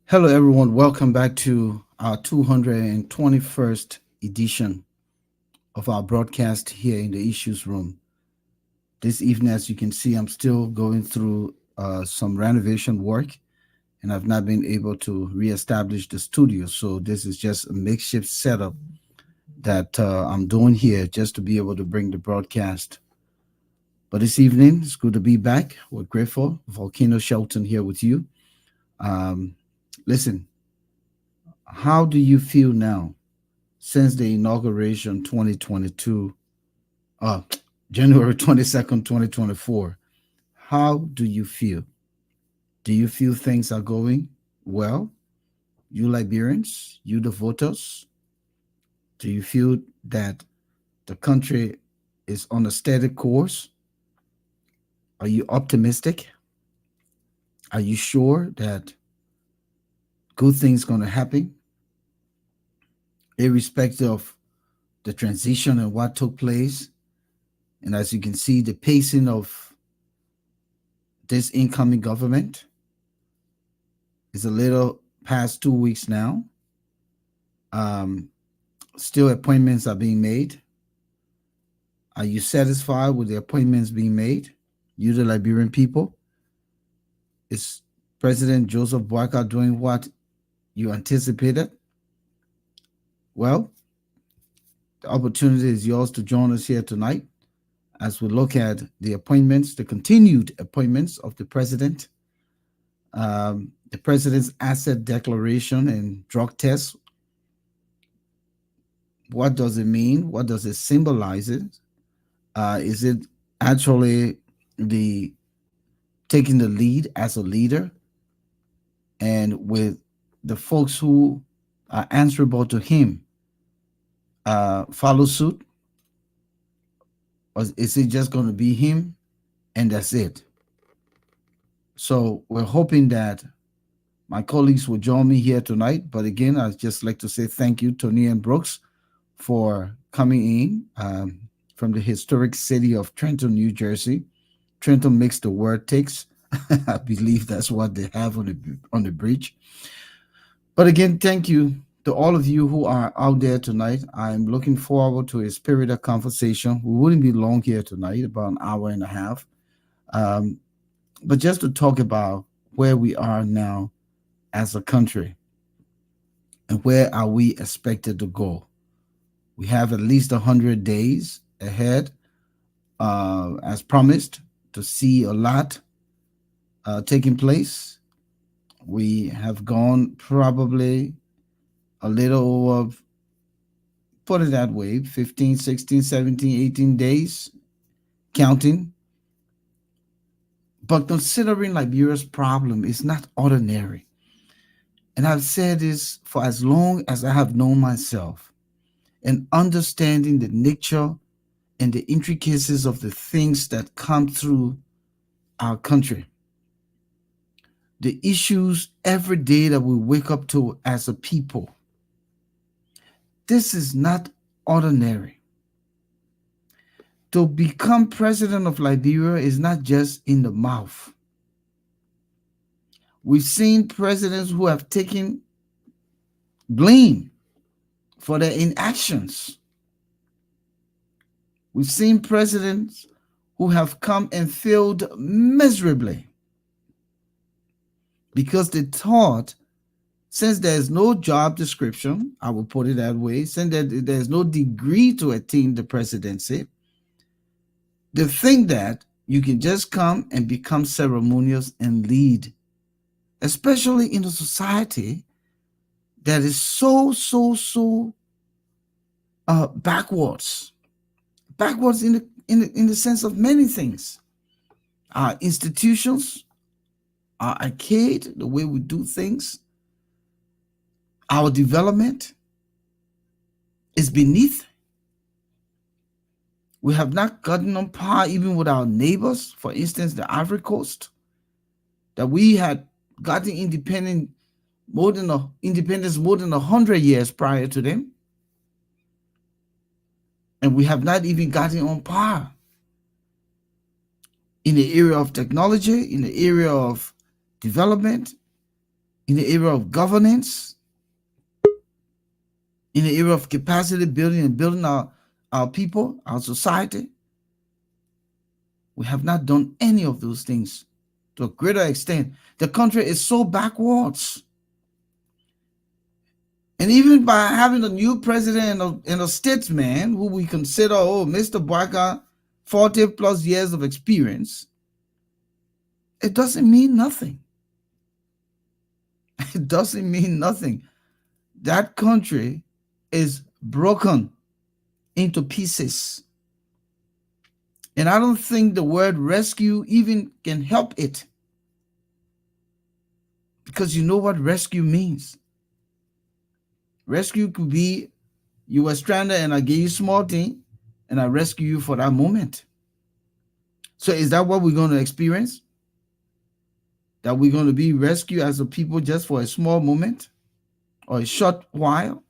Hello, everyone. Welcome back to our 221st edition of our broadcast here in the Issues Room. This evening, as you can see, I'm still going through some renovation work, and I've not been able to reestablish the studio. So, this is just a makeshift setup that I'm doing here just to be able to bring the broadcast. But this evening, it's good to be back. We're grateful. Volcano Shelton here with you. Um, Listen, how do you feel now since the inauguration 2022, uh, January 22nd, 2024? How do you feel? Do you feel things are going well? You Liberians, you the voters, do you feel that the country is on a steady course? Are you optimistic? Are you sure that good things going to happen, irrespective of the transition and what took place? And as you can see, the pacing of this incoming government is a little past 2 weeks now. Um, Still, appointments are being made. Are you satisfied with the appointments being made? You, the Liberian people, is President Joseph Boakai doing what you anticipated? Well, the opportunity is yours to join us here tonight as we look at the appointments, the continued appointments of the president's asset declaration and drug test. What does it mean? What does it symbolize? Is it actually the taking the lead as a leader, and with the folks who are answerable to him follow suit, or is it just going to be him and that's it? So we're hoping that my colleagues will join me here tonight. But again, I'd just like to say thank you, Tony and Brooks, for coming in from the historic city of Trenton, New Jersey. Trenton makes the word takes. I believe that's what they have on the bridge. But again, thank you to all of you who are out there tonight. I'm looking forward to a spirited conversation. We wouldn't be long here tonight, about an hour and a half. Um, but just to talk about where we are now as a country and where are we expected to go. We have at least 100 days ahead, as promised, to see a lot taking place. We have gone probably a little over, put it that way, 15, 16, 17, 18 days counting. But considering Liberia's problem is not ordinary. And I've said this for as long as I have known myself, and understanding the nature and the intricacies of the things that come through our country. The issues every day that we wake up to as a people. This is not ordinary. To become president of Liberia is not just in the mouth. We've seen presidents who have taken blame for their inactions. We've seen presidents who have come and failed miserably because they thought, since there's no job description, I will put it that way, since there's no degree to attain the presidency, they think that you can just come and become ceremonious and lead, especially in a society that is so backwards in the sense of many things. Our institutions are archaic, the way we do things. Our development is beneath. We have not gotten on par even with our neighbors. For instance, the Ivory Coast, that we had gotten independence more than 100 years prior to them, and we have not even gotten on par in the area of technology, in the area of development, in the area of governance, in the area of capacity building and building our people, our society. We have not done any of those things to a greater extent. The country is so backwards. And even by having a new president and a statesman who we consider, oh, Mr. Barker, 40 plus years of experience, it doesn't mean nothing. It doesn't mean nothing. That country is broken into pieces. And I don't think the word rescue even can help it, because you know what rescue means. Rescue could be you were stranded and I gave you small thing and I rescue you for that moment. So is that what we're going to experience? That we're going to be rescued as a people just for a small moment or a short while?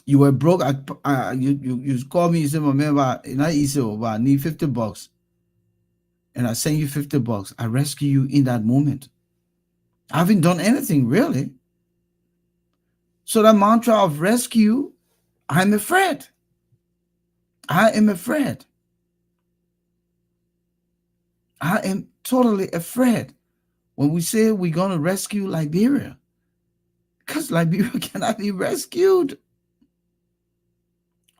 You were broke. You called me. You said, "My man, not easy. I need $50," and I send you $50. I rescue you in that moment. I haven't done anything really. So that mantra of rescue, I'm afraid. I am afraid. I am totally afraid when we say we're going to rescue Liberia, because Liberia cannot be rescued.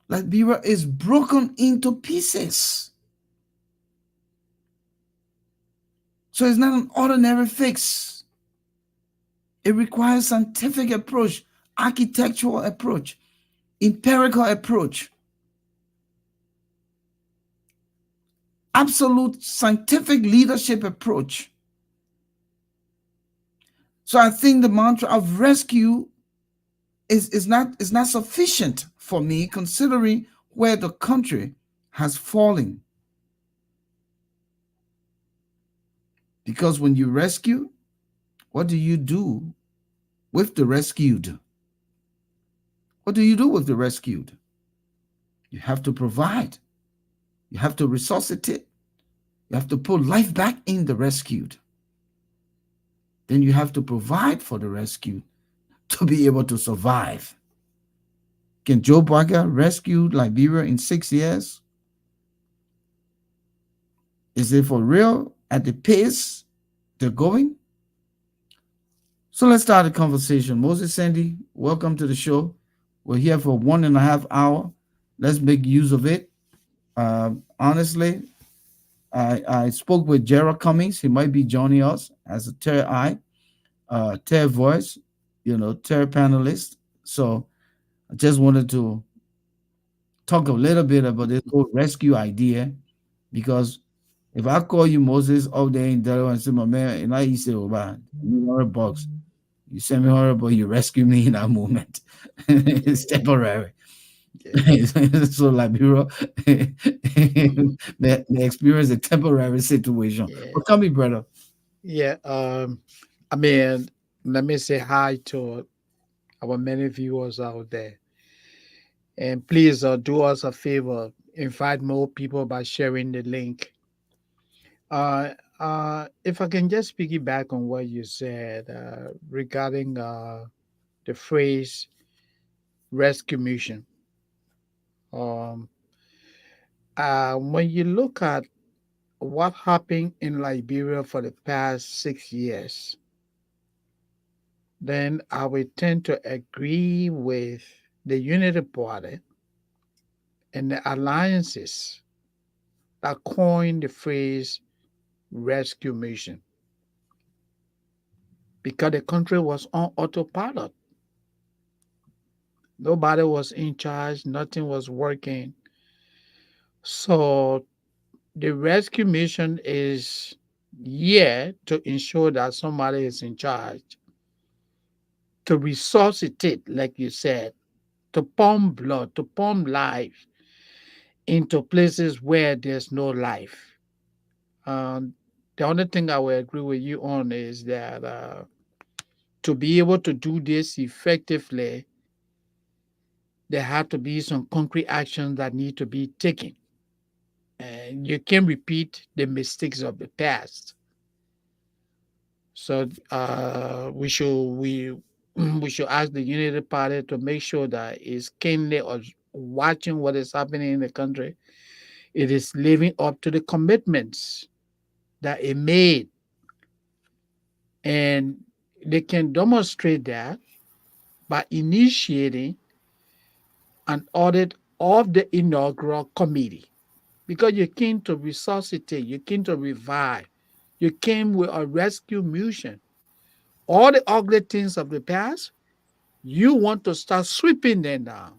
Liberia is broken into pieces. So it's not an ordinary fix. It requires scientific approach, architectural approach, empirical approach, absolute scientific leadership approach. So I think the mantra of rescue is not sufficient for me, considering where the country has fallen. Because when you rescue, what do you do with the rescued? What do you do with the rescued? You have to provide. You have to resuscitate. You have to put life back in the rescued. Then you have to provide for the rescued to be able to survive. Can Joe Barker rescue Liberia in 6 years? Is it for real at the pace they're going? So let's start the conversation. Moses, Sandy, welcome to the show. We're here for 1.5 hours. Let's make use of it. Honestly, I spoke with Gerald Cummings. He might be joining us as a third eye, third voice, third panelist. So I just wanted to talk a little bit about this whole rescue idea, because if I call you Moses out there in Delaware and say, my man, and I say, oh, man, $100, you send me 100, you rescue me in that moment. It's temporary. Yeah, So Liberia they experience a temporary situation. yeah, But tell me, brother. yeah. I mean, let me say hi to our many viewers out there, and please do us a favor, invite more people by sharing the link. If I can just piggyback on what you said regarding the phrase rescue mission. Um, when you look at what happened in Liberia for the past 6 years, then I would tend to agree with the Unity Party and the alliances that coined the phrase rescue mission because the country was on autopilot. Nobody was in charge, nothing was working. So the rescue mission is here to ensure that somebody is in charge, to resuscitate, like you said, to pump blood, to pump life into places where there's no life. Um, the only thing I will agree with you on is that to be able to do this effectively, there have to be some concrete actions that need to be taken. And you can repeat the mistakes of the past. So we should ask the Unity Party to make sure that it's keenly watching what is happening in the country. It is living up to the commitments that it made, and they can demonstrate that by initiating an audit of the inaugural committee. Because you came to resuscitate, you came to revive, you came with a rescue mission. All the ugly things of the past, you want to start sweeping them down.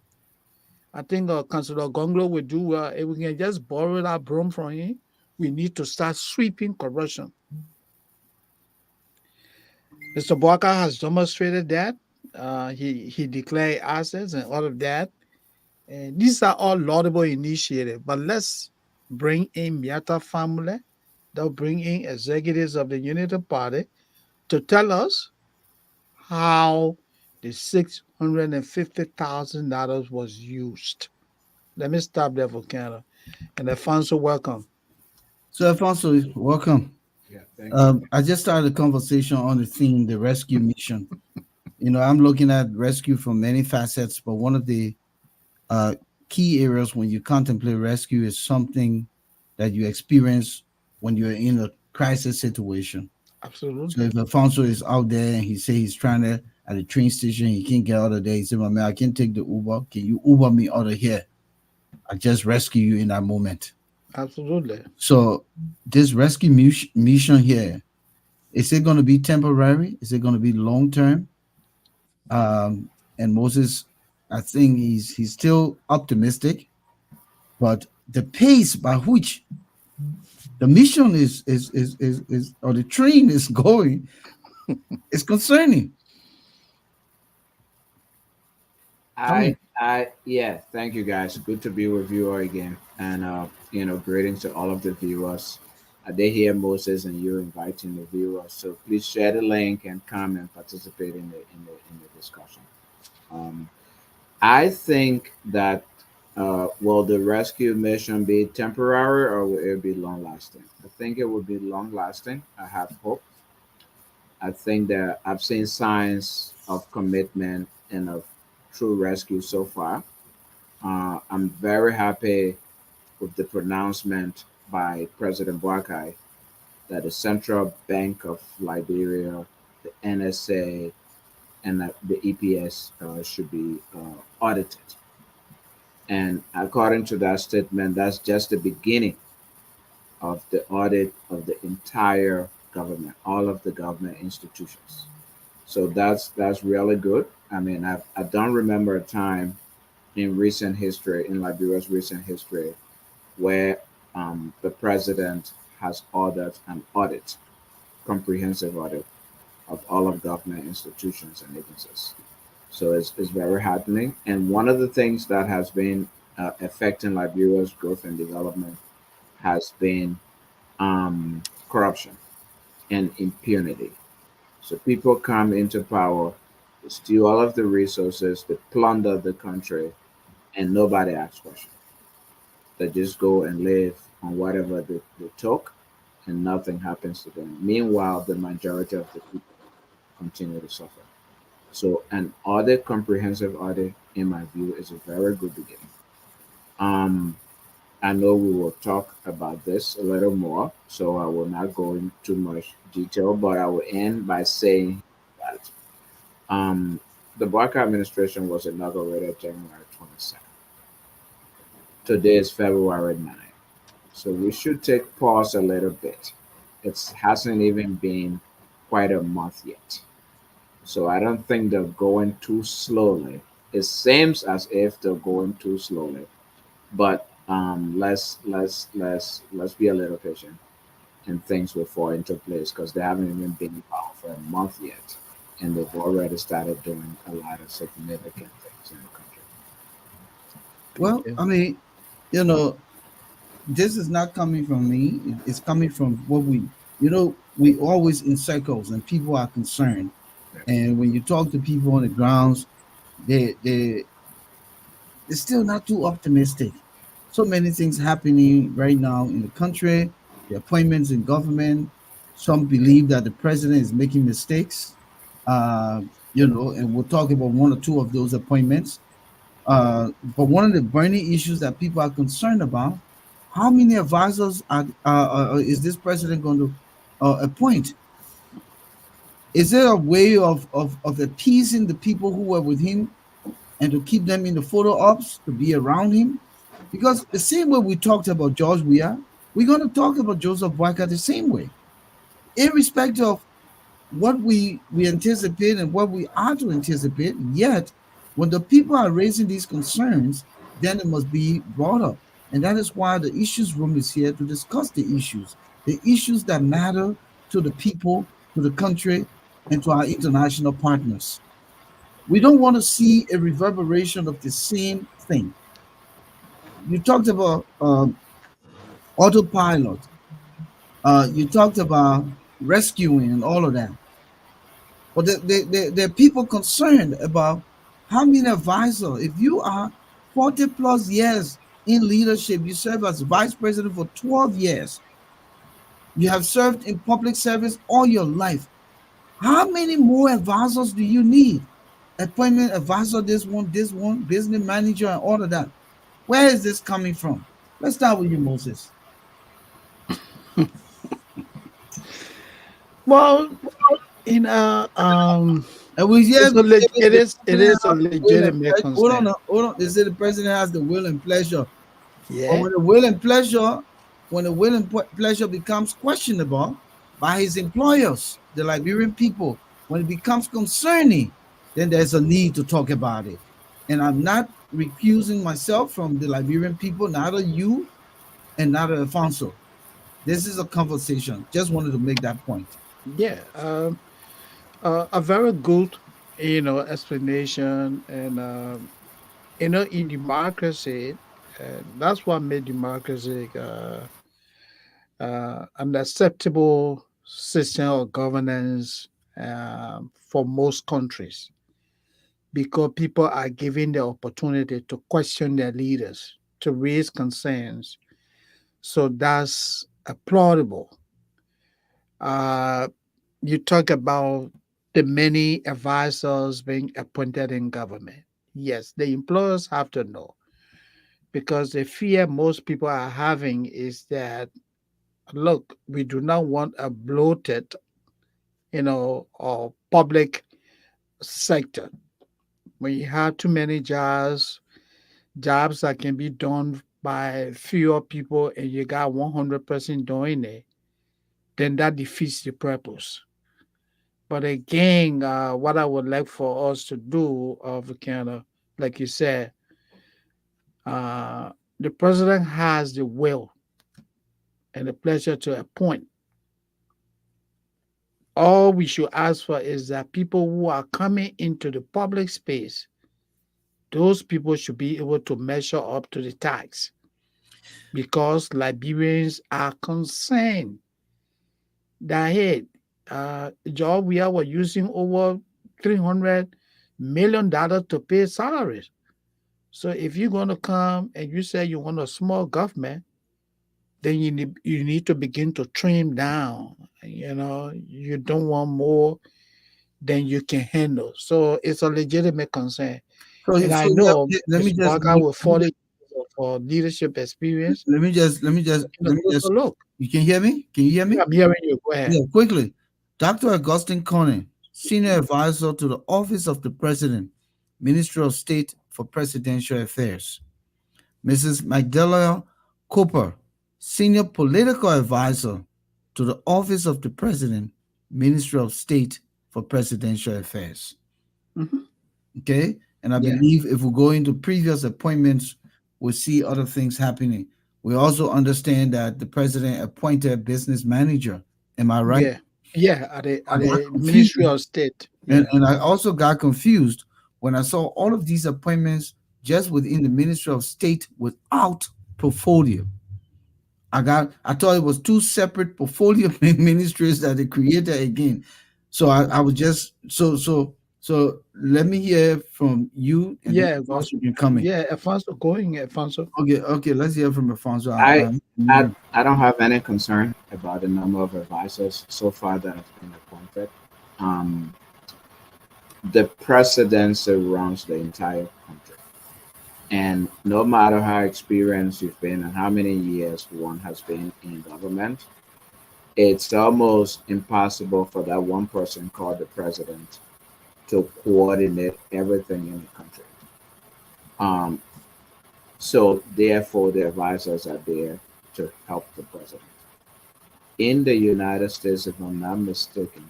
I think Councilor Gonglo will do well. If we can just borrow that broom from him, we need to start sweeping corruption. Mr. Boaka has demonstrated that. He declared assets and all of that. And these are all laudable initiatives. But let's bring in Miata family. They'll bring in executives of the Unity Party to tell us how the $650,000 was used. Let me stop there, Volcano. And Alfonso, welcome. So, Alfonso, welcome. Yeah, thank you. I just started a conversation on the theme, the rescue mission. I'm looking at rescue from many facets, but one of the uh, key areas when you contemplate rescue is something that you experience when you're in a crisis situation. So Absolutely. if Alfonso is out there and he say he's trying to at the train station, he can't get out of there. He said, "My man, I can take the Uber. Can you Uber me out of here? I just rescue you in that moment." Absolutely. So this rescue mission here, is it going to be temporary? Is it going to be long term? And Moses, I think he's still optimistic, but the pace by which the mission is or the train is going is concerning. Tell me. Yeah, thank you guys. Good to be with you all again. And, greetings to all of the viewers. They hear Moses and you inviting the viewers. So please share the link and come and participate in the discussion. Um, I think that, will the rescue mission be temporary or will it be long lasting? I think it will be long lasting. I have hope. I think that I've seen signs of commitment and of true rescue so far. I'm very happy with the pronouncement by President Boakai that the Central Bank of Liberia, the NSA, and that the EPS should be audited. And according to that statement, that's just the beginning of the audit of the entire government, all of the government institutions. So that's really good. I mean, I don't remember a time in recent history, in Liberia's recent history, where the president has ordered an audit, comprehensive audit of all of government institutions and agencies. So it's very heartening. And one of the things that has been affecting Liberia's growth and development has been corruption and impunity. So people come into power, they steal all of the resources, they plunder the country, and nobody asks questions. They just go and live on whatever they took, and nothing happens to them. Meanwhile, the majority of the people continue to suffer. So, an audit, comprehensive audit, in my view, is a very good beginning. Um, I know we will talk about this a little more, so I will not go into too much detail, but I will end by saying that the Barker administration was inaugurated January 22nd. Today is February 9th. So we should take pause a little bit. It hasn't even been quite a month yet. So I don't think they're going too slowly. It seems as if they're going too slowly, but let's be a little patient, and things will fall into place because they haven't even been in power for a month yet, and they've already started doing a lot of significant things in the country. Thank Well, you. I mean, you know, this is not coming from me. It's coming from what we always in circles and people are concerned. And when you talk to people on the grounds, they they're still not too optimistic. So many things happening right now in the country, the appointments in government. Some believe that the president is making mistakes. Uh, and we'll talk about one or two of those appointments. But one of the burning issues that people are concerned about: how many advisors is this president going to appoint? Is there a way of appeasing the people who were with him and to keep them in the photo ops to be around him? Because the same way we talked about George Weah, we're going to talk about Joseph Boyka the same way, irrespective of what we anticipate and what we are to anticipate. Yet, when the people are raising these concerns, then it must be brought up. And that is why the issues room is here to discuss the issues that matter to the people, to the country, and to our international partners. We don't want to see a reverberation of the same thing. You talked about autopilot. You talked about rescuing and all of that. But there are people concerned about how many advisors. If you are 40 plus years in leadership, you serve as vice president for 12 years, you have served in public service all your life. How many more advisors do you need? Appointment advisor, this one, business manager, and all of that. Where is this coming from? Let's start with you, Moses. Well, in And we hear it's a it the is president a has the will and legitimate pleasure. Hold concern. on, hold on. They say the president has the will and pleasure. But Yeah, when the will and pleasure becomes questionable by his employers, the Liberian people, when it becomes concerning, then there's a need to talk about it. And I'm not recusing myself from the Liberian people, neither you and neither Alfonso. This is a conversation. Just wanted to make that point. yeah. A very good, explanation, and in democracy, that's what made democracy an acceptable system of governance for most countries, because people are given the opportunity to question their leaders, to raise concerns. So that's applaudable. Uh, you talk about the many advisors being appointed in government. Yes, the employers have to know, because the fear most people are having is that, look, we do not want a bloated, or public sector. When you have too many jobs that can be done by fewer people, and you got 100% doing it, then that defeats the purpose. But again, what I would like for us to do, of kind of, like you said, uh, the president has the will and the pleasure to appoint. All we should ask for is that people who are coming into the public space, those people should be able to measure up to the tax, because Liberians are concerned that, hey, job we are using over $300 million to pay salaries. So if you're going to come and you say you want a small government, then you need to begin to trim down. You don't want more than you can handle. So it's a legitimate concern. So, And I so yeah, know yeah, let me Mr. just Walker will follow for leadership experience. let me So just. look, You can hear me? Can you hear me? I'm hearing you. Go ahead. Yeah, quickly. Dr. Augustine Conning, Senior Advisor to the Office of the President, Ministry of State for Presidential Affairs. Mrs. Magdalena Cooper, Senior Political Advisor to the Office of the President, Ministry of State for Presidential Affairs. Hmm. Okay? And I Yeah, believe if we go into previous appointments, we'll see other things happening. We also understand that the president appointed a business manager. Am I right? yeah, yeah. At the I got Ministry confused. of State. And, Yeah. and I also got confused when I saw all of these appointments just within the Ministry of State without portfolio. I thought it was two separate portfolio ministries that they created again. So I was just So let me hear from you, and then Yeah, Alfonso Alfonso. can come in. Yeah, Alfonso, going, Alfonso. Okay, okay, let's hear from Alfonso. I, I don't have any concern about the number of advisors so far that have been appointed. Um, the presidency runs the entire country. And no matter how experienced you've been and how many years one has been in government, it's almost impossible for that one person called the president to coordinate everything in the country. Um, so therefore, the advisors are there to help the president. In the United States, if I'm not mistaken,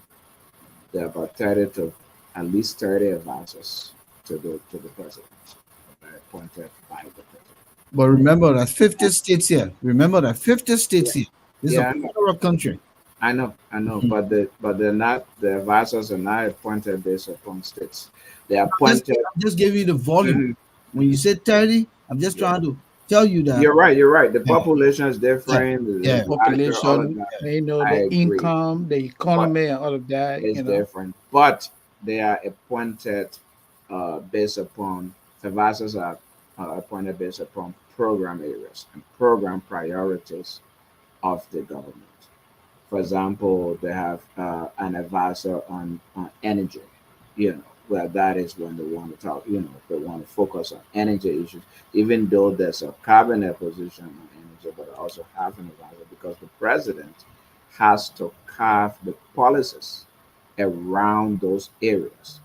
there are about 30 to at least 30 advisors to the president that are appointed by the president. but remember that 50 states here. Remember that 50 Yeah, states here. This is a yeah, federal country. I know, Mhm. but they're not the advisors are not appointed based upon states. They are appointed. I'm just giving you the volume. Mhm, When you say 30, I'm just yeah, trying to tell you that. you're right. You're right. The Yeah, population is yeah, different. The yeah. advisor, all of Population, that. I the agree, income, the but economy, and all of that, it's different. But they are appointed based upon the advisors are appointed based upon program areas and program priorities of the government. For example, they have an advisor on energy, where that is when they want to talk, they want to focus on energy issues, even though there's a cabinet position on energy, but they also have an advisor because the president has to carve the policies around those areas.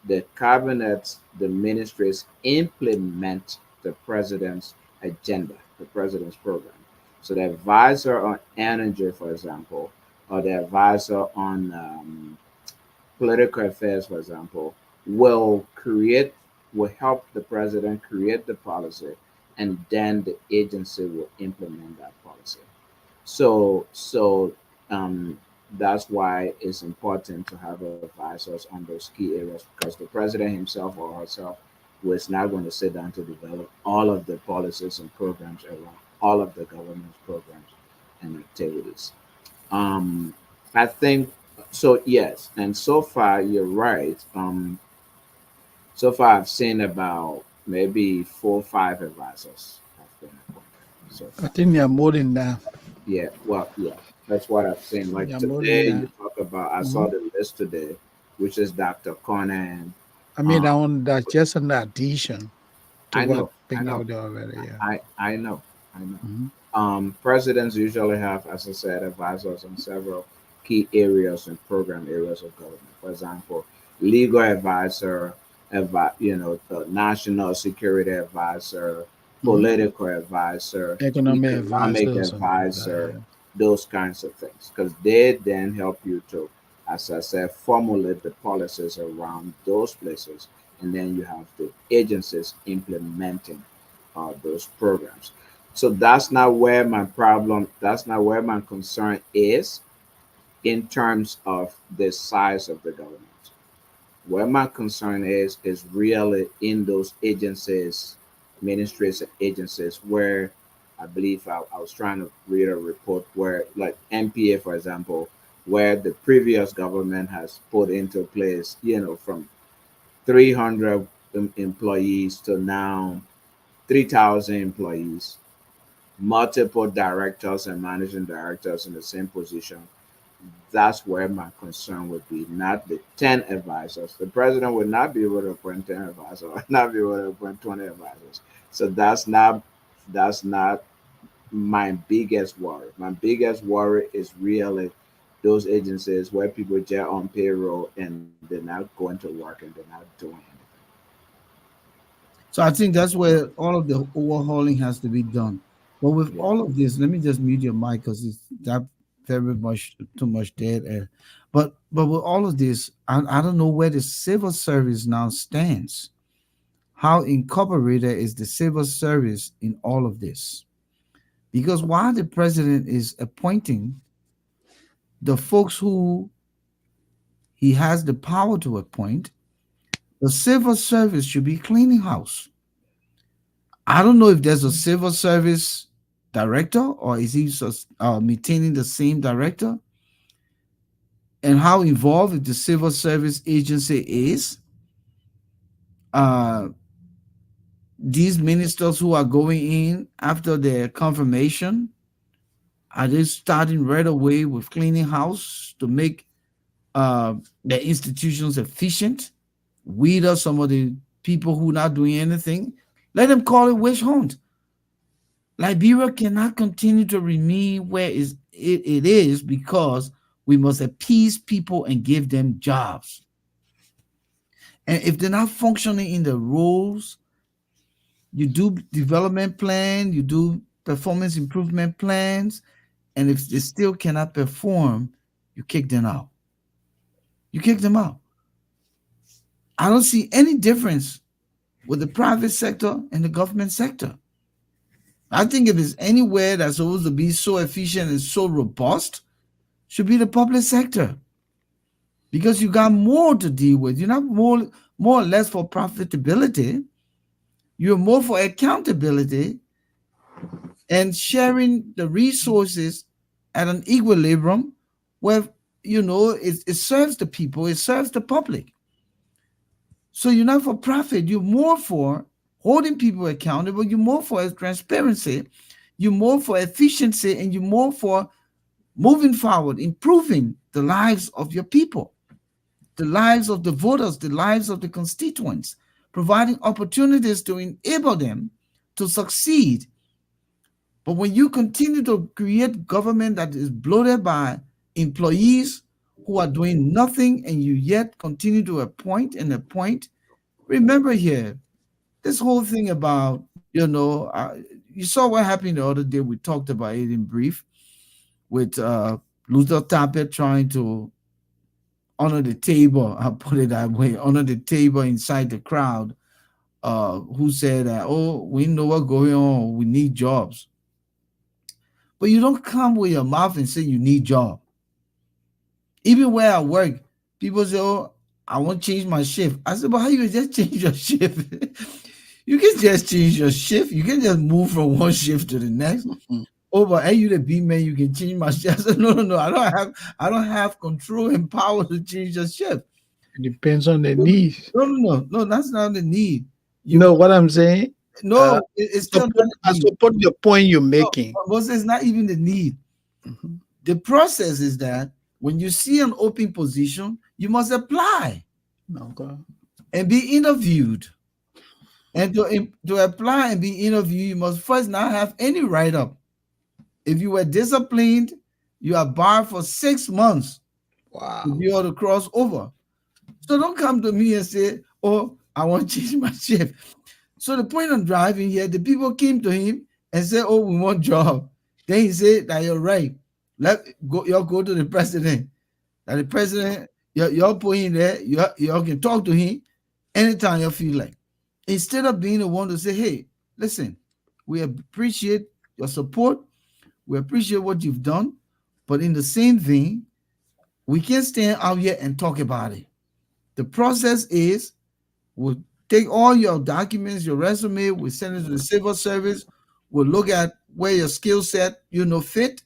The cabinet, the ministries implement the president's agenda, the president's program. So the advisor on energy, for example, or the advisor on political affairs, for example, will create, will help the president create the policy, and then the agency will implement that policy. So that's why it's important to have advisors on those key areas because the president himself or herself was not going to sit down to develop all of the policies and programs around all of the government's programs and activities. Um, I think so. Yes, and so far you're right. So far I've seen about maybe 4 or 5 advisors have been appointed so I far. think they are more than that. Yeah, well, yeah, that's what I've seen. They Like are more than today, you that. talk about. I saw Mhm. the list today, which is Dr. Conan. I mean, Um, that's just an addition to I what know, I been know, out there already. Yeah. I know, I know. Mhm. Presidents usually have, as I said, advisors on several key areas and program areas of government. For example, legal advisor, the national security advisor, Mhm. political advisor, Economic economic advisors and all of that. advisor, Yeah. those kinds of things, because they then help you to, as I said, formulate the policies around those places, and then you have the agencies implementing those programs. So that's not where my problem, that's not where my concern is in terms of the size of the government. Where my concern is really in those agencies, ministries and agencies where I believe I was trying to read a report where, like MPA, for example, where the previous government has put into place, from 300 employees to now 3,000 employees, multiple directors and managing directors in the same position. That's where my concern would be, not the 10 advisors. The president would not be able to appoint 10 advisors, or not be able to appoint 20 advisors. So that's not my biggest worry. My biggest worry is really those agencies where people get on payroll and they're not going to work and they're not doing anything. So I think that's where all of the overhauling has to be done. But with Yeah. all of this, let me just mute your mic because it's that very much too much dead air. But with all of this, I don't know where the civil service now stands. How incorporated is the civil service in all of this? Because while the president is appointing the folks who he has the power to appoint, the civil service should be cleaning house. I don't know if there's a civil service director or is he maintaining the same director, and how involved the civil service agency is. uh, these ministers who are going in after their confirmation, are they starting right away with cleaning house to make their institutions efficient? Weed out some of the people who not doing anything. Let them call it witch hunt. Liberia cannot continue to remain where it is because we must appease people and give them jobs. And if they're not functioning in the roles, you do development plan, you do performance improvement plans, and if they still cannot perform, you kick them out. You kick them out. I don't see any difference with the private sector and the government sector. I think if there's anywhere that's supposed to be so efficient and so robust, should be the public sector because you got more to deal with. You're not more or less for profitability. You're more for accountability and sharing the resources at an equilibrium where it serves the people, it serves the public. So you're not for profit, you're more for holding people accountable, you're more for transparency, you're more for efficiency, and you're more for moving forward, improving the lives of your people, the lives of the voters, the lives of the constituents, providing opportunities to enable them to succeed. But when you continue to create government that is bloated by employees who are doing nothing and you yet continue to appoint and appoint, remember here, this whole thing about, you saw what happened the other day. We talked about it in brief with Luther Tappet trying to honor the table, I'll put it that way, honor the table inside the crowd, who said that, oh, we know what's going on, we need jobs. But you don't come with your mouth and say you need job. Even where I work, people say, oh, I want to change my shift. I said, but how you just change your shift? You can just change your shift. You can just move from one shift to the next. Oh, but hey, you the B man, you can change my shift. I said, no. I don't have control and power to change your shift. It depends on the needs. No, that's not the need. You You know what I'm saying? no, it's still not the I need. support the point you're No, making. but it's not even the need. Mhm. The process is that when you see an open position, you must apply Okay. and be interviewed. And to apply and be interviewed, you must first not have any write up. If you were disciplined, you are barred for 6 months if Wow. you are to cross over. So don't come to me and say, oh, I want to change my shift. So the point I'm driving here, the people came to him and said, oh, we want job. Then he said that you're right. Y'all go to the president. That the president, y'all put in there, y'all can talk to him anytime you feel like. Instead of being the one to say, hey, listen, we appreciate your support. We appreciate what you've done. But in the same vein, we can't stand out here and talk about it. The process is we'll take all your documents, your resume, we send it to the civil service. We'll look at where your skill set, fit,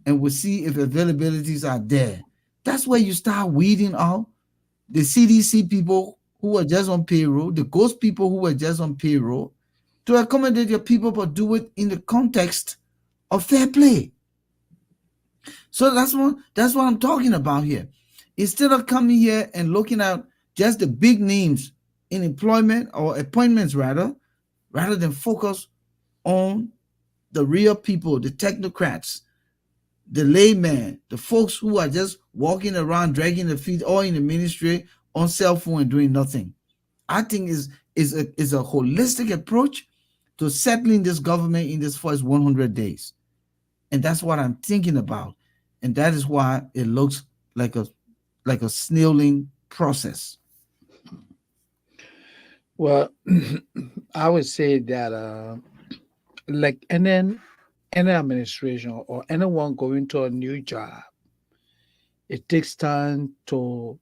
and we'll see if availabilities are there. That's where you start weeding out the CDC people who are just on payroll, the ghost people who are just on payroll, to accommodate your people, but do it in the context of fair play. So that's what I'm talking about here. Instead of coming here and looking at just the big names in employment or appointments rather than focus on the real people, the technocrats, the layman, the folks who are just walking around dragging their feet all in the ministry on cell phone and doing nothing. I think is a holistic approach to settling this government in this first 100 days. And that's what I'm thinking about. And that is why it looks like a snailing process. Well, I would say that like any administration or anyone going to a new job, it takes time to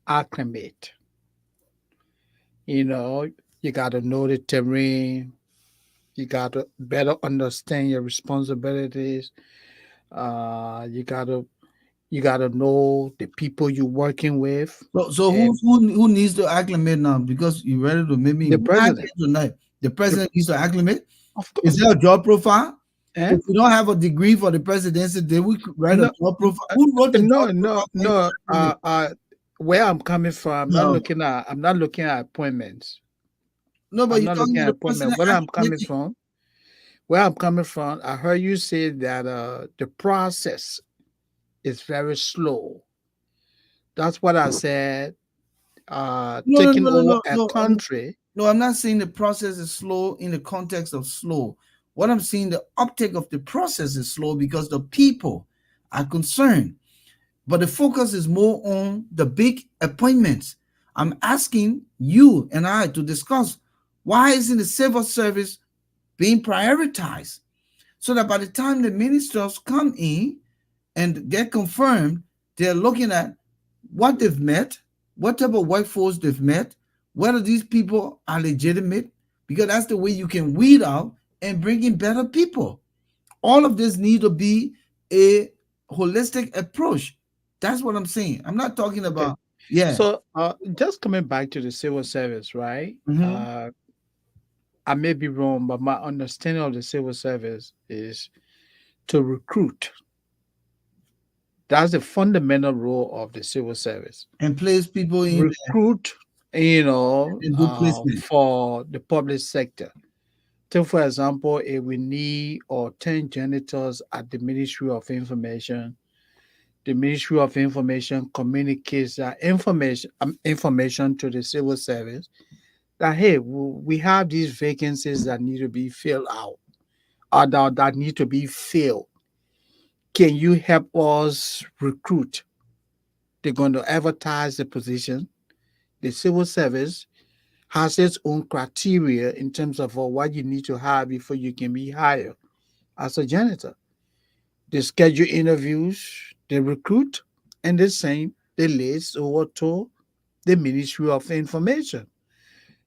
acclimate. You know, you got to know the terrain. You got to better understand your responsibilities. You got to You got to know the people you're working with. So And who needs to acclimate now? Because you ready to make me the mad president, here tonight. The the, president needs to acclimate. of Is course. there a job profile? Eh? If we don't have a degree for the presidency, then we could write a No, job profile. Who wrote the no, job no, profile for him to no. acclimate? Where I'm coming from, No, I'm not looking at appointments. no, but I'm you're not talking looking to at the appointment. president Where I'm coming acclimating. from, I heard you say that the process is very slow. That's what I said. No, no, Taking no, no, over no, a no. country. No, I'm not saying the process is slow in the context of slow. What I'm saying, the uptake of the process is slow because the people are concerned. But the focus is more on the big appointments. I'm asking you and I to discuss why isn't the civil service being prioritized so that by the time the ministers come in and get confirmed, they're looking at what they've met, what type of workforce they've met, whether these people are legitimate, because that's the way you can weed out and bring in better people. All of this need to be a holistic approach. That's what I'm saying. I'm not talking Okay. about, yeah. So just coming back to the civil service, right? Hmm. I may be wrong, but my understanding of the civil service is to recruit. That's the fundamental role of the civil service. And place people in Recruit, and do placement. for the public sector. Take, for example, if we need or 10 janitors at the Ministry of Information, the Ministry of Information communicates that information to the civil service that, hey, we have these vacancies that need to be filled out or that need to be filled. Can you help us recruit? They're going to advertise the position. The civil service has its own criteria in terms of what you need to have before you can be hired as a janitor. They schedule interviews, they recruit, and they send the list over to the Ministry of Information.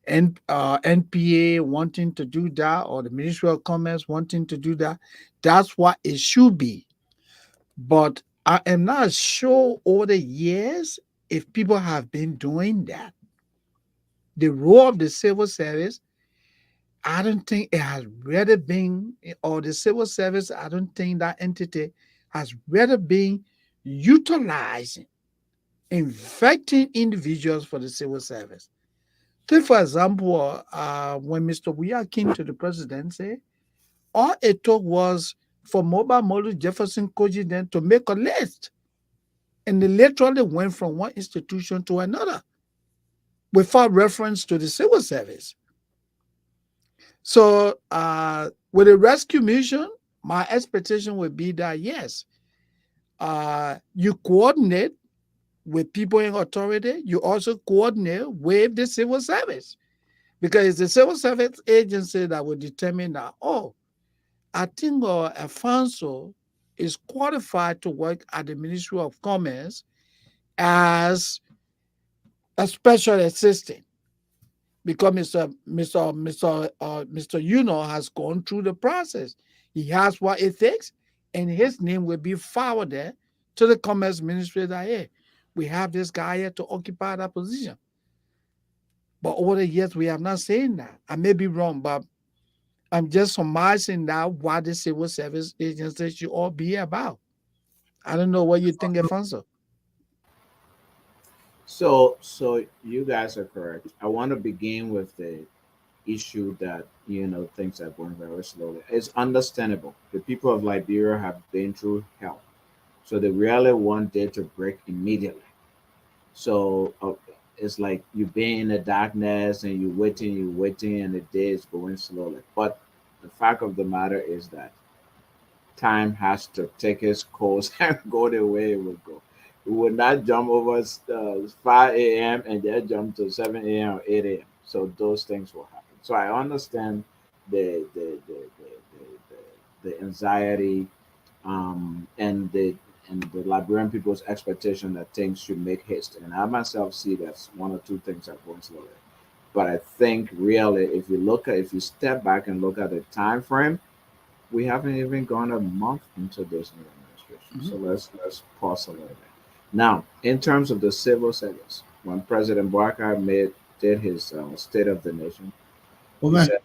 And NPA wanting to do that, or the Ministry of Commerce wanting to do that, that's what it should be. But I am not sure over the years if people have been doing that. The role of the civil service, I don't think it has really been, or the civil service, I don't think that entity has really been utilizing, infecting individuals for the civil service. Take, for example, when Mr. Weah came to the presidency, all it took was for Mobile Model Jefferson Koji then to make a list. And they literally went from one institution to another without reference to the civil service. So, with a rescue mission, my expectation would be that yes, you coordinate with people in authority. You also coordinate with the civil service because it's the civil service agency that will determine that. Oh, I think Alphonso is qualified to work at the Ministry of Commerce as a special assistant because Mr. has gone through the process. He has what it takes, and his name will be forwarded to the Commerce Ministry that, hey, we have this guy here to occupy that position. But over the years, we have not seen that. I may be wrong, but I'm just surmising now what the civil service agency should all be about. I don't know what you think, Alfonso. So you guys are correct. I want to begin with the issue that things are going very slowly. It's understandable. The people of Liberia have been through hell, so they really want it to break immediately. So it's like you've been in the darkness and you're waiting, and the day is going slowly. But the fact of the matter is that time has to take its course and go the way it will go. We will not jump over 5 a.m. and then jump to 7 a.m. or 8 a.m. So those things will happen. So I understand the anxiety and the Liberian people's expectation that things should make haste. And I myself see that one or two things are going slowly. But I think really, if you step back and look at the time frame, we haven't even gone a month into this new administration. So let's pause a little bit. Now, in terms of the civil service, when President Barker did his State of the Nation, Oh he man, said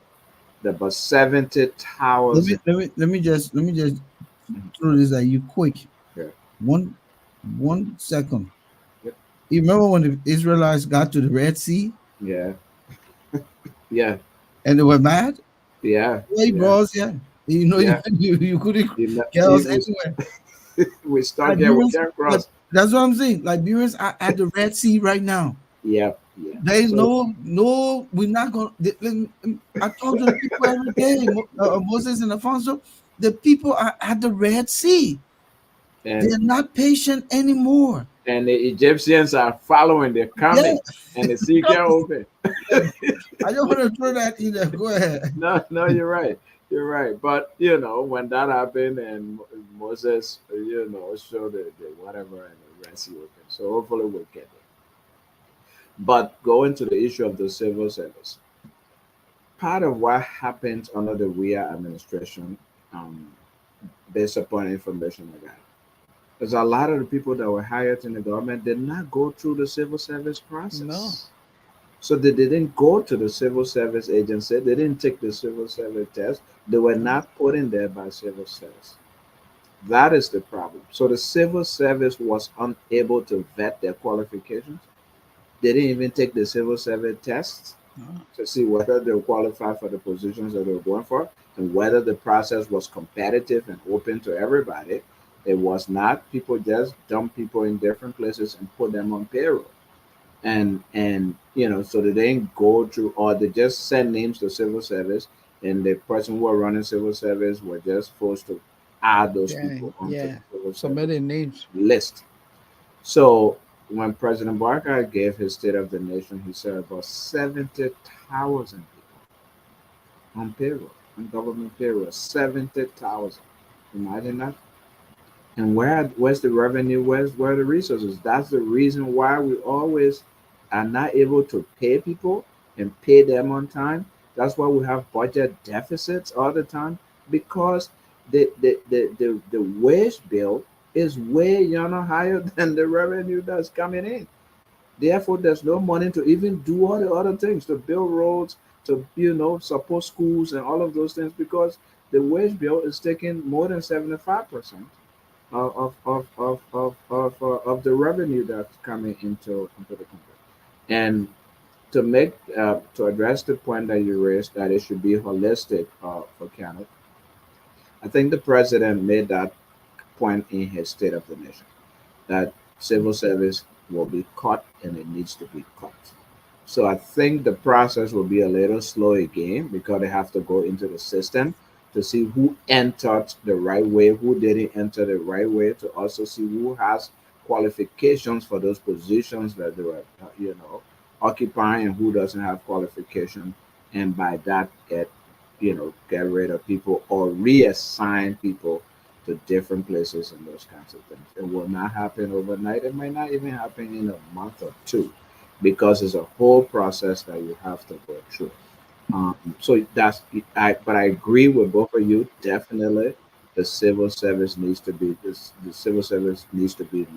that about 70,000. let me just throw this at you quick. Yeah, One one second. yep, You remember when the Israelites got to the Red Sea yeah, yeah, and they were mad? yeah, Hey, yeah, bros, yeah. You know, yeah. you couldn't You know, get us we, anywhere. we stuck here. We Liberians, can't but cross. that's what I'm saying. Liberians are at the Red Sea right now. Yeah, yeah. There is So no, we're not going to. I talk to the people every day, Moses and Alphonso. The people are at the Red Sea. and They're not patient anymore. and the Egyptians are following. They're Yeah, coming, and the sea can't open. yeah. I don't want to throw that in there. Go ahead. No, no, you're right. You're right. But when that happened and Moses, showed the whatever and the Red Sea open. So hopefully we'll get there. But going to the issue of the civil service, part of what happened under the WIA administration, um, based upon information I got, is a lot of the people that were hired in the government did not go through the civil service No. process. So they didn't go to the civil service agency. They didn't take the civil service test. They were not put in there by civil service. That is the problem. So the civil service was unable to vet their qualifications. They didn't even take the civil service tests No. to see whether they were qualified for the positions that they were going for and whether the process was competitive and open to everybody. It was not. People just dump people in different places and put them on payroll. And so they didn't go through, or they just send names to civil service, and the person who are running civil service were just forced to add those Yeah, people onto the yeah. civil So service many names. list. So when President Barker gave his State of the Nation, he said about 70,000 people on payroll, on government payroll, 70,000. Imagine that. And where's the revenue? Where are the resources? That's the reason why we always are not able to pay people and pay them on time. That's why we have budget deficits all the time, because the wage bill is way higher than the revenue that's coming in. Therefore, there's no money to even do all the other things, to build roads, to support schools and all of those things, because the wage bill is taking more than 75% of the revenue that's coming into the country. And to address the point that you raised, that it should be holistic for Canada, I think the president made that point in his State of the Nation, that civil service will be cut and it needs to be cut. So I think the process will be a little slow again, because they have to go into the system to see who entered the right way, who didn't enter the right way, to also see who has qualifications for those positions that they were, occupying, and who doesn't have qualification, and by that get rid of people or reassign people to different places and those kinds of things. It will not happen overnight. It might not even happen in a month or two, because it's a whole process that you have to go through. So but I agree with both of you. Definitely, the civil service needs to be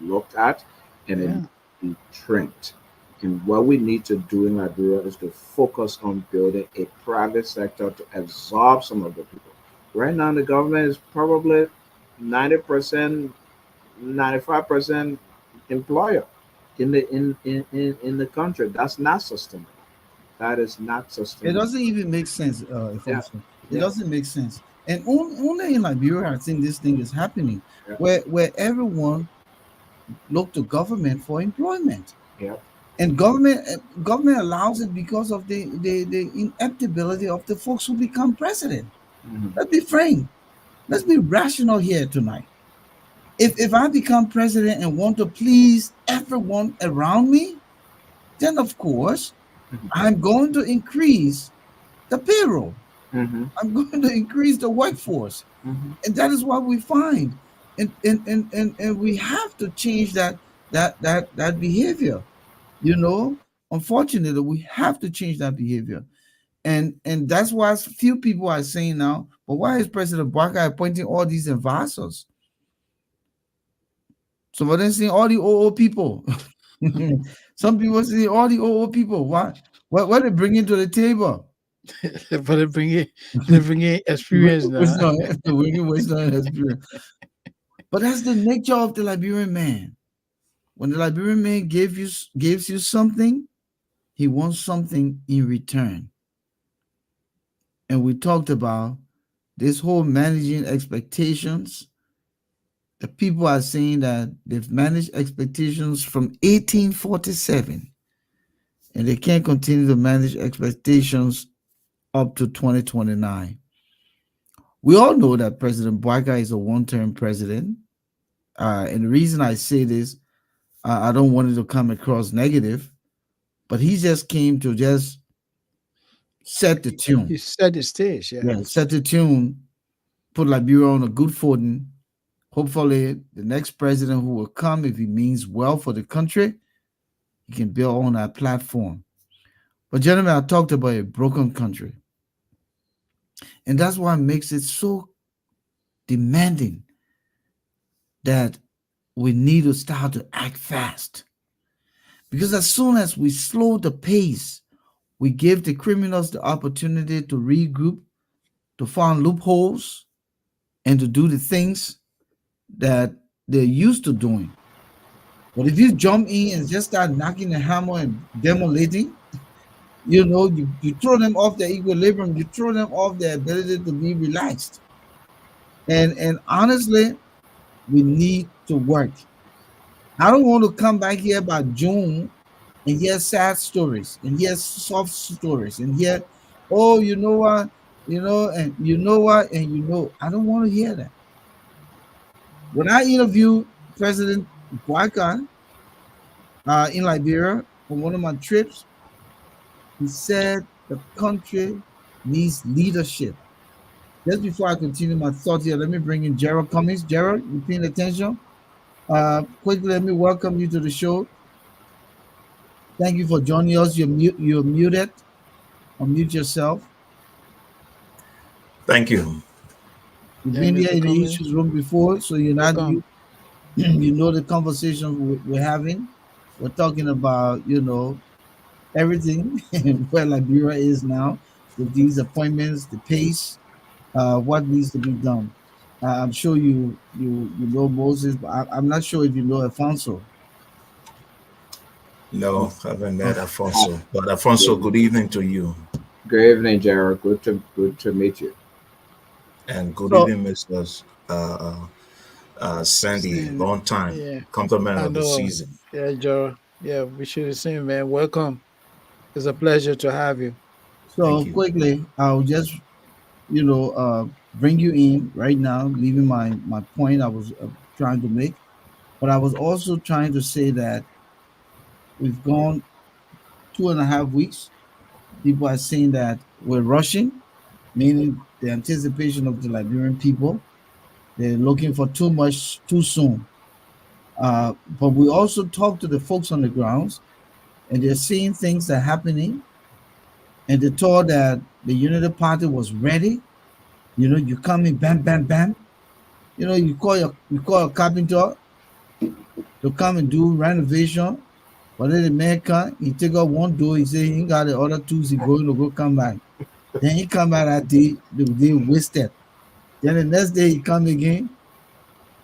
looked at, and it needs Yeah. to be trained. And what we need to do in Liberia is to focus on building a private sector to absorb some of the people. Right now, the government is probably 90%, 95% employer in the country. That's not sustainable. That is not It sustainable. doesn't even make sense, Yeah, Alfonso. It yeah, doesn't make sense. And only in Liberia, I think this thing is happening, yeah, where everyone look to government for employment, yeah. and government allows it because of the ineptability of the folks who become president. Hmm. Let's be frank. Let's be rational here tonight. If I become president and want to please everyone around me, then of course I'm going to increase the payroll. Hmm. I'm going to increase the workforce. Hmm. And that is what we find. And we have to change that behavior. You know, unfortunately, we have to change that behavior. And that's why few people are saying now, but why is President Barker appointing all these advisors? Some of them saying all the old people. Some people say all the old people. What they bring into the table? But they bring in experience now. Wisdom, bringing wisdom and experience. But that's the nature of the Liberian man. When the Liberian man gives you something, he wants something in return. And we talked about this whole managing expectations. The people are saying that they've managed expectations from 1847 and they can't continue to manage expectations up to 2029. We all know that President Bouaga is a one-term president. And the reason I say this, I don't want it to come across negative, but he just came to just set the He tune. set the stage, yeah. Yeah, set the tune, put Liberia on a good footing. Hopefully, the next president who will come, if he means well for the country, he can build on that platform. But, gentlemen, I talked about a broken country. And that's why it makes it so demanding that we need to start to act fast. Because as soon as we slow the pace, we give the criminals the opportunity to regroup, to find loopholes, and to do the things that they're used to doing. But if you jump in and just start knocking the hammer and demolishing, you throw them off their equilibrium, you throw them off their ability to be relaxed. And honestly, we need to work. I don't want to come back here by June and hear sad stories and hear soft stories and hear, oh, you know what, and you know what, and I don't want to hear that. When I interviewed President Bouaga in Liberia on one of my trips, he said the country needs leadership. Just before I continue my thoughts here, let me bring in Gerald Cummings. Gerald, you paying attention? Quickly, let me welcome you to the show. Thank you for joining us. You're muted. Unmute yourself. Thank you. You've Yeah, been here Mr. in the Cummings, issues room before, so you're not welcome. you know the conversation we're having. We're talking about everything where Liberia is now with these appointments, the pace, what needs to be done. I'm sure you know Moses, but I'm not sure if you know Alfonso. No, I haven't met Hi. Alfonso. But Alfonso, good evening to you. Good evening, Gerald. Good to meet you. And good So evening, Mr. Sandy. Same. Long time. Yeah, Compliment I of the know. season. Yeah, Joe. Yeah, we should the same, man. Welcome. It's a pleasure to have you. Thank so you. quickly, I'll just bring you in right now, leaving my point I was trying to make, but I was also trying to say that we've gone 2.5 weeks. People are saying that we're rushing, meaning the anticipation of the Liberian people. They're looking for too much too soon. But we also talk to the folks on the grounds, and they're seeing things that are happening, and they told that the Unity Party was ready. You come in, bam, bam, bam. You call a carpenter to come and do renovation. But then the man come, he take out one door, he say he ain't got the other two, he going to go come back. Then he come back that day, the day wasted. Then the next day he come again,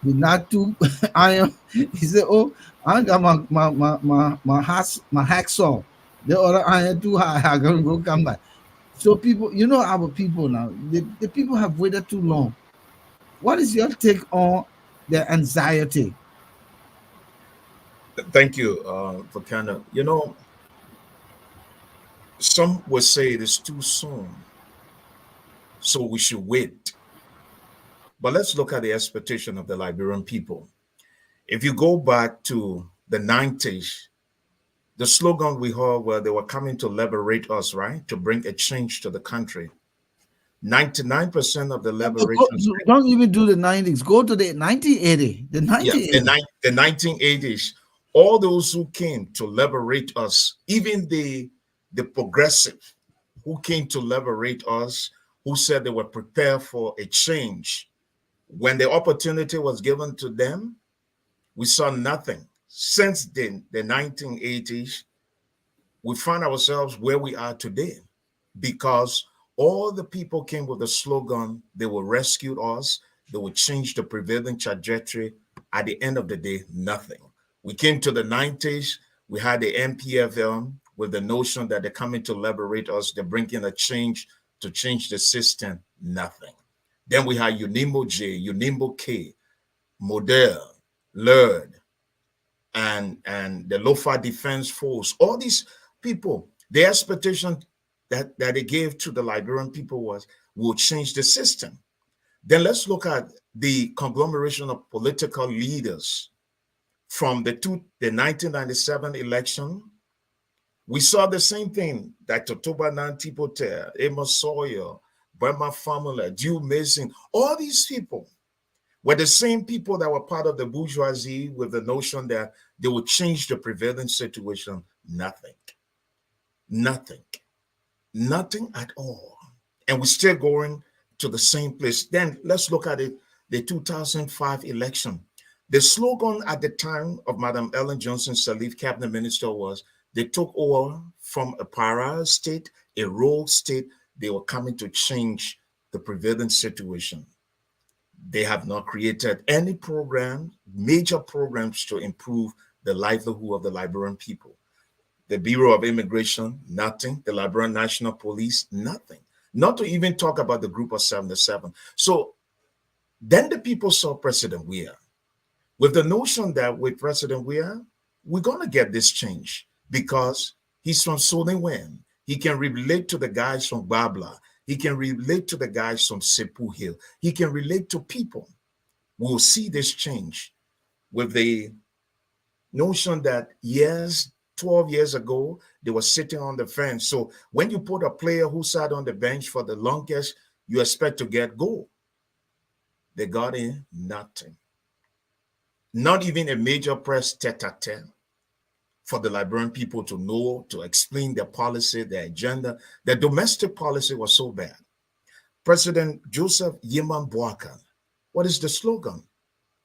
he knock two iron. He said, oh, I got my hacksaw. The other iron too high, I gotta go come back. So people, our people now, the people have waited too long. What is your take on the anxiety? Thank you, Volcano. Some would say it is too soon, so we should wait. But let's look at the expectation of the Liberian people. If you go back to the 90s, the slogan we heard where they were coming to liberate us, right? To bring a change to the country. 99% of the liberations, Don't even do the 90s. Go to the 1980. The yeah, the, 1980. the 1980s, all those who came to liberate us, even the progressive who came to liberate us, who said they were prepared for a change, when the opportunity was given to them, We saw nothing. Since the 1980s, we found ourselves where we are today because all the people came with a slogan, they will rescue us, they will change the prevailing trajectory. At the end of the day, nothing. We came to the 90s, we had the MPFL with the notion that they're coming to liberate us, they're bringing a change to change the system, nothing. Then we had UNIMO J, UNIMO K, Model, LERD, and the Lofa Defense Force, all these people, the expectation that they gave to the Liberian people was we'll change the system. Then let's look at the conglomeration of political leaders from the 1997 election. We saw the same thing that Totoba Nantipote, Amos Sawyer, Burma Famula, Dew Mason, all these people were the same people that were part of the bourgeoisie with the notion that they would change the prevailing situation. Nothing. Nothing. Nothing at all. And we're still going to the same place. Then let's look at it, the 2005 election. The slogan at the time of Madam Ellen Johnson Sirleaf, cabinet minister, was they took over from a pariah state, a rogue state. They were coming to change the prevailing situation. They have not created any program, major programs to improve the livelihood of the Liberian people. The Bureau of Immigration, nothing. The Liberian National Police, nothing. Not to even talk about the Group of 77. So then the people saw President Weah with the notion that with President Weah, we're going to get this change because he's from Solingwen. He can relate to the guys from Babla. He can relate to the guys from Sepu Hill. He can relate to people. We'll see this change with the notion that yes, 12 years ago, they were sitting on the fence. So when you put a player who sat on the bench for the longest, you expect to get goal. They got in nothing. Not even a major press tete-a-tete for the Liberian people to know, to explain their policy, their agenda. Their domestic policy was so bad. President Joseph Yeman Boakan, what is the slogan?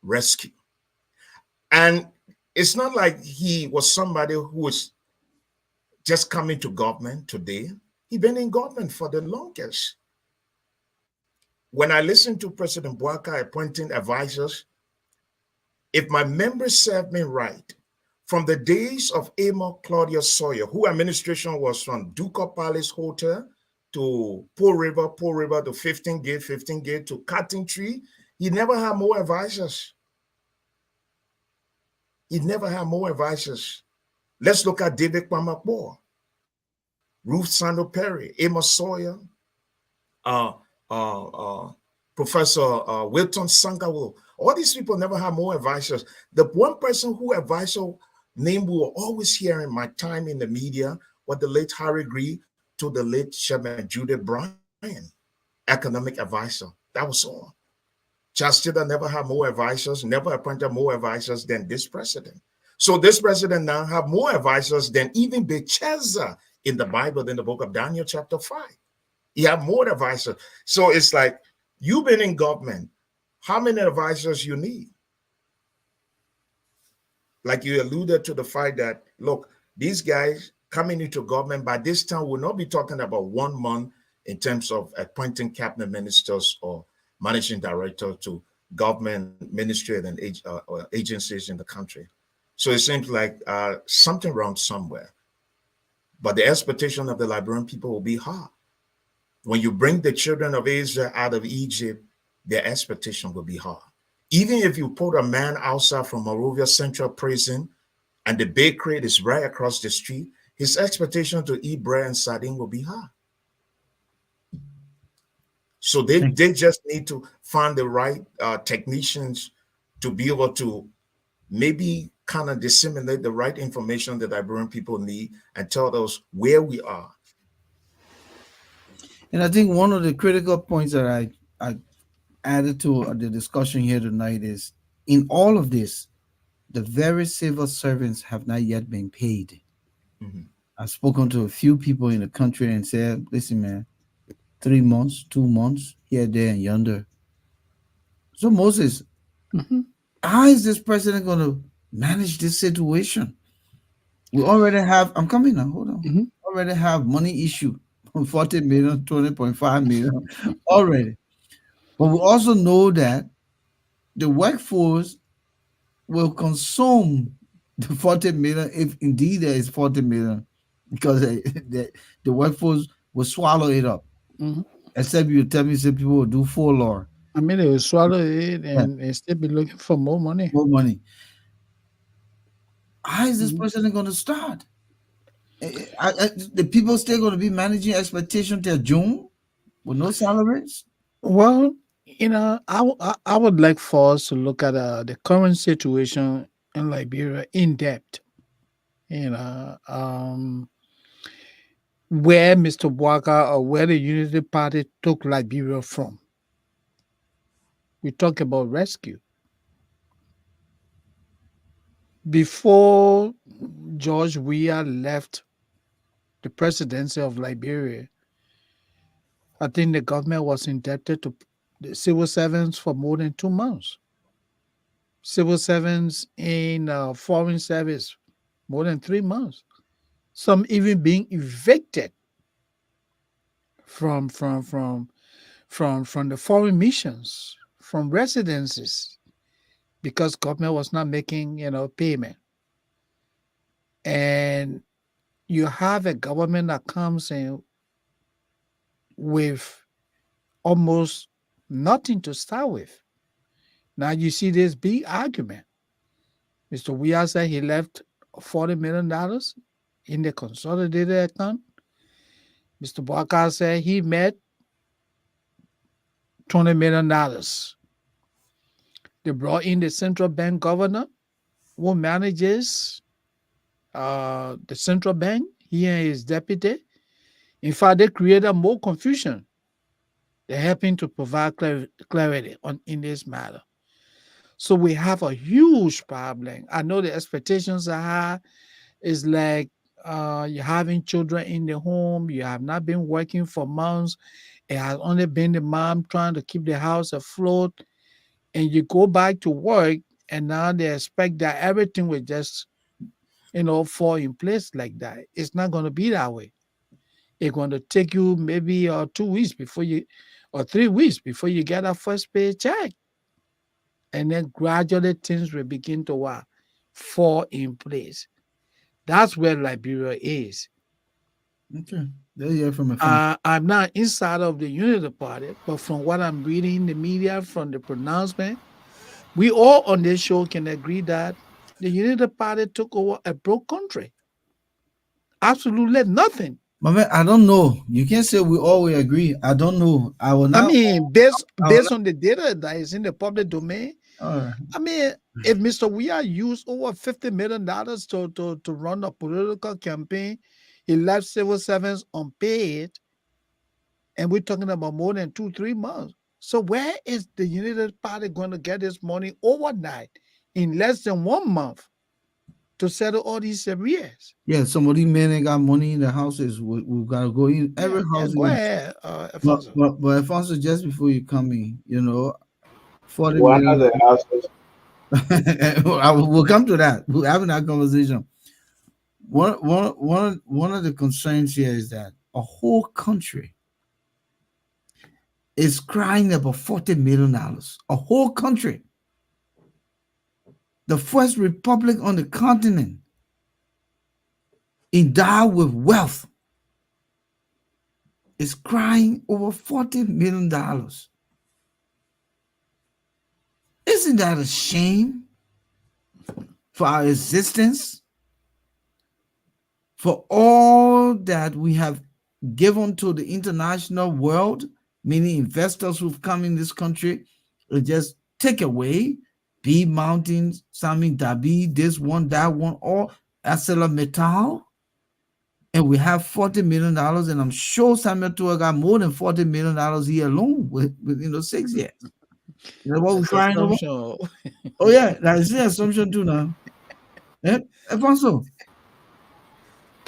Rescue. And it's not like he was somebody who was just coming to government today. He's been in government for the longest. When I listen to President Boakan appointing advisors, if my memory serve me right, from the days of Amos Claudius Sawyer, who administration was from Ducal Palace Hotel to Poor River to 15 Gate to Cutting Tree, he never had more advisors. He never had more advisors. Let's look at David Kwamakbo, Ruth Sando Perry, Amos Sawyer, uh, Professor Wilton Sangawo. All these people never had more advisors. The one person who advisor name we were always hearing my time in the media was the late Harry Gree to the late Sherman Judith Bryan, economic advisor. That was all. Chastida never had more advisors, never appointed more advisors than this president. So this president now have more advisors than even Belshazzar in the Bible, in the book of Daniel chapter 5. He have more advisors. So it's like, you've been in government. How many advisors you need? Like you alluded to the fact that, look, these guys coming into government by this time will not be talking about 1 month in terms of appointing cabinet ministers or managing director to government ministry and agencies in the country. So it seems like something wrong somewhere. But the expectation of the Liberian people will be high. When you bring the children of Israel out of Egypt, their expectation will be high. Even if you put a man outside from Monrovia Central Prison and the bakery is right across the street, his expectation to eat bread and sardine will be high. So they just need to find the right technicians to be able to maybe kind of disseminate the right information that Liberian people need and tell us where we are. And I think one of the critical points that I added to the discussion here tonight is in all of this, the very civil servants have not yet been paid. Mm-hmm. I've spoken to a few people in the country and said, listen, man, 3 months, 2 months, here, there, and yonder. So, Moses, Mhm. How is this president going to manage this situation? We already have, I'm coming now, hold on. Mhm. Already have money issue from 40 million, 20.5 million already. But we also know that the workforce will consume the 40 million if indeed there is 40 million because the workforce will swallow it up. Mhm. Except you tell me some people will do full law. I mean, they will swallow it Yeah, and still be looking for more money. more money. How is this Mhm. president going to start? The people still going to be managing expectation till June with no salaries? Well, I would like for us to look at the current situation in Liberia in depth. You know, where Mr. Waka or where the Unity Party took Liberia from. We talk about rescue. Before George Weah left the presidency of Liberia, I think the government was indebted to the civil servants for more than 2 months. Civil servants in foreign service more than 3 months. Some even being evicted from from from from the foreign missions, from residences, because government was not making payment. And you have a government that comes in with almost nothing to start with. Now you see this big argument. Mr. Weah said he left $40 million in the consolidated account. Mr. Barker said he met $20 million. They brought in the central bank governor who manages the central bank, he and his deputy. In fact, they created more confusion. They're helping to provide clarity on in this matter. So we have a huge problem. I know the expectations are high. It's like you're having children in the home. You have not been working for months. It has only been the mom trying to keep the house afloat. And you go back to work, and now they expect that everything will just, fall in place like that. It's not going to be that way. It's going to take you maybe 2 weeks before you, or 3 weeks before you get a first paycheck. And then gradually things will begin to fall in place. That's where Liberia is. Okay. They hear from a phone. I'm not inside of the Unity Party, but from what I'm reading in the media, from the pronouncement, we all on this show can agree that the Unity Party took over a broke country. Absolutely nothing. But man, I don't know. You can't say we always agree. I don't know. I will I not. mean, I will based on the data that is in the public domain, not. I mean, if Mr. Weah used over $50 million to run a political campaign, he left civil servants unpaid, and we're talking about more than 2, 3 months. So where is the United Party going to get this money overnight in less than 1 month to settle all these arrears? Yeah, some of these men ain't got money in the houses. We gotta go in Yeah, every yeah. house. Go ahead, But, Alfonso. but but Alfonso, just before you come in, 40 One of million. the houses. We'll come to that. We're having that conversation. One of the concerns here is that a whole country is crying about $40 million. A whole country, the first republic on the continent, endowed with wealth, is crying over $40 million. Isn't that a shame for our existence? For all that we have given to the international world, meaning investors who've come in this country, to just take away B Mountains, Sami Dabi, this one, that one, or ArcelorMittal, and we have $40 million, and I'm sure Samuel Tua got more than $40 million here alone within 6 years. That's what we're That's crying over. assumption. Oh yeah, that's the assumption too now. Eh? Alfonso,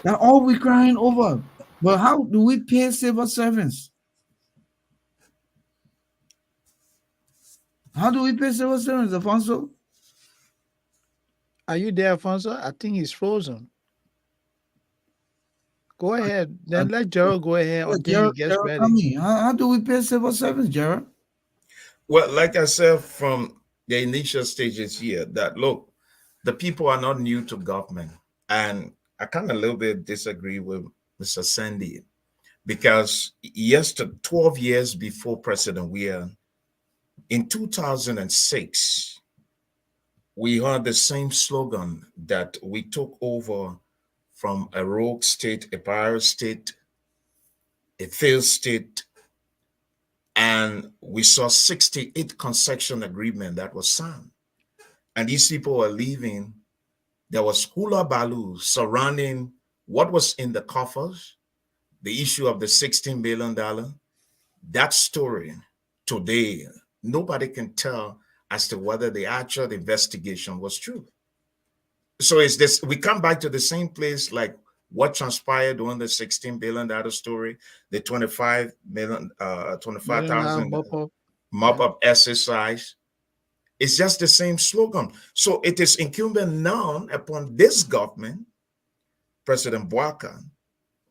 that's all we're crying over. But how do we pay civil servants? How do we pay civil servants, Alfonso? Are you there, Alfonso? I think he's frozen. Go ahead. Uh, Then let Gerald go ahead yeah, until he Gerald, gets Gerald, tell ready. me, how do we pay civil service, Gerald? Well, like I said from the initial stages here, that look, the people are not new to government. And I kind of a little bit disagree with Mr. Sandy because yes, to 12 years before President Weir, in 2006, we heard the same slogan that we took over from a rogue state, a pirate state, a failed state, and we saw 68 concession agreement that was signed. And these people were leaving. There was hula baloo surrounding what was in the coffers, the issue of the $16 billion. That story today, nobody can tell as to whether the actual investigation was true. So is this, we come back to the same place like what transpired during the $16 billion story, the 25 million, Million dollar 25,000 mop up. mop Yeah. up exercise. It's just the same slogan. So it is incumbent now upon this government, President Boakan,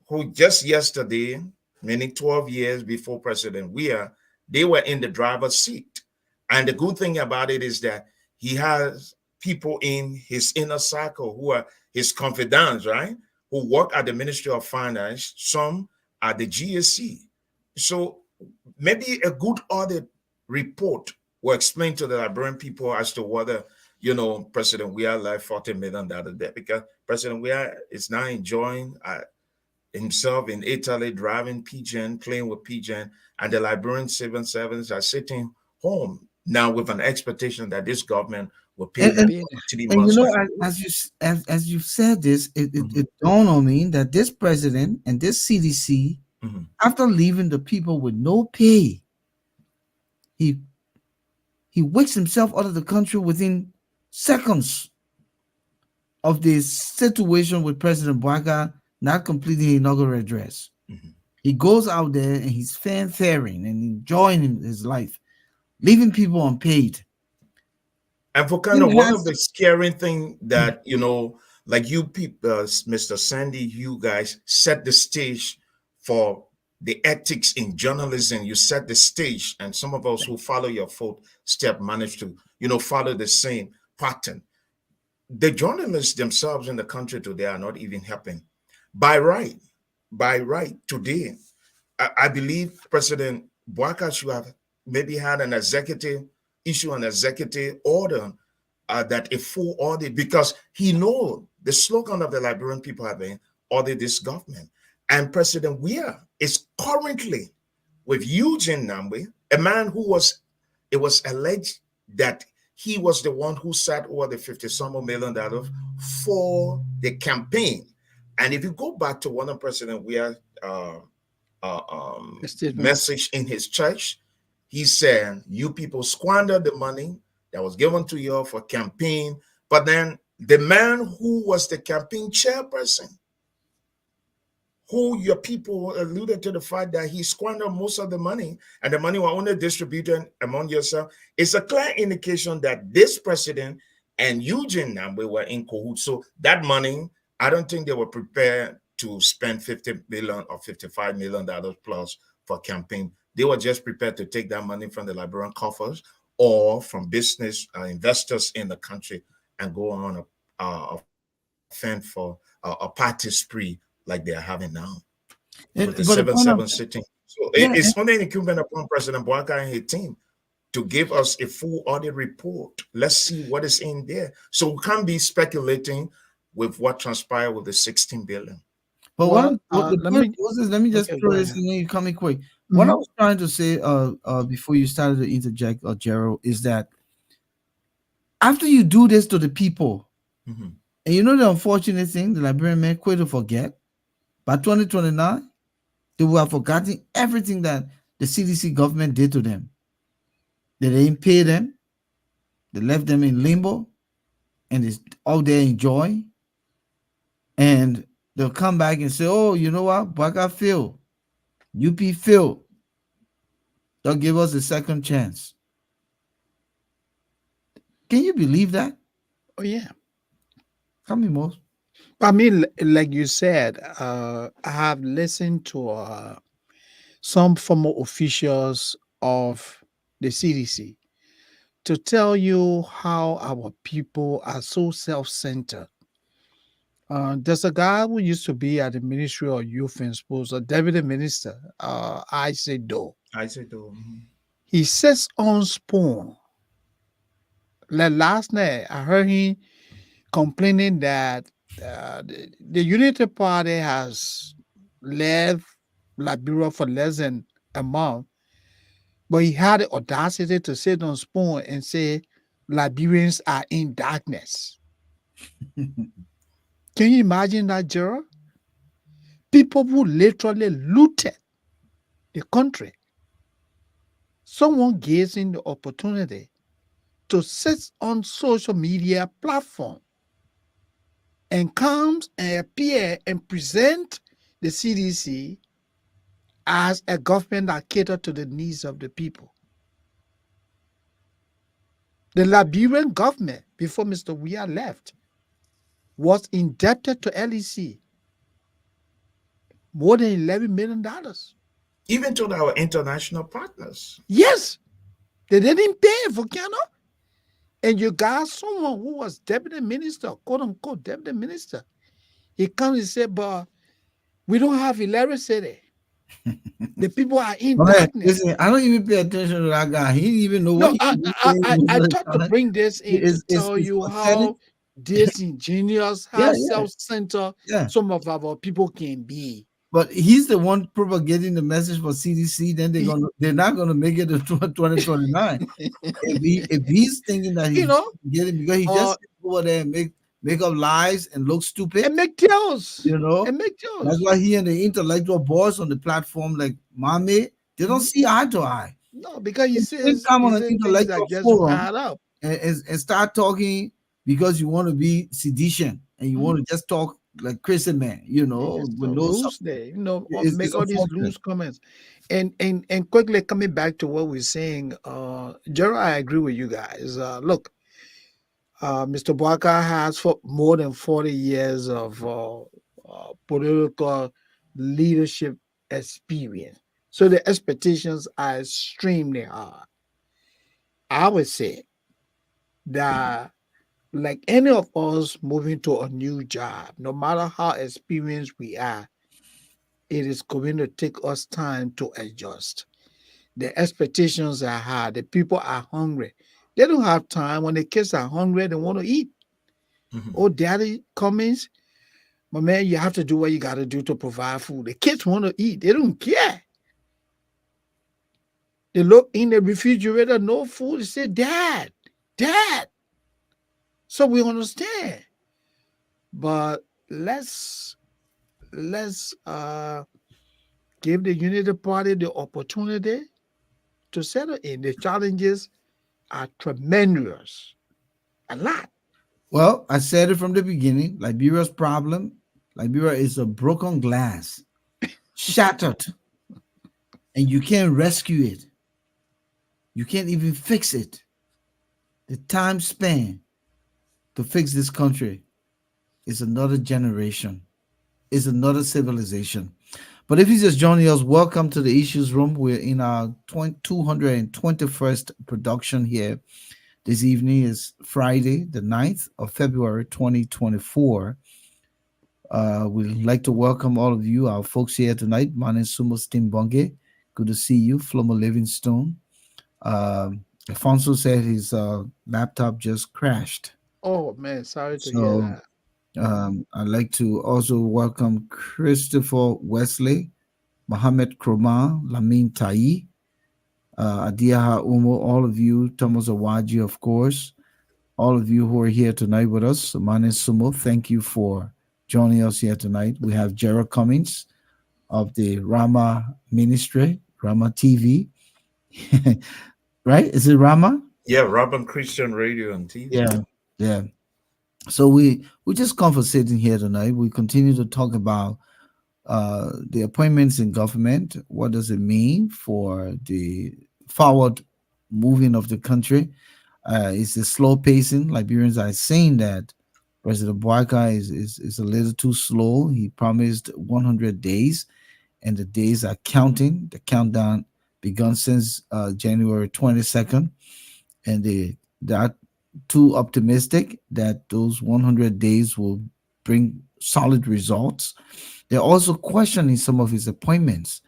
who just yesterday, meaning 12 years before President Weir, they were in the driver's seat. And the good thing about it is that he has people in his inner circle who are his confidants, right? Who work at the Ministry of Finance, some at the GSC. So maybe a good audit report will explain to the Liberian people as to whether, President Weir left $40 million there because President Weir is now enjoying himself in Italy, driving pigeon, playing with pigeon, and the Liberian civil servants are sitting home now with an expectation that this government will pay And Will and, them pay for 3 months. and So, as you said this, mhm, it dawned on me that this president and this CDC, mhm. after leaving the people with no pay, he he wakes himself out of the country within seconds of this situation with President Bwaga not completing the inaugural address. Mhm. He goes out there and he's fanfaring and enjoying his life, leaving people unpaid. And for kind It of one of has the scary thing that, like you people, Mr. Sandy, you guys set the stage for the ethics in journalism. You set the stage, and some of us who follow your footstep manage to, follow the same pattern. The journalists themselves in the country today are not even helping. By right, by right, today, I believe President Boakai should have maybe had an executive issue, an executive order that a full audit, because he know the slogan of the Liberian people have been audit this government. And President Weir is currently with Eugene Nambwe, a man who was, it was alleged that he was the one who sat over the 50 some $1 million for the campaign. And if you go back to one of President Weir's statements. message in his church, he said, "You people squandered the money that was given to you for campaign." But then the man who was the campaign chairperson, who your people alluded to the fact that he squandered most of the money and the money were only distributed among yourself, it's a clear indication that this president and Eugene Nambwe were in cahoots. So that money, I don't think they were prepared to spend 50 million or $55 million plus for campaign. They were just prepared to take that money from the Liberian coffers or from business investors in the country and go on a fend for a party spree like they are having now with the but the point 7-7 of sitting. So yeah, it's only incumbent upon President Boakai and his team to give us a full audit report. Let's see what is in there. So we can't be speculating with what transpired with the 16 billion. but Well, what the let point me. was is, let me just Okay, throw go this ahead. and then you come in quick. What I Hmm. was trying to say before you started to interject, Gerald, is that after you do this to the people, Mhm. and you know the unfortunate thing, the Liberian men quit to forget, by 2029, they will have forgotten everything that the CDC government did to them. They didn't pay them, they left them in limbo, and it's all they enjoy. And they'll come back and say, oh, you know what? Baka failed. UP failed. They'll give us a second chance. Can you believe that? Oh yeah. Tell me more. I mean, like you said, I have listened to some former officials of the CDC to tell you how our people are so self-centered. There's a guy who used to be at the Ministry of Youth and Sports, a deputy minister, I say do. I said, oh, mhm. He sits on spoon. Like last night, I heard him complaining that the Unity Party has left Liberia for less than a month, but he had the audacity to sit on spoon and say Liberians are in darkness. Can you imagine that, Gerald? People who literally looted the country. Someone gives him the opportunity to sit on social media platform and comes and appear and present the CDC as a government that cater to the needs of the people. The Liberian government, before Mr. Weah left, was indebted to LEC more than $11 million. Even to our international partners. Yes, they didn't pay Volcano. And you got someone who was deputy minister, quote unquote deputy minister. He comes and said, but we don't have electricity. The people are in Okay, darkness. listen, I don't even pay attention to that guy. He didn't even know what No, he was I, saying I, I most of the thought to time. bring this in to tell It's you pathetic. how disingenuous, Yeah, how yeah, self-centered yeah. some of our people can be. But he's the one propagating the message for CDC. Then He- they're not gonna make it to 2029. If he's thinking that you he's know, getting because he uh, just go over there and make up lies and look stupid, and make deals, you know. and make That's deals. why he and the intellectual boys on the platform like Mame, they don't Mhm. see eye to eye. No, because If you didn't come he on an says things that intellectual just don't forum add up. and start talking because you want to be sedition and you want Mhm. to just talk like Christian man, Yes, with so no loose substance. there, make It's all these unfortunate. loose comments. And quickly coming back to what we're saying, Gerald, I agree with you guys. Look, Mr. Bwaka has for more than 40 years of political leadership experience. So the expectations are extremely high. I would say that, like any of us moving to a new job, no matter how experienced we are, it is going to take us time to adjust. The expectations are high. The people are hungry. They don't have time. When the kids are hungry, they want to eat. Mhm. Oh, daddy comes, my man, you have to do what you got to do to provide food. The kids want to eat. They don't care. They look in the refrigerator, no food. They say, Dad, Dad. So we understand. But let's give the Unity Party the opportunity to settle in. The challenges are tremendous. A lot. Well, I said it from the beginning. Liberia's problem, Liberia is a broken glass, shattered, and you can't rescue it. You can't even fix it. The time span to fix this country is another generation, is another civilization. But if you just joining us, welcome to the Issues Room. We're in our 221st production here. This evening is Friday, the 9th of February, 2024. We'd like to welcome all of you, our folks here tonight. My name is Sumo Stimbonge. Good to see you, Flomo Livingstone. Alfonso said his laptop just crashed. Oh man, sorry to hear So that. I'd like to also welcome Christopher Wesley, Mohammed Kroma, Lamin Tai, Adiaha Umo, all of you, Thomas Awaji, of course, all of you who are here tonight with us. My name is Sumo. Thank you for joining us here tonight. We have Gerald Cummings of the Rama Ministry, Rama TV. Right? Is it Rama? Yeah, Robin Christian Radio and TV. Yeah. Yeah. So we just conversating here tonight. We continue to talk about the appointments in government. What does it mean for the forward moving of the country? It's a slow pacing. Liberians are saying that, President Boakai is a little too slow. He promised 100 days, and the days are counting. The countdown begun since January 22nd, and they are too optimistic that those 100 days will bring solid results. They're also questioning some of his appointments.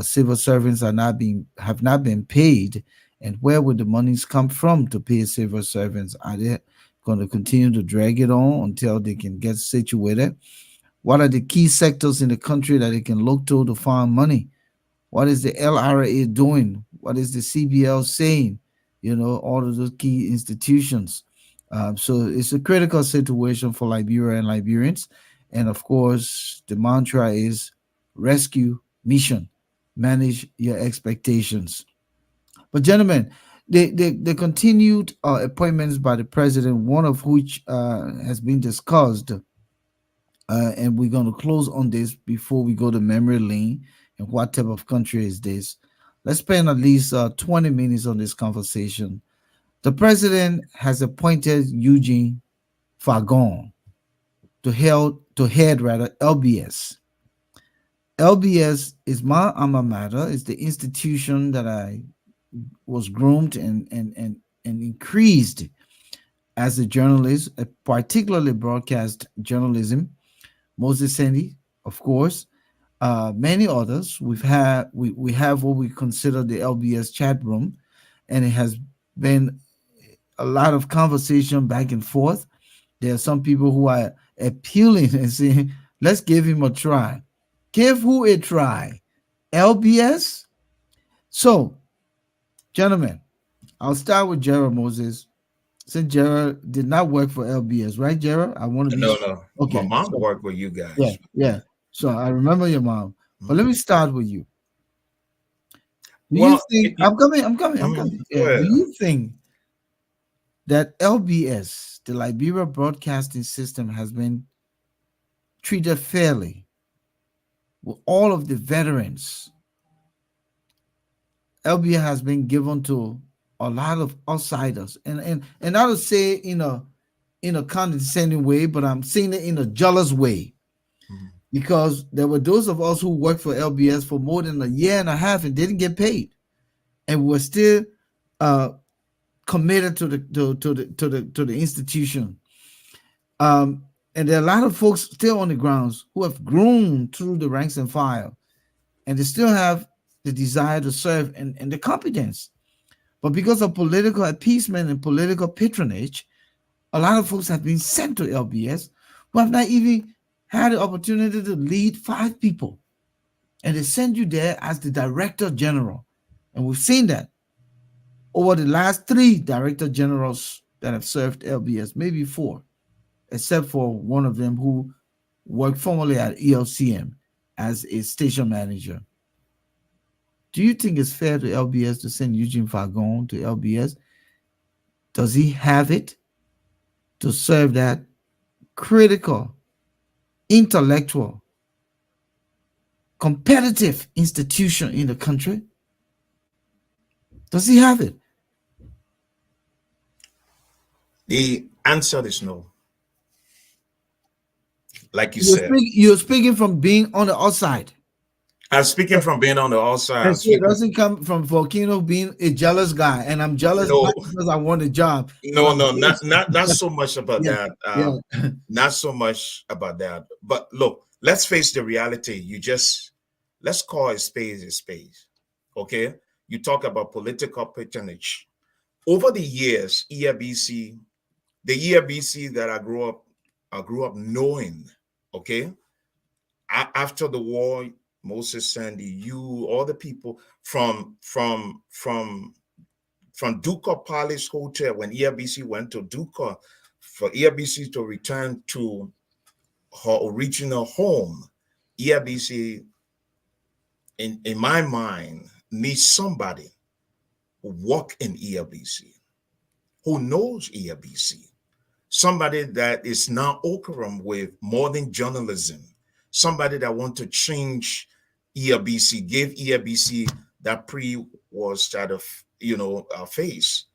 Civil servants are not being have not been paid, and where would the monies come from to pay civil servants? Are they going to continue to drag it on until they can get situated? What are the key sectors in the country that they can look to find money? What is the LRA doing? What is the CBL saying? All of those key institutions. So it's a critical situation for Liberia and Liberians. And of course, the mantra is rescue mission, manage your expectations. But, gentlemen, the continued appointments by the president, one of which has been discussed, and we're going to close on this before we go to memory lane. And what type of country is this? Let's spend at least 20 minutes on this conversation. The president has appointed Eugene Fagon to head rather LBS. LBS is my alma mater. It's the institution that I was groomed and increased as a journalist, particularly broadcast journalism. Moses Sandy, of course, many others. We have what we consider the LBS chat room, and it has been a lot of conversation back and forth. There are some people who are appealing and saying, "Let's give him a try." Give who a try? LBS. So, gentlemen, I'll start with Gerald Moses. Since Gerald did not work for LBS, right, Gerald? I want to be No, sure. no. My Okay. mom So, worked with you yeah, guys. yeah. So I remember your mom. But let Mhm. me start with you. Do you Well, think I'm coming? I'm coming. I'm coming. go Yeah. Do ahead. you think that LBS, the Liberia Broadcasting System, has been treated fairly with all of the veterans? LBS has been given to a lot of outsiders, and I would say in a condescending way, but I'm saying it in a jealous way, Mhm. because there were those of us who worked for LBS for more than a year and a half and didn't get paid, and were still uh, committed to the institution. Um, and there are a lot of folks still on the grounds who have grown through the ranks and file, and they still have the desire to serve and the competence. But because of political appeasement and political patronage, a lot of folks have been sent to LBS who have not even had the opportunity to lead 5 people. And they send you there as the director general. And we've seen that over the last 3 director generals that have served LBS, maybe 4, except for one of them who worked formerly at ELCM as a station manager. Do you think it's fair to LBS to send Eugene Fagon to LBS? Does he have it to serve that critical, intellectual, competitive institution in the country? Does he have it? The answer is no. Like you You're, said, speak, you're speaking from being on the outside. I'm speaking from being on the outside. And I'm so it speaking. doesn't come from Volcano being a jealous guy. And I'm jealous No, not because I want a job, but no, I'm no, jealous. not so much about Yeah, that. yeah. Not so much about that. But look, let's face the reality. Let's call a spade a spade. Okay. You talk about political patronage. Over the years, the ERBC that I grew up knowing, okay, after the war, Moses Sandy, you, all the people from Duca Palace Hotel, when ERBC went to Duca, for ERBC to return to her original home, ERBC, in my mind, needs somebody who work in ERBC, who knows ERBC, somebody that is now operum with modern journalism, somebody that want to change ERBC, give ERBC that pre-war sort of face,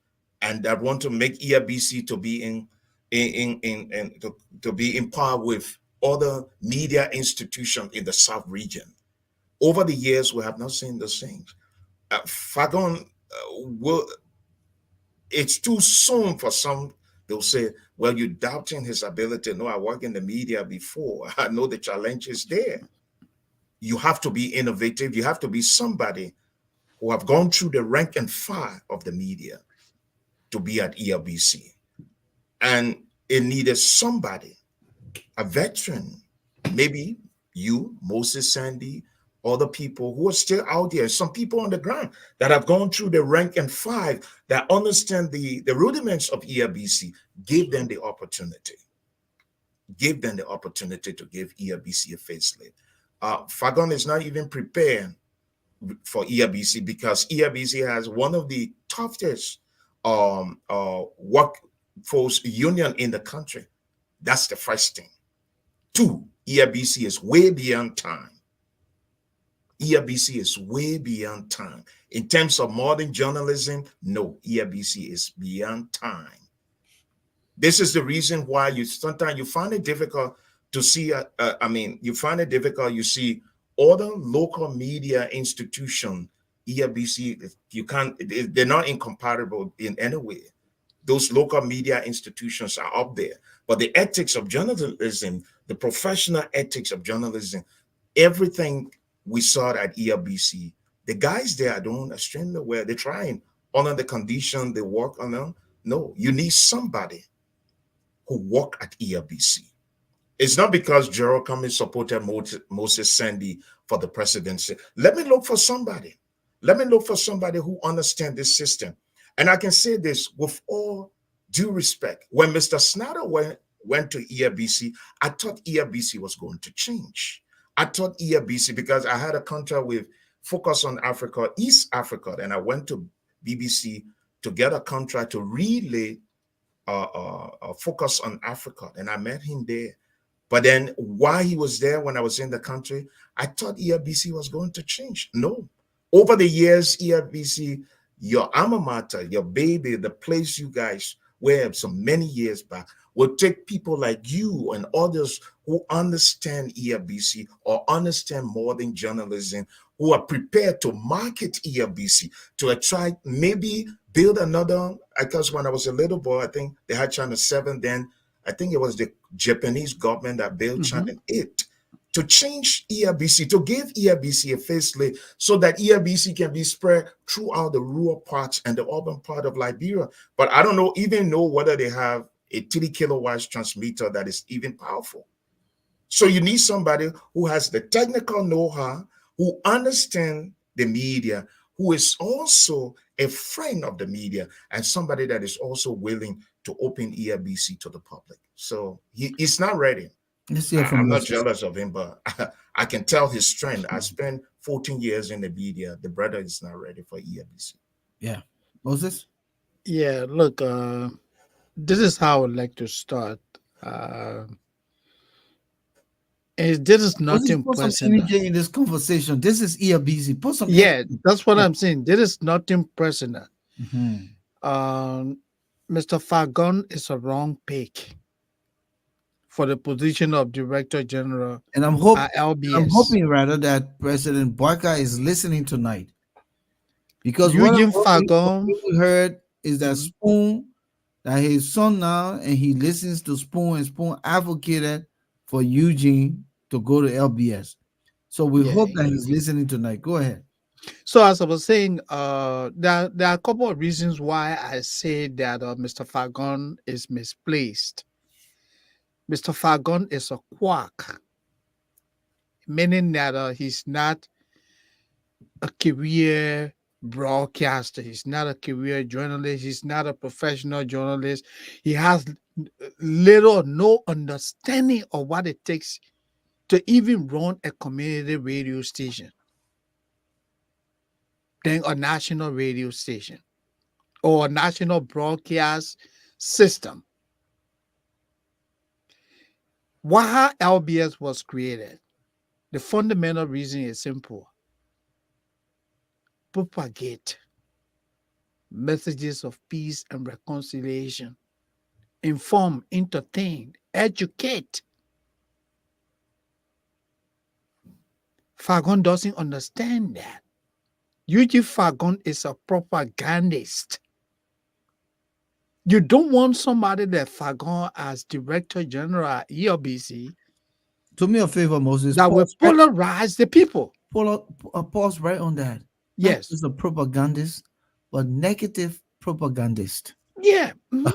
and that want to make ERBC to be in to be in par with other media institutions in the South region. Over the years, we have not seen those things. Fagon will. It's too soon for some. They'll say, "Well, you're doubting his ability." No, I worked in the media before. I know the challenge is there. You have to be innovative. You have to be somebody who have gone through the rank and file of the media to be at ELBC. And it needed somebody, a veteran, maybe you, Moses Sandy, other people who are still out there, some people on the ground that have gone through the rank and file that understand the rudiments of ELBC, give them the opportunity. Give them the opportunity to give ELBC a facelift. Fagon is not even prepared for ELBC because ELBC has one of the toughest workforce union in the country. That's the first thing. Two, ELBC is way beyond time. ELBC is way beyond time. In terms of modern journalism, no, ELBC is beyond time. This is the reason why you sometimes you find it difficult to see. You find it difficult. You see other local media institution, ELBC. You can't. They're not incompatible in any way. Those local media institutions are up there, but the ethics of journalism, the professional ethics of journalism, everything we saw at ELBC, the guys there are doing extremely well. They're trying under the condition they work on them. No, you need somebody who work at ELBC. It's not because Gerald Cummings supported Moses Sandy for the presidency. Let me look for somebody. Let me look for somebody who understands this system. And I can say this with all due respect. When Mr. Snyder went to ELBC, I thought ELBC was going to change. I thought ELBC, because I had a contract with Focus on Africa, East Africa, and I went to BBC to get a contract to relay Focus on Africa, and I met him there. But then while he was there, when I was in the country, I thought ELBC was going to change. No. Over the years, ELBC, your alma mater, your baby, the place you guys were some many years back, will take people like you and others who understand ELBC or understand modern journalism, who are prepared to market ELBC, to try maybe build another. Because when I was a little boy, I think they had Channel 7 then. I think it was the Japanese government that built Channel 8 to change ELBC, to give ELBC a facelift so that ELBC can be spread throughout the rural parts and the urban part of Liberia. But I don't even know whether they have a 3 kilowatts transmitter that is even powerful. So you need somebody who has the technical know-how, who understands the media, who is also a friend of the media, and somebody that is also willing to open ELBC to the public. So he's not ready. Let's hear from I'm not Moses. jealous of him, but I can tell his strength. I spent 14 years in the media. The brother is not ready for ELBC. Yeah. Moses? Yeah, look, this is how I would like to start. Uh, this is Moses, nothing put some personal. energy in this conversation. This is ELBC. Put some Yeah, energy. that's what Yeah. I'm saying. This is nothing personal. Mhm. Um, Mr. Fagon is a wrong pick for the position of Director General And at I'm LBS. hoping rather that President Barker is listening tonight. Because Eugene what Fagon, we heard is that mhm, Spoon, that his son now, and he listens to Spoon, and Spoon advocated for Eugene to go to LBS. So we yeah. hope that he's listening tonight. Go ahead. So as I was saying, there are a couple of reasons why I say that Mr. Fagon is misplaced. Mr. Fagon is a quack, meaning that he's not a career broadcaster. He's not a career journalist. He's not a professional journalist. He has little or no understanding of what it takes to even run a community radio station, then a national radio station or a national broadcast system. Why LBS was created, the fundamental reason is simple: propagate messages of peace and reconciliation inform, entertain, educate. Fagon doesn't understand that. Eugene Fagon is a propagandist. You don't want somebody that Fagon as Director General at ELBC Do me a favor, Moses. that will polarize the people. Pause right on that. Not Yes. just a propagandist, but negative propagandist. Yeah. Okay.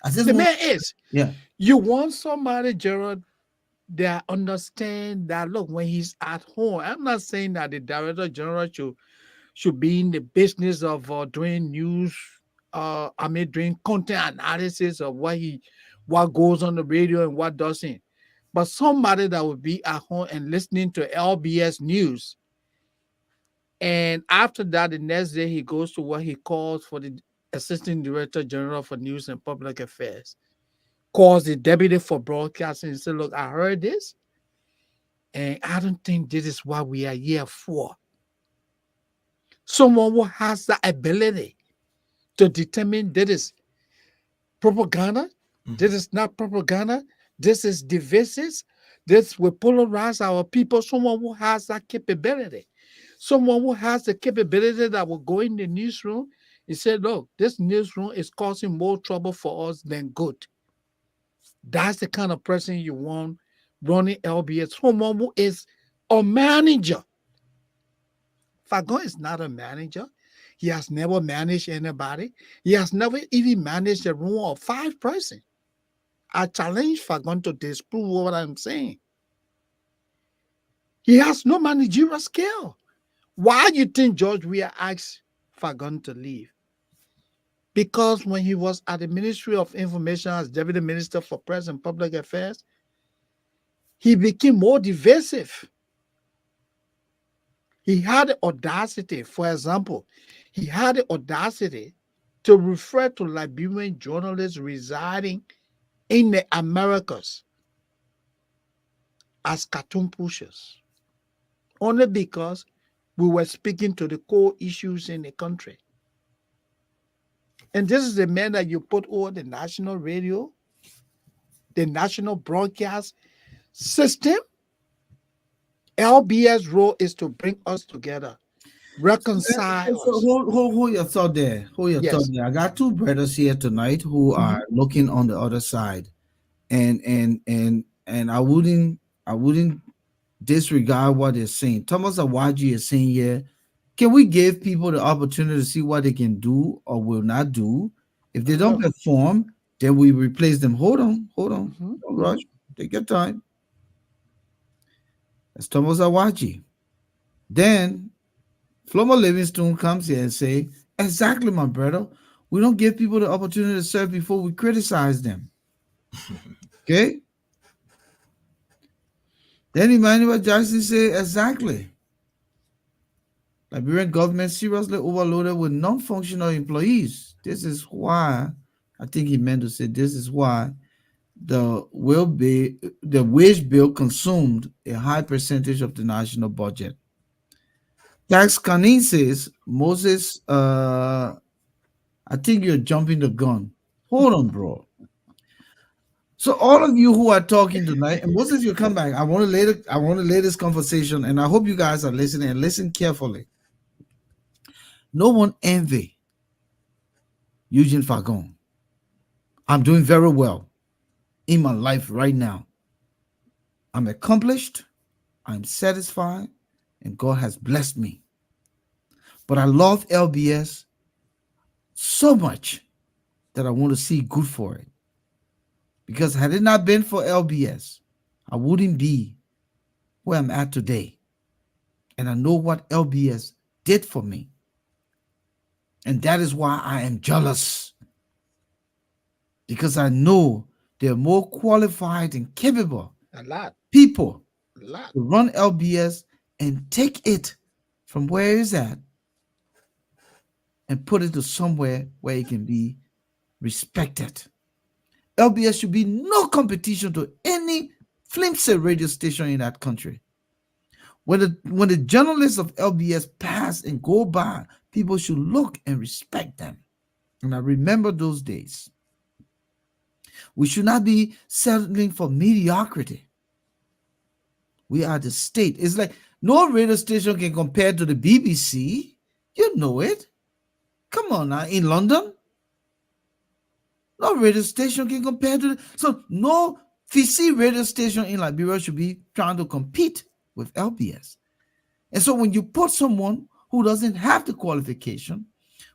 I just The want, man is. yeah. You want somebody, Gerald, that understand that look, when he's at home, I'm not saying that the Director General should be in the business of doing news, doing content analysis of what goes on the radio and what doesn't. But somebody that would be at home and listening to LBS news, and after that, the next day he goes to what he calls for the Assistant Director General for News and Public Affairs, calls the deputy for broadcasting and say, "Look, I heard this, and I don't think this is what we are here for." Someone who has the ability to determine that is propaganda, this is not propaganda, this is divisive, this will polarize our people. Someone who has that capability, someone who has the capability that will go in the newsroom and say, look, this newsroom is causing more trouble for us than good. That's the kind of person you want running LBS, someone who is a manager. Fagon is not a manager. He has never managed anybody. He has never even managed a room of 5 persons. I challenge Fagon to disprove what I'm saying. He has no managerial skill. Why do you think George Weah asked Fagon to leave? Because when he was at the Ministry of Information as Deputy Minister for Press and Public Affairs, he became more divisive. He had the audacity, for example, he had the audacity to refer to Liberian journalists residing in the Americas as cartoon pushers, only because we were speaking to the core issues in the country. And this is the man that you put over the national radio, the national broadcast system. LBS role is to bring us together, reconcile So us. hold your thought there. Hold your thought Yes. there. I got two brothers here tonight who are Mhm. looking on the other side, and I wouldn't disregard what they're saying. Thomas Awaji is saying here, can we give people the opportunity to see what they can do or will not do? If they don't Look. perform, then we replace them. Hold on. Mhm, Don't mhm. rush. Take your time. That's Thomas Awaji. Then Flomo Livingstone comes here and say, exactly, my brother. We don't give people the opportunity to serve before we criticize them. Okay? Then Emmanuel Jackson say, exactly. Liberian government seriously overloaded with non-functional employees. This is why, I think he meant to say, this is why the wage bill consumed a high percentage of the national budget. Tax Kanin says, Moses, I think you're jumping the gun. Hold on, bro. So all of you who are talking tonight, and Moses, you come back. I want to lay this conversation, and I hope you guys are listening and listen carefully. No one envy Eugene Fagon. I'm doing very well in my life right now. I'm accomplished, I'm satisfied, and God has blessed me. But I love LBS so much that I want to see good for it. Because had it not been for LBS, I wouldn't be where I'm at today. And I know what LBS did for me. And that is why I am jealous. Because I know they're more qualified and capable A lot, people a lot. to run LBS and take it from where it's at and put it to somewhere where it can be respected. LBS should be no competition to any flimsy radio station in that country. When the journalists of LBS pass and go by, people should look and respect them. And I remember those days. We should not be settling for mediocrity. We are the state. It's like no radio station can compare to the BBC. You know it. Come on now. In London, no radio station can compare to so no VC radio station in Liberia should be trying to compete with LBS. And so when you put someone who doesn't have the qualification,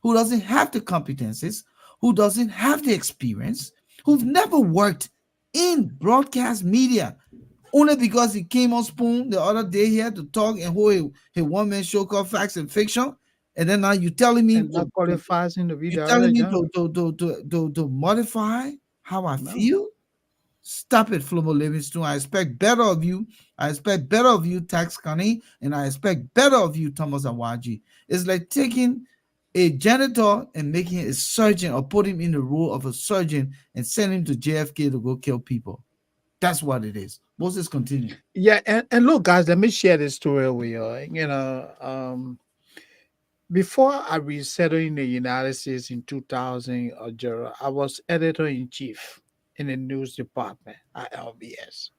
who doesn't have the competencies, who doesn't have the experience, who've never worked in broadcast media, only because he came on Spoon the other day here to talk and hold a one-man show called Facts and Fiction, and then now you're telling me And not qualifies in to be you're the telling other me journalist. to modify how I No. feel? Stop it, Flomo Livingston. I expect better of you. I expect better of you, Tax Connie, and I expect better of you, Thomas Awaji. It's like taking a janitor and making a surgeon or put him in the role of a surgeon and send him to JFK to go kill people. That's what it is. Moses, continue. Yeah, and look, guys, let me share this story with you. Before I resettled in the United States in 2000, Gerald, I was editor in chief in the news department at LBS.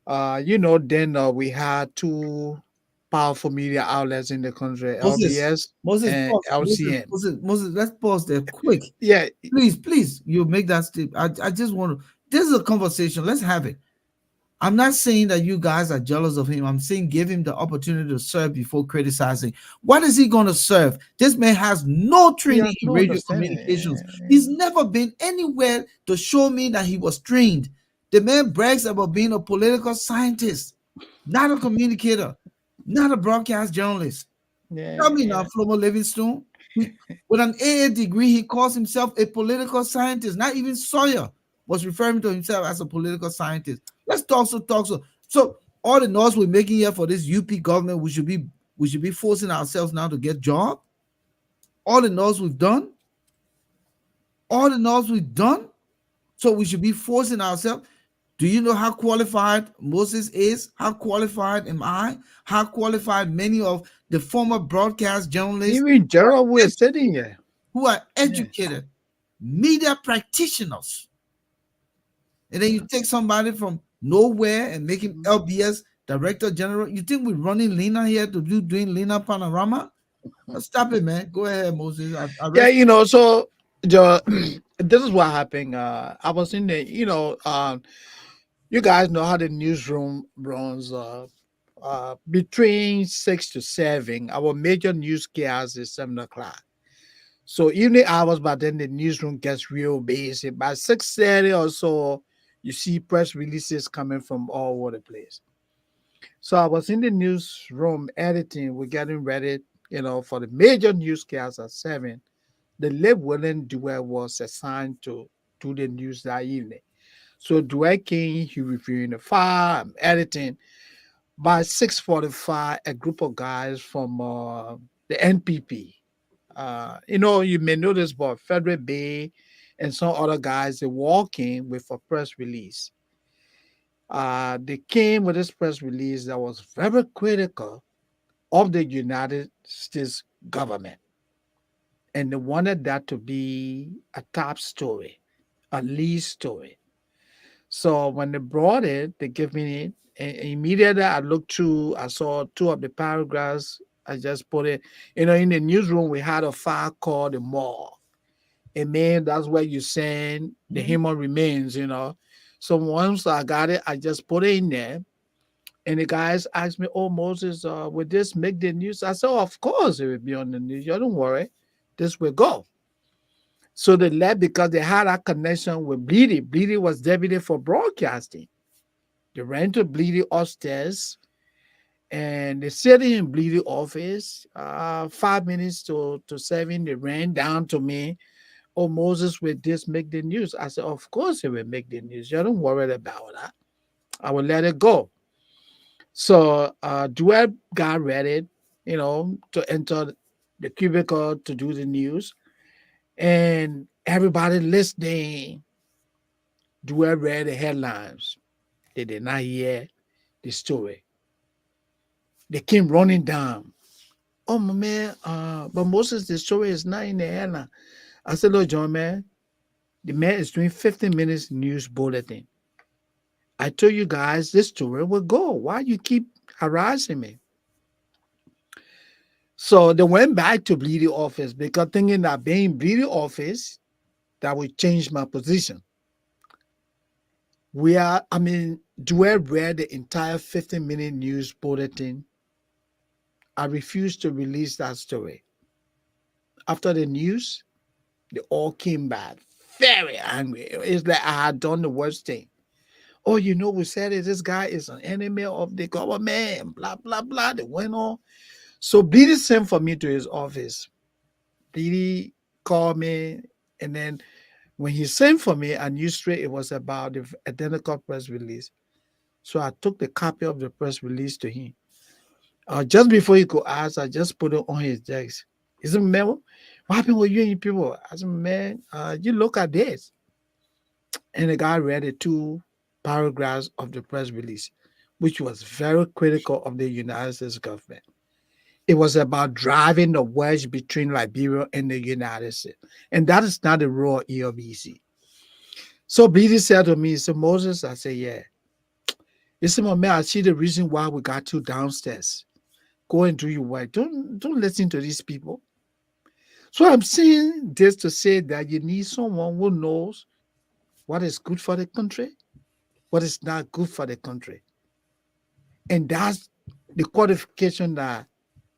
Then we had two powerful media outlets in the country, Moses, LBS Moses, and pause. LCN. Moses, let's pause there quick. Yeah, Please, you make that step. I just want to, this is a conversation. Let's have it. I'm not saying that you guys are jealous of him. I'm saying give him the opportunity to serve before criticizing. What is he going to serve? This man has no he training has in no radio understanding. communications. He's never been anywhere to show me that he was trained. The man brags about being a political scientist, not a communicator, not a broadcast journalist. Tell me now, Yeah, Flomo Livingstone. With an AA degree, he calls himself a political scientist. Not even Sawyer was referring to himself as a political scientist. Let's talk so. So all the noise we're making here for this UP government, we should be forcing ourselves now to get job. All the noise we've done, all the noise we've done. So we should be forcing ourselves. Do you know how qualified Moses is? How qualified am I? How qualified many of the former broadcast journalists even Gerald, we're sitting here. who are Yeah. educated, media practitioners. And then you take somebody from nowhere and make him LBS Director General. You think we're running Lena here to do doing Lena Panorama? Stop it, man. Go ahead, Moses. I Yeah, rest. so the this is what happened. I was in the, you guys know how the newsroom runs. Between 6 to 7, our major newscast is 7 o'clock. So evening hours, but then the newsroom gets real busy. By 6:30 or so, you see press releases coming from all over the place. So I was in the newsroom editing. We're getting ready, for the major newscast at 7. The Live Willing duet was assigned to do the news that evening. So duet came, he reviewing the file, I'm editing. By 6:45, a group of guys from the NPP, you may notice, but Frederick Bay and some other guys, they walk in with a press release. They came with this press release that was very critical of the United States government. And they wanted that to be a top story, a lead story. So when they brought it, they gave me it. And immediately I looked through, I saw two of the paragraphs. I just put it, in the newsroom, we had a file called the mall. And man, that's where you send the Mhm. human remains. So once I got it, I just put it in there. And the guys asked me, "Oh, Moses, would this make the news?" I said, "Oh, of course it will be on the news. You don't worry. This will go." So they left because they had a connection with Bleedy. Bleedy was deputy for broadcasting. They ran to Bleedy upstairs and they sat in Bleedy office. 5 minutes to 7, they ran down to me. "Oh, Moses, will this make the news?" I said, "Of course it will make the news. You don't worry about that. I will let it go." So Duet got ready, to enter the cubicle to do the news. And everybody listening, Duet read the headlines. They did not hear the story. They came running down. "Oh, my man, but Moses, the story is not in the headline." I said, "Look, John, man, The man is doing 15 minutes news bulletin. I told you guys this story will go. Why you keep harassing me? So they went back to Bleedy office because thinking that being Bleedy office, that would change my position. Dwell read the entire 15-minute news bulletin. I refused to release that story. After the news, they all came back very angry. It's like I had done the worst thing. Oh, we said it. This guy is an enemy of the government. Blah blah blah. They went on. So Bleedy sent for me to his office. Bleedy called me, and then when he sent for me, I knew straight it was about the identical press release. So I took the copy of the press release to him. Just before he could ask, I just put it on his desk. He said, "Man, what happened with you and your people?" I said, "Man, you look at this." And the guy read the two paragraphs of the press release, which was very critical of the United States government. It was about driving the wedge between Liberia and the United States. And that is not the role of EOBC. So BD said to me, he said, "Moses," I said, "Yeah." He said, "My man, I see the reason why we got you downstairs. Go and do your work. Don't listen to these people." So I'm saying this to say that you need someone who knows what is good for the country, what is not good for the country. And that's the qualification that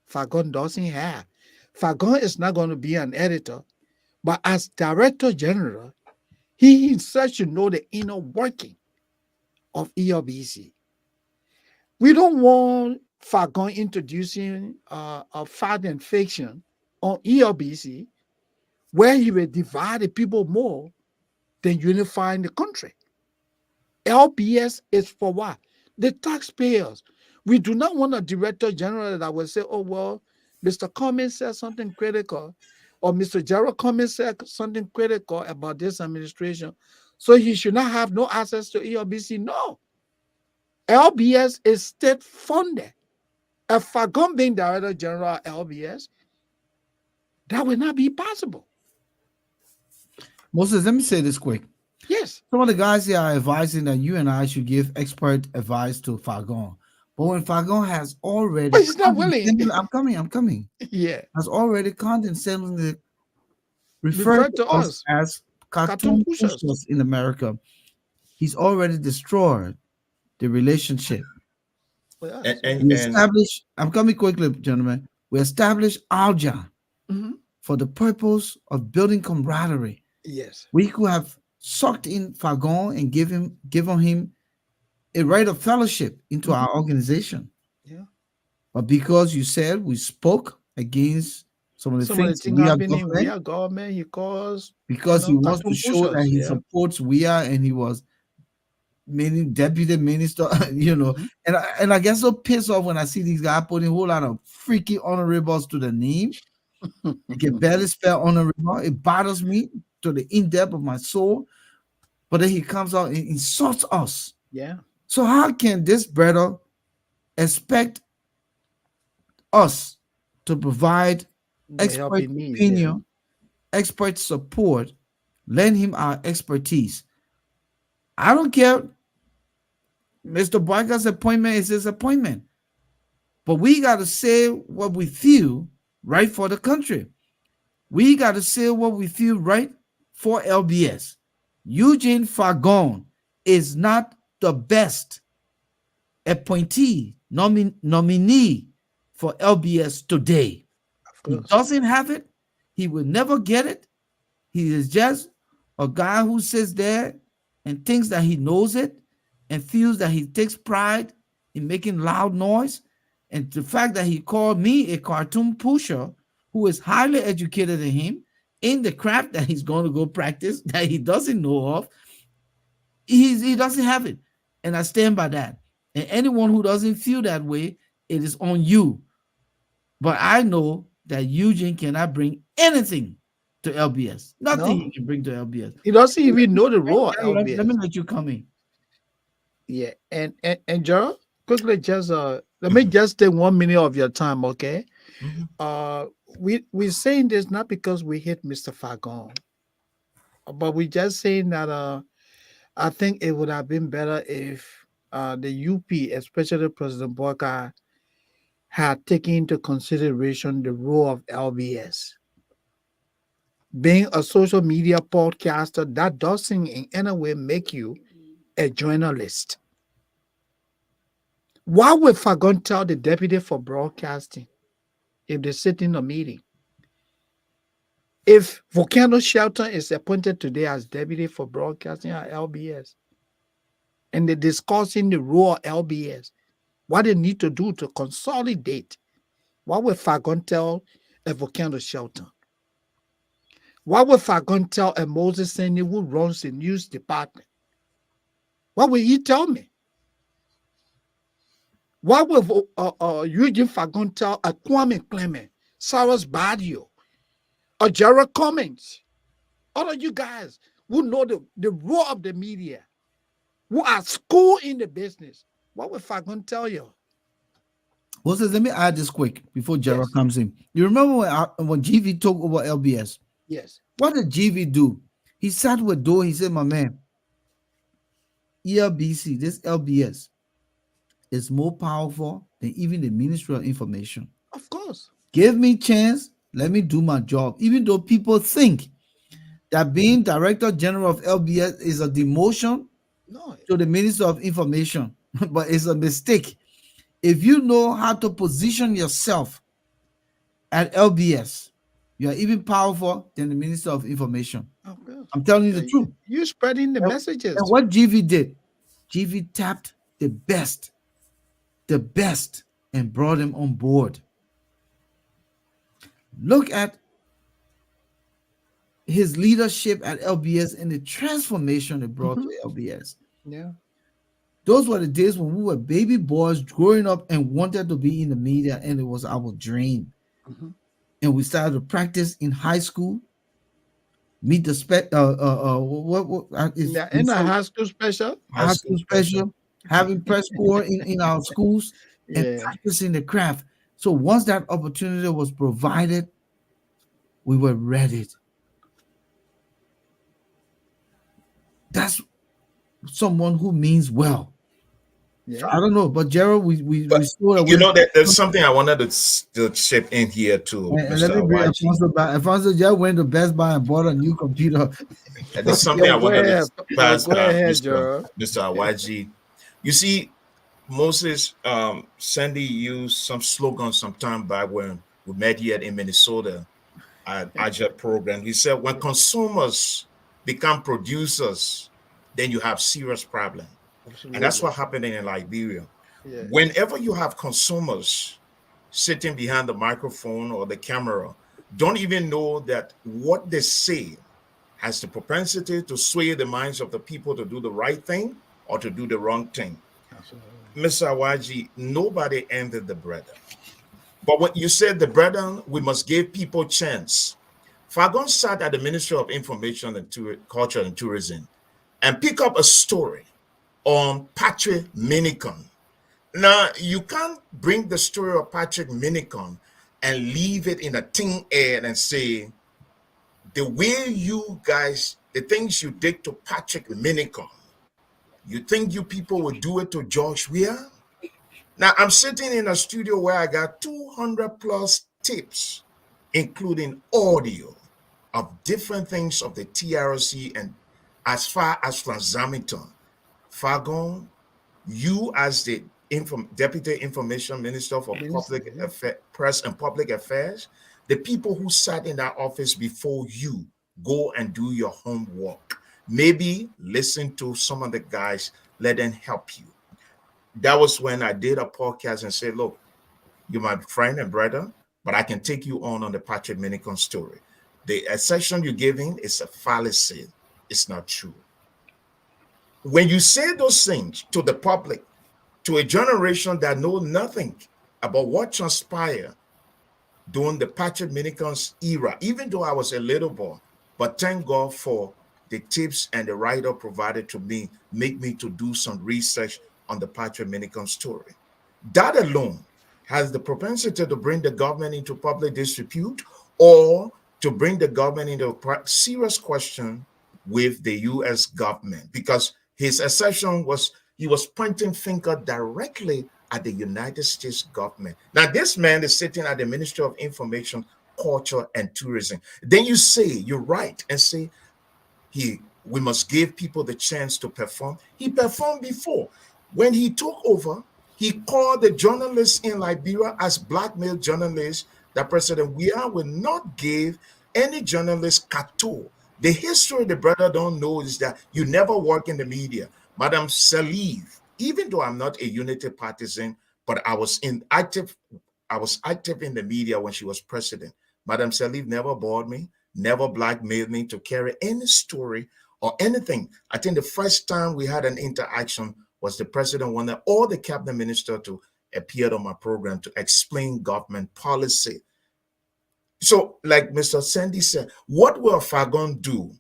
Fagon doesn't have. Fagon is not going to be an editor, but as director general, he himself should know the inner working of ERBC. We don't want Fagon introducing a fact and fiction on ERBC where he will divide the people more than unifying the country. LBS is for what? The taxpayers. We do not want a director general that will say, "Oh, well, Mr. Cummings said something critical, or Mr. Gerald Cummings said something critical about this administration, so he should not have no access to ELBC." No. LBS is state funded. If Fagon being director general of LBS, that will not be possible. Moses, let me say this quick. Yes. Some of the guys here are advising that you and I should give expert advice to Fagon. But when Fagon has already But he's not willing. I'm coming. Yeah. Has already condescendingly referred Refer to to us us. as Cartoon cartoon pushers. pushers in America. He's already destroyed the relationship. Well, And, yeah. We and established, I'm coming quickly, gentlemen. We established Alja Mhm. for the purpose of building camaraderie. Yes. We could have sucked in Fagon and given him a right of fellowship into our organization. Yeah. But because you said we spoke against some of the Some of the things things we are happening, we government, are government, he calls, because he wants to cartoon show that pushers. he Yeah. supports we are, and he was many deputy minister, Mhm. and I get so pissed off when I see these guys putting a whole lot of freaky honorables to the name. I can barely spell honorable. It bothers me to the in depth of my soul. But then he comes out and insults us. Yeah. So how can this brother expect us to provide The help expert he needs. Yeah. opinion, expert support, lend him our expertise? I don't care. Mr. Barker's appointment is his appointment. But we got to say what we feel right for the country. We got to say what we feel right for LBS. Eugene Fagon is not the best appointee, nominee for LBS today. Of He course. doesn't have it. He will never get it. He is just a guy who sits there and thinks that he knows it and feels that he takes pride in making loud noise. And the fact that he called me a cartoon pusher who is highly educated than him in the craft that he's going to go practice that he doesn't know of, he doesn't have it. And I stand by that. And anyone who doesn't feel that way, it is on you. But I know that Eugene cannot bring anything to LBS. Nothing No, he can bring to LBS. he doesn't even know the role of Let me LBS. let you come in. Yeah. And Gerald, quickly just let me just take 1 minute of your time, okay? Mhm. Uh we're saying this not because we hate Mr. Fagon. But we just saying that I think it would have been better if the UP, especially President Boyka, had taken into consideration the role of LBS. Being a social media podcaster, that doesn't in any way make you a journalist. Why would Fagon tell the deputy for broadcasting if they sit in a meeting? If Volcano Shelton is appointed today as deputy for broadcasting at LBS and they're discussing the role of LBS, what they need to do to consolidate, what would Fagon tell a Volcano Shelton? What would Fagon tell a Moses Seni who runs the news department? What will he tell me? What will Eugene Fagon tell a Kwame Clement, Cyrus Badio, or Gerald Cummings? All of you guys who know the role of the media, who are schooled in the business, what will Fagon tell you? Moses, let me add this quick before Gerald Yes, comes in. You remember when GV took over LBS? yes, What did GV do? He sat with Doe. He said, "My man, ELBC, this LBS is more powerful than even the Ministry of Information. of course. Give me chance. Let me do my job. Even though people think that being Director General of LBS is a demotion No, to the Minister of Information, but it's a mistake. If you know how to position yourself at LBS, you are even powerful than the Minister of Information. of course. I'm telling you Yeah, the truth. you spreading the And messages. what GV did, GV tapped the best, and brought them on board. Look at his leadership at LBS and the transformation it brought Mhm. to LBS. Yeah. Those were the days when we were baby boys growing up and wanted to be in the media, and it was our dream. Mhm. And we started to practice in high school, meet the what is Yeah, in a high school special. High high school school special. special, having press corps in our schools, and Yeah. practicing the craft. So once that opportunity was provided, we were ready. That's someone who means well. So Yeah. I don't know, but Gerald, we But saw that you we're, know that there's something I wanted to chip in here to and let Mr. me bring Awaji. Alfonso back. Alfonso just went to Best Buy and bought a new computer. And there's something Yeah, I go wanted to ahead. pass Go ahead, Mr. Joe. Awaji. You see, Moses Sandy used some slogan some time back when we met here in Minnesota at Agile program. He said, when consumers become producers, then you have serious problem. And that's Absolutely. what happened in Liberia. Yeah. Whenever you have consumers sitting behind the microphone or the camera, don't even know that what they say has the propensity to sway the minds of the people to do the right thing or to do the wrong thing. Absolutely. Mr. Awaji, nobody ended the brethren. But when you said the brethren, we must give people chance. Fagon sat at the Ministry of Information and Culture and Tourism and pick up a story on Patrick Minicon. Now, you can't bring the story of Patrick Minicon and leave it in a thin air and say, the way you guys, the things you did to Patrick Minicon, you think you people would do it to Josh Weir? Now, I'm sitting in a studio where I got 200 plus tips, including audio of different things of the TRC and as far as Franzamiton, Fagon, you as the Deputy Information Minister for Minister, Public yeah. Press and Public Affairs, the people who sat in that office before you, go and do your homework. Maybe listen to some of the guys, let them help you. That was when I did a podcast and said, look, you're my friend and brother, but I can take you on the Patrick Minicon story. The assertion you're giving is a fallacy. It's not true. When you say those things to the public, to a generation that know nothing about what transpired during the Patrick Minicon's era, even though I was a little boy, but thank God for the tips and the writer provided to me, make me to do some research on the Patrick Minicon story. That alone has the propensity to bring the government into public disrepute or to bring the government into a serious question with the US government because his assertion was he was pointing finger directly at the United States government. Now, this man is sitting at the Ministry of Information, Culture, and Tourism. Then you write and say, we must give people the chance to perform. He performed before. When he took over, he called the journalists in Liberia as blackmail journalists. That President Weah will not give any journalist cateau. The history the brother don't know is that you never work in the media. Madam Saliv, even though I'm not a unity partisan, but I was active in the media when she was president. Madam Saliv never bored me, never blackmailed me to carry any story or anything. I think the first time we had an interaction was the president wanted all the cabinet minister to appear on my program to explain government policy. So, like Mr. Sandy said, what will Fagon do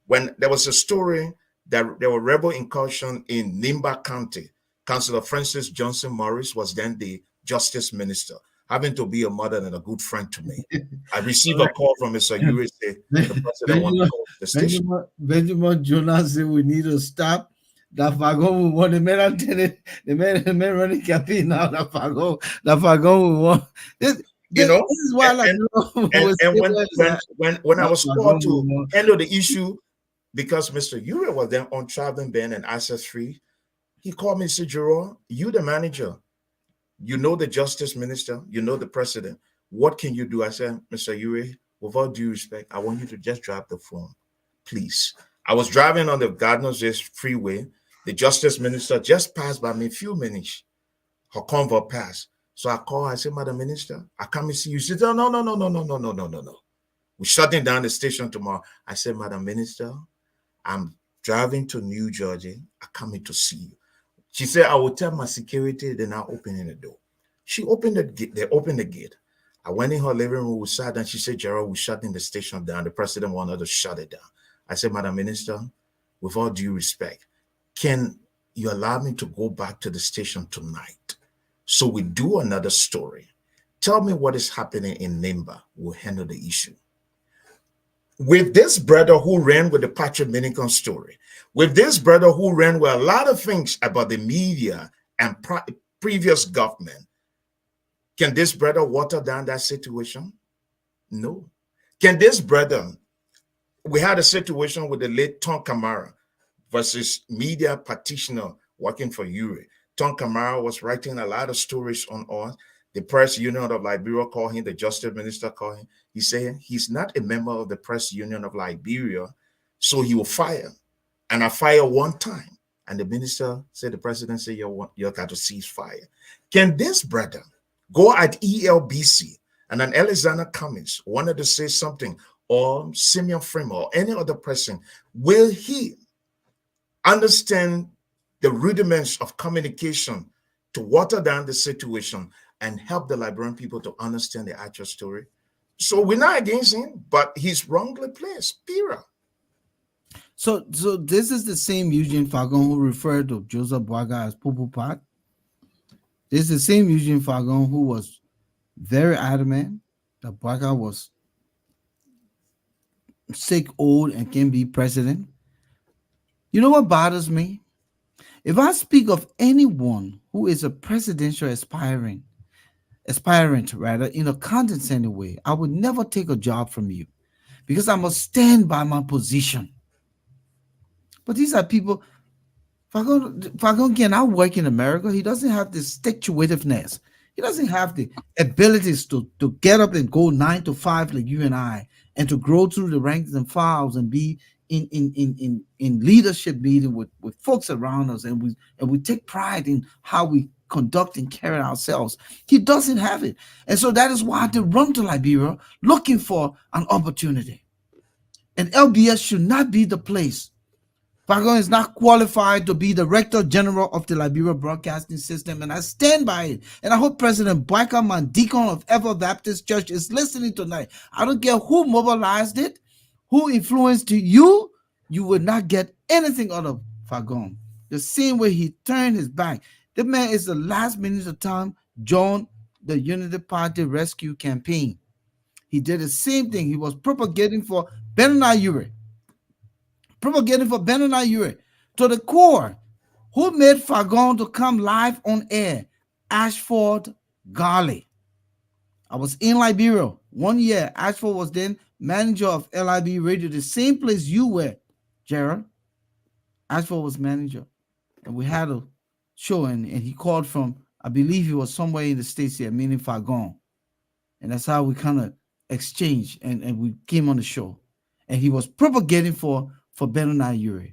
when there was a story that there were rebel incursion in Nimba County? Councillor Francis Johnson Morris was then the justice minister, having to be a mother and a good friend to me. I received a call from Mr. Yuri say the president wanted to Benjamin, close the station. Benjamin Jonas said we need to stop. That Fagon will want the man the man running campaign now. That Fagon will want. You know, This is why like and when I was called Fagon will to want. handle the issue, because Mr. Yuri was then on traveling ban and access free, he called me and said, Jerome, you the manager, you know the justice minister, you know the president. What can you do? I said, Mr. Yuri, with all due respect, I want you to just drop the phone, please. I was driving on the Gardner's Way freeway. The justice minister just passed by me a few minutes. Her convo passed. So I called, I said, Madam Minister, I come and see you. She said, oh, no, no, no, no, no, no, no, no, no, no. We're shutting down the station tomorrow. I said, Madam Minister, I'm driving to New Jersey. I'm coming to see you. She said, I will tell my security, they're not opening the door. She opened the gate. They opened the gate. I went in her living room, we sat down. She said, Gerald, we're shutting the station down. The president wanted to shut it down. I said, Madam Minister, with all due respect, can you allow me to go back to the station tonight? So we do another story. Tell me what is happening in Nimba. We'll handle the issue. With this brother who ran with the Patrick Minicon story, with this brother who ran with a lot of things about the media and previous government, can this brother water down that situation? No. Can this brother, we had a situation with the late Tom Kamara versus media practitioner working for Uri. Tom Kamara was writing a lot of stories on us. The press union of Liberia called him, the justice minister called him. He said he's not a member of the press union of Liberia, so he will fire. And I fire one time. And the minister said, the president said, you got to cease fire. Can this brother go at ELBC and then Alexander Cummings wanted to say something, or Simeon Freeman or any other person, will he understand the rudiments of communication to water down the situation and help the Liberian people to understand the actual story? So we're not against him, but he's wrongly placed, period. So this is the same Eugene Fagon who referred to Joseph Boaga as Pupu Pat. This is the same Eugene Fagon who was very adamant that Boaga was sick, old, and can be president. You know what bothers me? If I speak of anyone who is a presidential aspirant rather, in a condescending way, I would never take a job from you because I must stand by my position. But these are people. Fagon cannot work in America. He doesn't have the stick-to-itiveness. He doesn't have the abilities to get up and go 9 to 5 like you and I, and to grow through the ranks and files and be in leadership meeting with folks around us, and we take pride in how we conduct and carry ourselves. He doesn't have it. And so that is why they run to Liberia looking for an opportunity. And LBS should not be the place. Fagon is not qualified to be Director General of the Liberia Broadcasting System, and I stand by it. And I hope President Boaka, deacon of Ever Baptist Church, is listening tonight. I don't care who mobilized it, who influenced you, you would not get anything out of Fagon. The same way he turned his back. The man is the last minute of time joined the Unity Party Rescue Campaign. He did the same thing. He was propagating for Benana Ure, propagating for Benoni Ure to the core. Who made Fagon to come live on air? Ashford Garley. I was in Liberia 1 year. Ashford was then manager of LIB Radio, the same place you were, Gerald. Ashford was manager. And we had a show, and he called from, I believe he was somewhere in the States here, meaning Fagon. And that's how we kind of exchanged, and we came on the show. And he was propagating for Benoni Ure.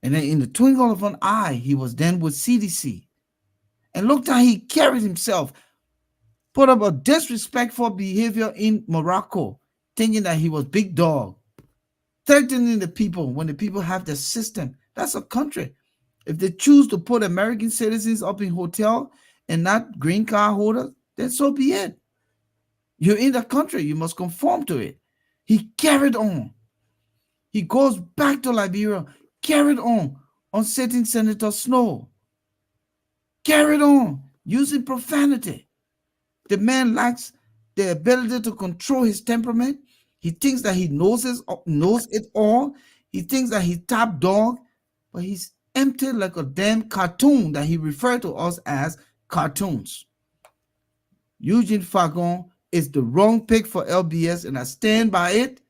And then in the twinkle of an eye, he was then with CDC. And looked how he carried himself, put up a disrespectful behavior in Morocco, thinking that he was big dog, threatening the people when the people have their system. That's a country. If they choose to put American citizens up in hotel and not green card holders, then so be it. You're in the country, you must conform to it. He carried on. He goes back to Liberia, carried on sitting Senator Snow, carried on using profanity. The man lacks the ability to control his temperament. He thinks that he knows it all. He thinks that he's top dog, but he's empty like a damn cartoon that he referred to us as cartoons. Eugene Fagon is the wrong pick for LBS, and I stand by it.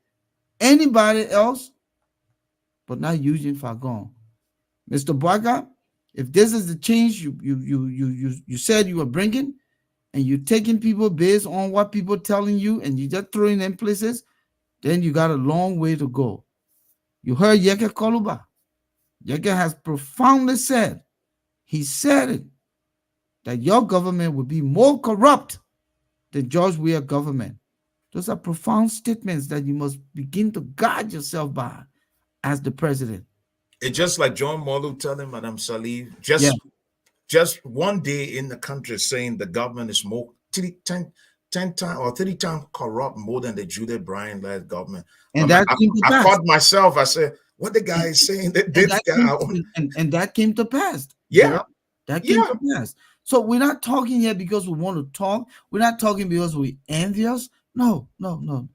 Anybody else, but not Eugene Fagon. Mr. Boaga, if this is the change you said you were bringing, and you're taking people based on what people telling you, and you just throwing them places, then you got a long way to go. You heard Yeke Koluba. Yeke has profoundly said, he said it, that your government would be more corrupt than George Weah government. Those are profound statements that you must begin to guard yourself by as the president. It's just like John Molu telling Madame Salih, Yeah. just one day in the country saying the government is more 10 times or 30 times corrupt more than the Judith Bryan led government. And that came to I pass. caught myself. I said, what the guy is saying that And this that guy. that came to pass. Yeah. Gerald. That came Yeah. to pass. So we're not talking here because we want to talk. We're not talking because we're envious. No, no, no.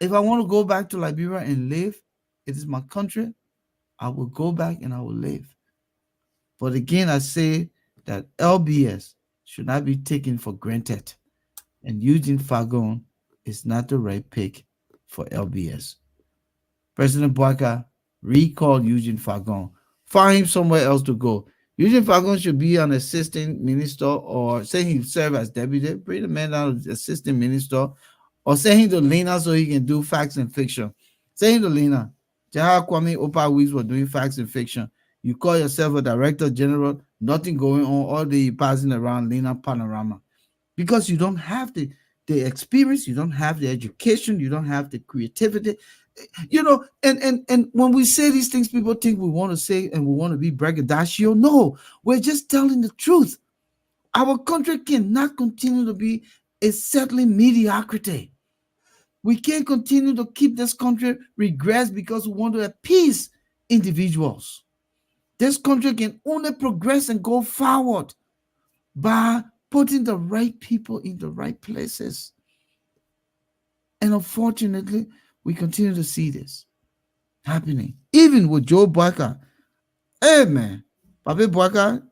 If I want to go back to Liberia and live, it is my country. I will go back and I will live. But again, I say that LBS should not be taken for granted. And Eugene Fagon is not the right pick for LBS. President Boaka recalled Eugene Fagon. Find him somewhere else to go. Eugene Fagon should be an assistant minister, or say he serve as deputy. Bring the man down as assistant minister, or send him to Lena so he can do facts and fiction. Send him to Lena. Jahar Kwame Opa Weeks were doing facts and fiction. You call yourself a director general, nothing going on, all day passing around Lena Panorama. Because you don't have the experience, you don't have the education, you don't have the creativity. And when we say these things, people think we want to say and we want to be braggadocio. No, we're just telling the truth. Our country cannot continue to be a settling mediocrity. We can't continue to keep this country regress because we want to appease individuals. This country can only progress and go forward by putting the right people in the right places. And unfortunately, we continue to see this happening. Even with Joe Boaka. Hey, man. Papi Boaka,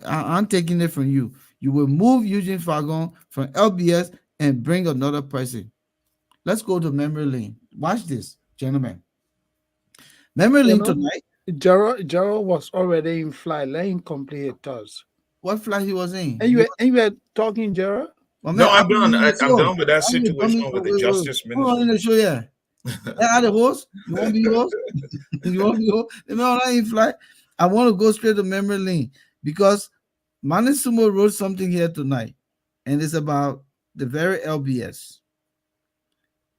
I'm taking it from you. You will move Eugene Fagon from LBS and bring another person. Let's go to memory lane. Watch this, gentlemen. Memory You lane know, tonight. Gerald was already in flight. Let him complete it us. What flight he was in? And you were talking, Gerald? My man, No, I'm done. in the I'm show. done with that I'm situation with the justice Hold on minister. in the show, yeah. Are the host? You want to be host? You want to be host? Let me online flight. I want to go straight to memory lane because Manisumo wrote something here tonight, and it's about the very LBS.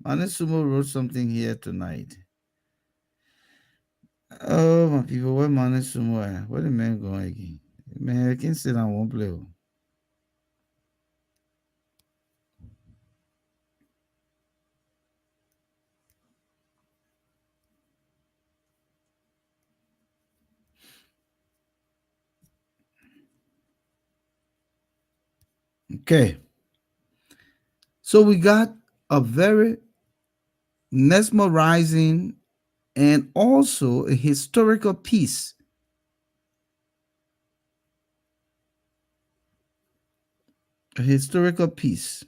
Manisumo wrote something here tonight. Oh, my people, where Manisumo at? Where the man going again? Man, I can't sit down one play. Okay. So we got a very mesmerizing and also a historical piece. A historical piece.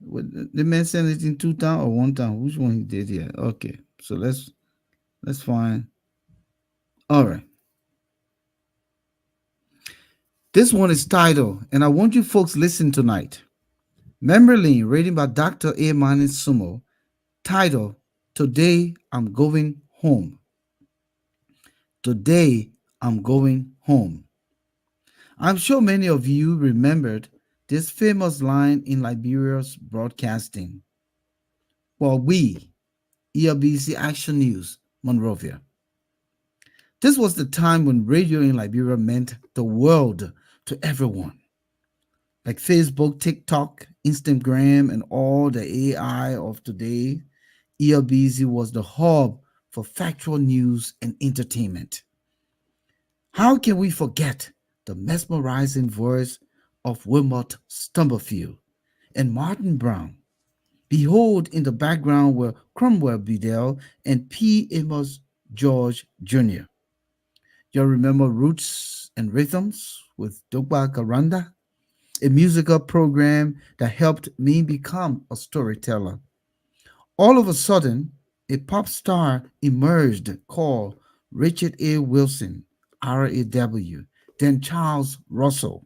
The man sent it in two times or one time? Which one he did here? Okay, so let's find. All right, this one is titled, and I want you folks listen tonight. Memory Lane, reading by Dr. A. Manin Sumo, titled "Today I'm Going Home." Today I'm going home. I'm sure many of you remembered this famous line in Liberia's broadcasting. Well, we, ELBC Action News, Monrovia. This was the time when radio in Liberia meant the world to everyone. Like Facebook, TikTok, Instagram, and all the AI of today, ELBC was the hub for factual news and entertainment. How can we forget the mesmerizing voice of Wilmot Stumblefield and Martin Brown? Behold, in the background were Cromwell Bedell and P. Amos George Jr. You'll remember Roots and Rhythms with Dogba Karanda, a musical program that helped me become a storyteller. All of a sudden, a pop star emerged called Richard A. Wilson, RAW, then Charles Russell,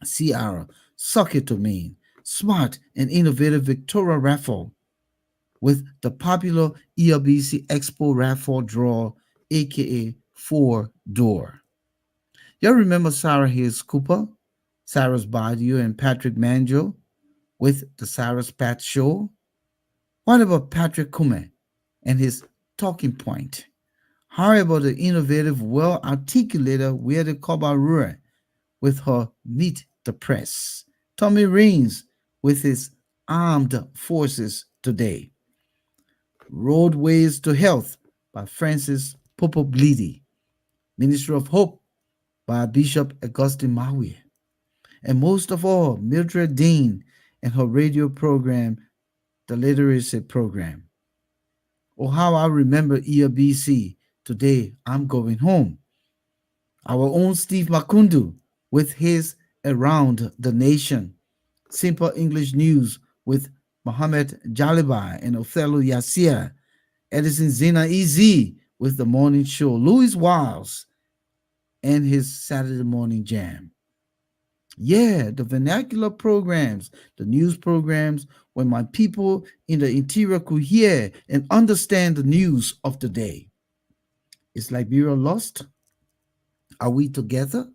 CR, Suck It to Me, smart and innovative Victoria Raffle, with the popular ELBC Expo Raffle draw, aka Four Door. Y'all remember Sarah Hayes Cooper, Sarah's Badu, and Patrick Manjo with the Sarah's Pat Show? What about Patrick Kume and his talking point? How about the innovative, well articulated Weird Kobarure with her Meet the Press? Tommy Raines with his Armed Forces Today. Roadways to Health by Francis Popoblidi. Ministry of Hope by Bishop Augustine Maui. And most of all, Mildred Dean and her radio program, the Literacy Program. Oh, how I remember ELBC. Today I'm going home. Our own Steve Makundu with his Around the Nation. Simple English News with Mohammed Jalibai and Othello Yasir. Edison Zena EZ with the morning show. Louis Wiles and his Saturday morning jam. Yeah, the vernacular programs, the news programs, when my people in the interior could hear and understand the news of the day. Is Liberia lost? Are we together?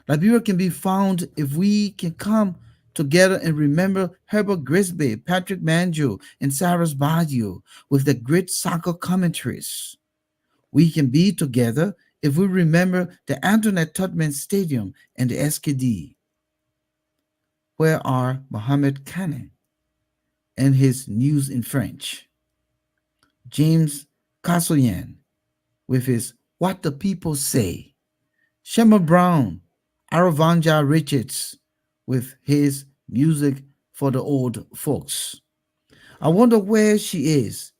Liberia can be found if we can come together and remember Herbert Grisby, Patrick Manjo, and Sarah's Badio with the great soccer commentaries. We can be together if we remember the Antoinette Tubman Stadium and the SKD. Where are Mohamed Kane and his news in French? James Kassoyan with his What the People Say. Shema Brown, Aravanja Richards with his music for the old folks. I wonder where she is.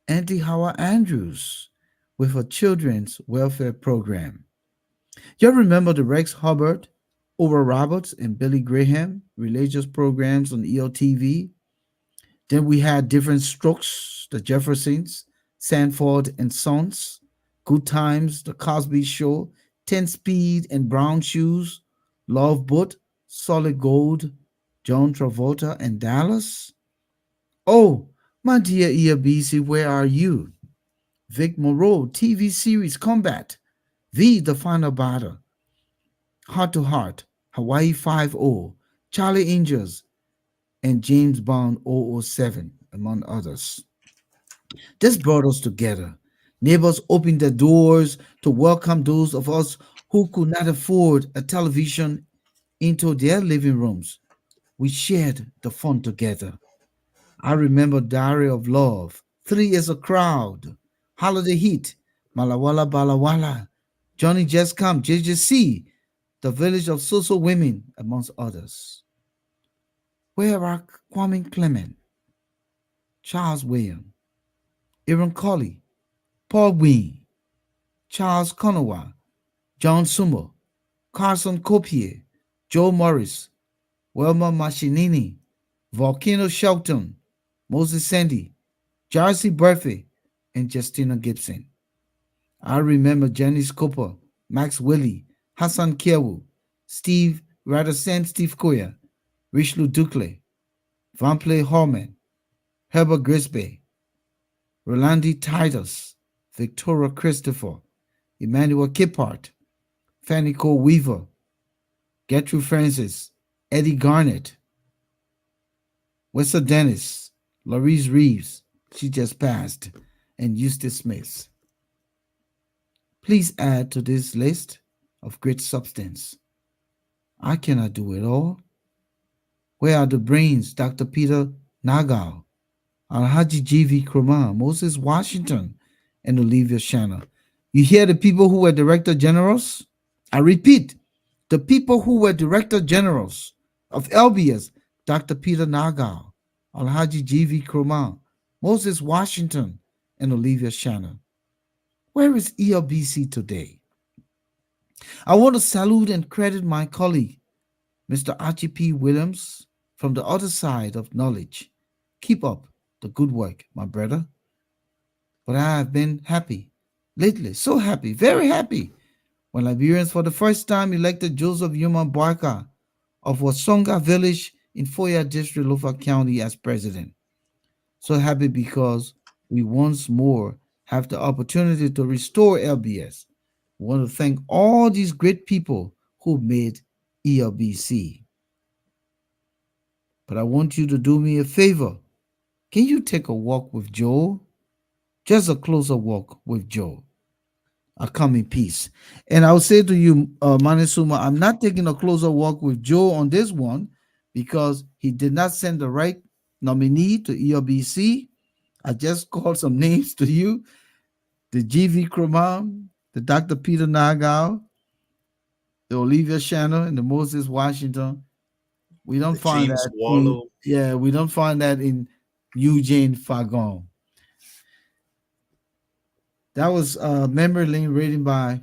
Auntie Howard Andrews with her children's welfare program. You remember the Rex Hubbard, Oral Roberts, and Billy Graham religious programs on ELTV? Then we had Different Strokes, the Jeffersons, Sanford and Sons, Good Times, The Cosby Show, 10 Speed and Brown Shoes, Love Boat, Solid Gold, John Travolta and Dallas. Oh, my dear ELBC, where are you? Vic Moreau, TV series Combat, The Final Battle, Heart to Heart, Hawaii 5-0, Charlie Angels, and James Bond 007, among others. This brought us together. Neighbors opened their doors to welcome those of us who could not afford a television into their living rooms. We shared the fun together. I remember Diary of Love, Three is a Crowd, Holiday Heat, Malawala Balawala, Johnny Just Come, JJC, The Village of Soso Women, amongst others. Where are Kwame Clement, Charles William, Aaron Colley, Paul Wynne, Charles Conowa, John Sumo, Carson Copier, Joe Morris, Wilma Machinini, Volcano Shelton, Moses Sandy, Jarcy Burfey, and Justina Gibson. I remember Janice Cooper, Max Willie, Hassan Kiewu, Steve Radisson, Steve Koya, Richelieu Duclay, Vampley Horman, Herbert Grisby, Rolandi Titus, Victoria Christopher, Emmanuel Kippart, Fanny Cole Weaver, Gertrude Francis, Eddie Garnett, Wessa Dennis, Laurice Reeves, she just passed, and Eustace Smith. Please add to this list of great substance. I cannot do it all. Where are the brains, Dr. Peter Nagel, Alhaji G.V. Krumah, Moses Washington, and Olivia Shanna? You hear the people who were director generals? I repeat, the people who were director generals of LBS, Dr. Peter Nagel, Alhaji G.V. Krumah, Moses Washington, and Olivia Shanna. Where is ELBC today? I want to salute and credit my colleague, Mr. Archie P. Williams, from the other side of knowledge. Keep up the good work, my brother. But I have been happy lately, so happy, very happy, when Liberians for the first time elected Joseph Yuma Barker of Wasonga Village in Foya District, Lofa County as president. So happy because we once more have the opportunity to restore LBS. We want to thank all these great people who made ELBC. But I want you to do me a favor. Can you take a walk with Joe? Just a closer walk with Joe. I'll come in peace. And I'll say to you, Manisuma, I'm not taking a closer walk with Joe on this one because he did not send the right nominee to ELBC. I just called some names to you: the G.V. Krumah, the Dr. Peter Nagel, the Olivia Shannon, and the Moses Washington. We don't The find James that in, Wallow. yeah, we don't find that in Eugene Fagon. That was memory lane rating by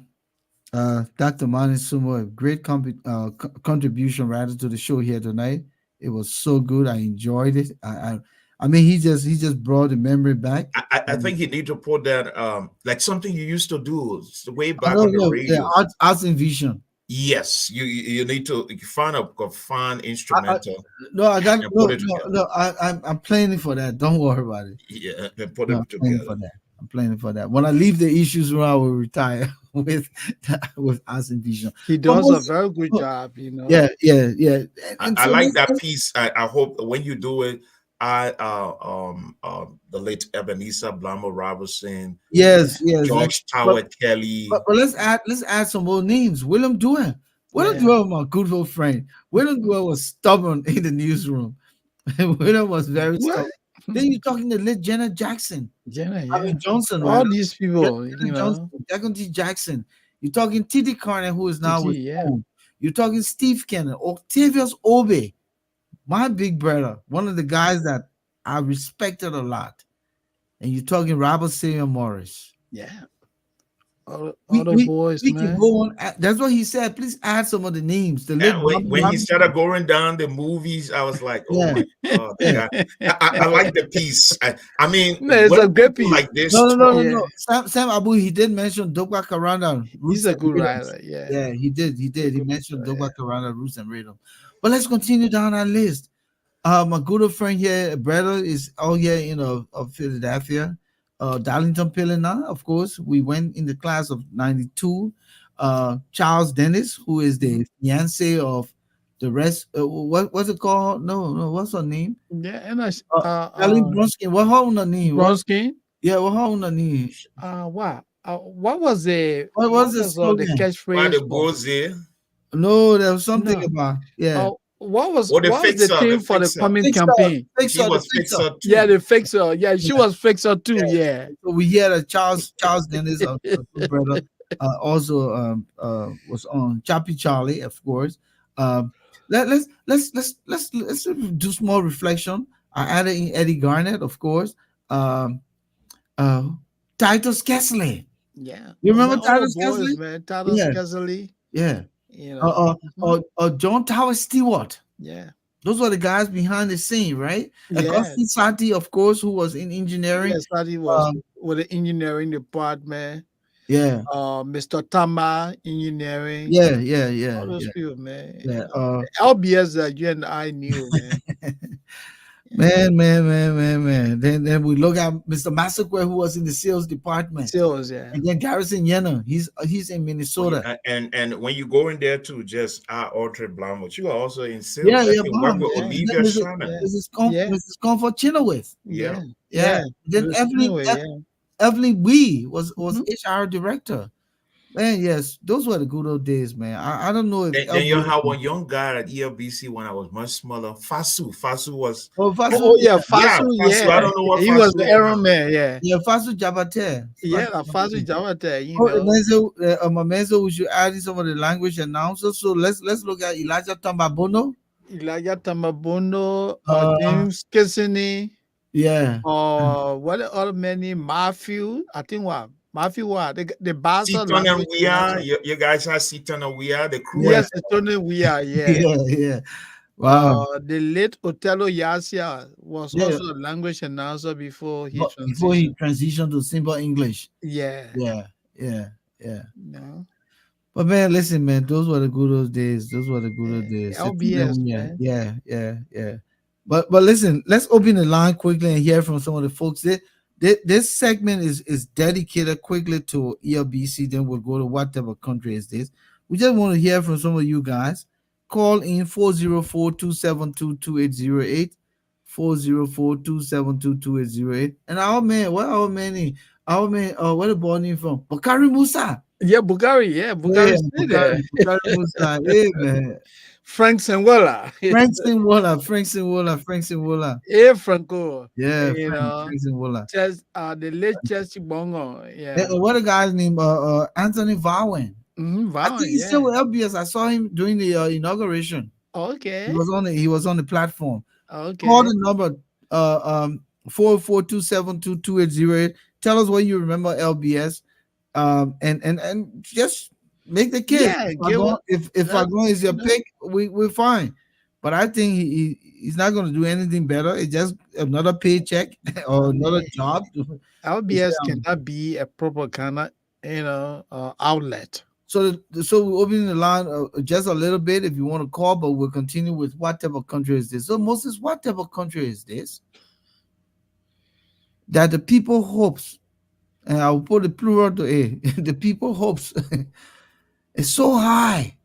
Dr. Mani Sumo, a great contribution rather to the show here tonight. It was so good. I enjoyed it. I mean, he just brought the memory back. I think you need to put that like something you used to do way I back on don't the know. Yeah, radio. arts and vision. Yes, you need to find a fun I, instrumental no, I got and put no, it no, together. no. I'm planning for that. Don't worry about it. Yeah, and put No, it I'm planning together. for that. I'm planning for that. When I leave the issues room, I will retire with arts and vision. He But does a very good job, yeah, yeah, yeah. And I so like that piece. I hope when you do it, the late Ebenezer Blamo Robertson, Yeah, yes, yes. George But, Tower but Kelly. but let's add some more names. William Dwyer. William yeah. Dwyer, my good old friend. William Dwyer was stubborn in the newsroom. William was very What? stubborn. Then you're talking to late Janet Jackson. Jenna, I mean yeah. Johnson, All rather. these people, Janet Johnson, Jackson T. Jackson. You're talking T.D. Carter, who is now TT, with yeah. Boom. You're talking Steve Kenner, Octavius Obe, my big brother, one of the guys that I respected a lot. And you're talking Robert Samuel Morris. Yeah. All We the we boys, we can man. go on. That's what he said. Please add some of the names. The late And Bobby when he started Robinson. going down the movies, I was like, oh Yeah, my God, the yeah. guy. I like the piece. I mean, No, it's when a great people piece. like this No, no, no, talk, no, Yeah. no. Sam Abu, he did mention Dogba Karanda, He's Roots a and good Rhythms. writer. Yeah. Yeah, he did. He He's a did. He good mentioned writer, yeah. Dogba Karanda, Roots and Rhythm. But let's continue down our list. My good old friend here, brother, is all here in of Philadelphia. Darlington Pillina, of course. We went in the class of 92. Charles Dennis, who is Mhm. the fiance of the rest. What's it called? No, no, what's her name? Yeah, and I, Uh, Darlene Bronsky. What her name? Bronsky. Yeah, what her name? What was What the was the slogan? why the catchphrase for? goes there, No, there was something No. about yeah. or What was the the theme for the fixer. coming Fixer, campaign? She the was fixer. fixer Yeah, too. the fixer. Yeah, she Yeah, was fixer too. yeah. Yeah. So we hear that Charles Dennis, a good brother, also was on Chappie Charlie, of course. Um, let's do small reflection. I added in Eddie Garnett, of course. Um, uh, Titus Kessler. Yeah. You Oh man, remember all the Titus Kessler? boys, man. Tadas Yeah, Kessley, yeah. you know. Mhm. John Tower Stewart. Yeah. Those were the guys behind the scene, right? Yeah. Augustine Sati, of course, who was in engineering. Yes, that he was Um, with the engineering department. yeah, Mr. Tama engineering. yeah, yeah, yeah, All those yeah, people, man. yeah. LBS that you and I knew, man. Man. Then we look at Mr. Massaquoi, who was in the sales department, Sales, yeah. and then Garrison Yenna. He's in Oh, yeah, Minnesota. and when you go in there to just Audrey Blamont, you are also in Yeah, sales. I yeah, can work mom. with Yeah. Olivia Mrs. Shannon. Yeah. Yeah. Mrs. Comfort Chenoweth. Yeah. Yeah. Yeah. Yeah. Then Just anyway, yeah. Evelyn Wee was Mhm. HR director. Man, yes, those were the good old days, man. I don't know if Then you have one young guy at ELBC when I was much smaller. Fasu was, oh Fasu, Oh, yeah, yeah, Fasu, Fasu. I yeah. don't know what He Fasu was the is errand now. man, yeah. yeah, Fasu Jabate. Yeah, the Fasu Jawate, Oh, my man, so we should add in some of the language announcers. So let's look at Elijah Tambabono. Elijah Tamabono, Uh, James Kissany, yeah, what the other many Matthew, I think what Matthew what the Basa Seaton and language we are, announcer. you guys have Seaton and we are, the crew yeah, has Yes, it's only we are, yeah. yeah. Wow. The late Otello Yasia was Yeah, also a language announcer before he but before he transitioned. transitioned to simple English. Yeah. Yeah, yeah, yeah. No. But man, listen, man, those were the good old days. Those were the good old days. The two that LBS, man. yeah. But listen, let's open the line quickly and hear from some of the folks. This segment is dedicated quickly to ELBC. Then we'll go to whatever country is this. We just want to hear from some of you guys. Call in 404-272-2808. 404-272-2808. And our man, what our man? Our man, where the ball name from? Bakari Musa. Yeah, Bugari, yeah, Yeah, Bugari stay there. Bukari Musa. Yeah, man. Frank Senwala. Frankston Waller. Hey, Franco. Yeah, You know, Frankston Waller. The late Chelsea Bongo. Yeah. And what a guy's name? Anthony Vowen. I Wow, think he's still yeah. with LBS. I saw him during the inauguration. Okay. He was on the platform. Call Okay. the number 442722808. Tell us what you remember LBS. And just make the case. Yeah, give us If that, Fagon is your you know, pick, we're fine. But I think he's not going to do anything better. It's just another paycheck or another job. LBS cannot be a proper kind of, outlet. So we're opening the line just a little bit if you want to call, but we'll continue with whatever country is this. So Moses, whatever country is this that the people hopes, and I'll put the plural to A, the people hopes is so high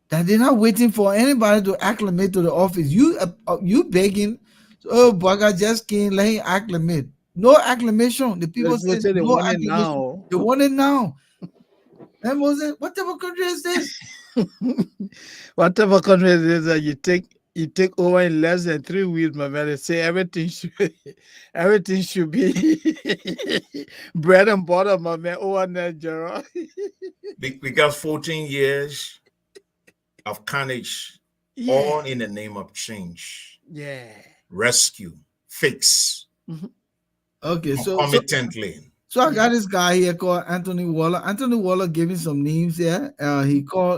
that they're not waiting for anybody to acclimate to the office. You begging, oh Baga just can't let him acclimate. No acclimation. The people Let's say say they no want it acclimation. now. They want it now. And Moses, whatever country is this? Whatever country it is that you take over in less than 3 weeks, my man. They say everything should be bread and butter, my man. Over there, Gerald. we got 14 years of carnage, Yeah. all in the name of change, Yeah. rescue, fix, Okay, concomitantly. so I got this guy here called Anthony Waller. Anthony Waller gave me some names here.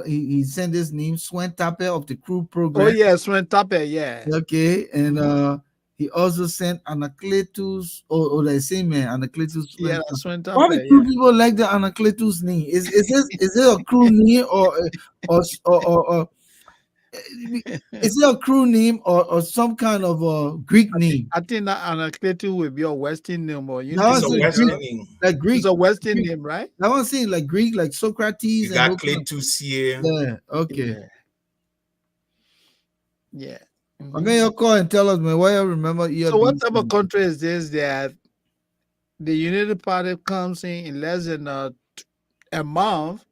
He sent this name Swen Tape of the crew program. Oh yeah, Swen Tape, yeah. Okay, and he also sent Anacletus or the same man Anacletus. Yeah, Swen Tape. Why do crew people like the Anacletus name? Is it a crew name or is it a crew name or some kind of a Greek name? I think that Anacletus will be a Western name or you No, It's think a it's Western Greek. name. Like Greek. it's a Western Greek. name, right? That one's saying like Greek, like Socrates. You and got those kind of- Cletus here. Yeah. Okay. Yeah. Mhm. Okay, you call and tell us, man. Why you remember? So what type of country is this that the United Party comes in less than a month,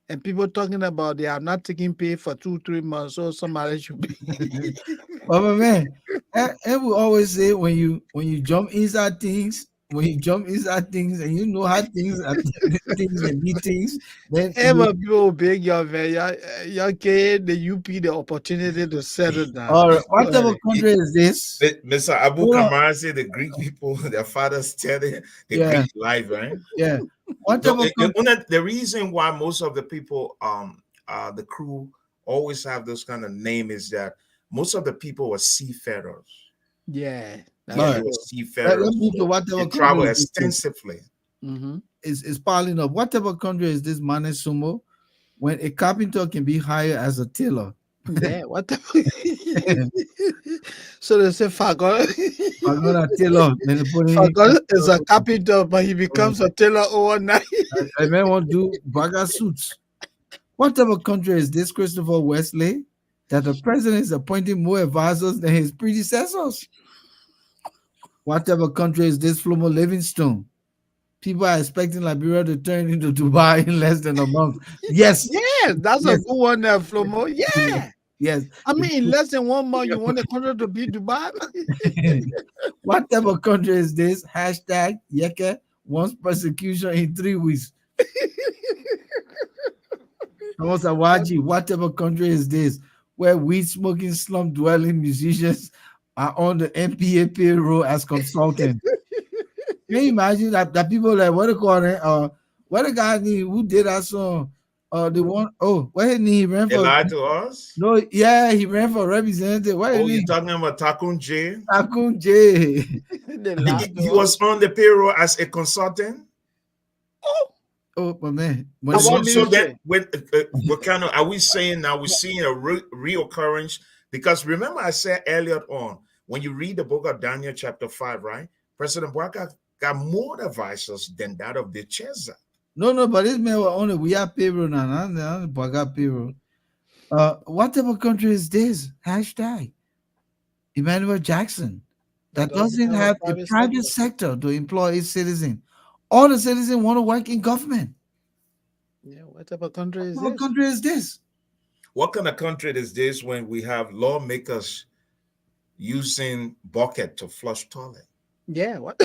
and people talking about they are not taking pay for 2-3 months, so somebody should be. But my man, and we always say when you jump inside things, when you jump inside things and you know how things are, things can be things, then you Ever people big your man, your kid, the UP the opportunity to settle down. or Go whatever ahead. country is this? Mr. Abu Hold on. Kamara said the Greek people, their fathers tell the Yeah, Greek life, right? yeah. No, Whatever country. the reason why most of the people, the crew always have this kind of name is that most of the people were seafarers. Yeah, All that's Yeah, they right. were true. Let's seafarers, move to so whatever they country travel is this. extensively. Mm-hmm. Is piling up. Whatever country is this Sumo? When a carpenter can be hired as a tailor. Yeah, what the so they say Fagon I'm gonna tailor, then they put in. Fagon is a carpenter, but he becomes a tailor overnight. I may want to do burger suits. Whatever country is this Christopher Wesley that the president is appointing more advisors than his predecessors? Whatever country is this Flomo Livingstone? People are expecting Liberia to turn into Dubai in less than a month. Yes, Yeah, that's a yes, good one there, Flomo. Yeah. yes. I mean, in less than 1 month, you want the country to be Dubai? Whatever country is this? Hashtag Yeke wants persecution in 3 weeks. Thomas Awaji, whatever country is this? Where weed smoking slum dwelling musicians are on the MPA payroll as consultants. Can you imagine that people like what they call it? What the guy need who did that song? The one what he ran They for lied to us. no, yeah, he ran for representative. What Oh, his you're name? talking about Takun J. Takun J. They He, lied he to us. was on the payroll as a consultant. Oh, Oh my man. and what So then, ministry? when what kind of are we saying now? We're seeing a reoccurrence because remember I said earlier on when you read the book of Daniel chapter 5, right? President Waka got more advisors than that of the Chesa. No, but this man was only we have payroll now. Not Baga payroll. Whatever country is this? Hashtag Emmanuel Jackson That that doesn't doesn't have a have a private private sector. sector to employ its citizen. All the citizens want to work in government. Yeah, what type of country is What this? country is this? What kind of country is this when we have lawmakers using bucket to flush toilet? Yeah, what?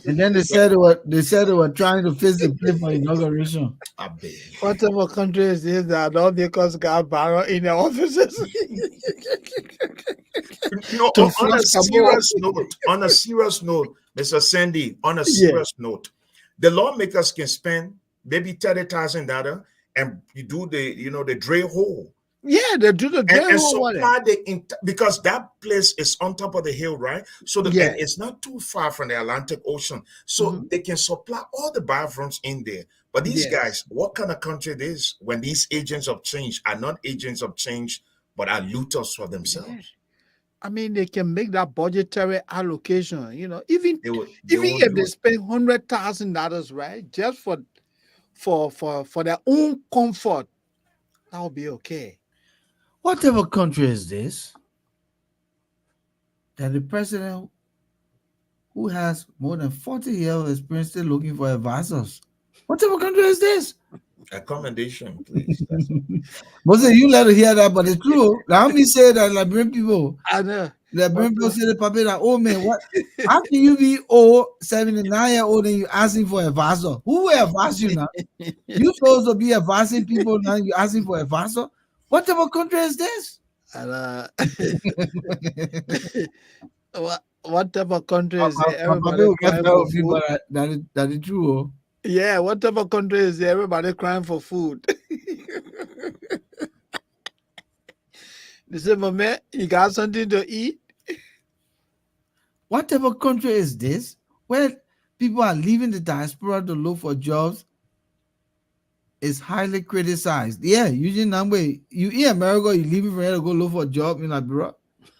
And then they said they were trying to fix the place for inauguration. I beg. What type of country is this that all because got barrel in their offices No, to on a flush Cabo? serious note, Mr. Sandy, on a Yeah, serious note, the lawmakers can spend maybe $30,000 and you do the drill hole yeah, they do the and devil over there. supply because that place is on top of the hill, right? So and Yeah. it's not too far from the Atlantic Ocean, so Mhm. they can supply all the bathrooms in there. But these Yes. guys, what kind of country it is when these agents of change are not agents of change but are looters for Yeah. themselves? I mean, they can make that budgetary allocation. Even They even won't if do they it. spend $100,000, right, just for their own comfort, that will be okay. Whatever country is this that the president who has more than 40 years of experience still looking for advisors? Whatever country is this? Accommodation, please. That's all. Moses, you let her hear that, but it's true. Now me say that Liberian people, I know. What Liberian people the- say the puppy that, oh man, what? How can you be old, 79-year-old, and you asking for advisor? Who will advise you now? You supposed to be advising people now. You asking for advisor? Whatever country is this? and, what type of country is there? My puppy Everybody will get crying fed for with me, food. but that is true. Oh. Yeah, what type of country is there? Everybody crying for food. They say, "My man, you got something to eat?" Whatever country is this where people are leaving the diaspora to look for jobs is highly criticized. Yeah, Eugene Nambwe, you in America, you leaving for here to go look for a job in Liberia.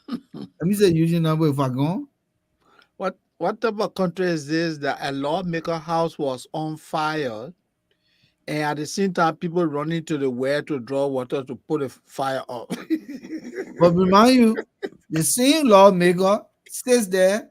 Let me say Eugene Nambwe if I go. What type of country is this that a lawmaker house was on fire and at the same time people running to the well to draw water to put the fire up? But remind you, the same lawmaker sits there.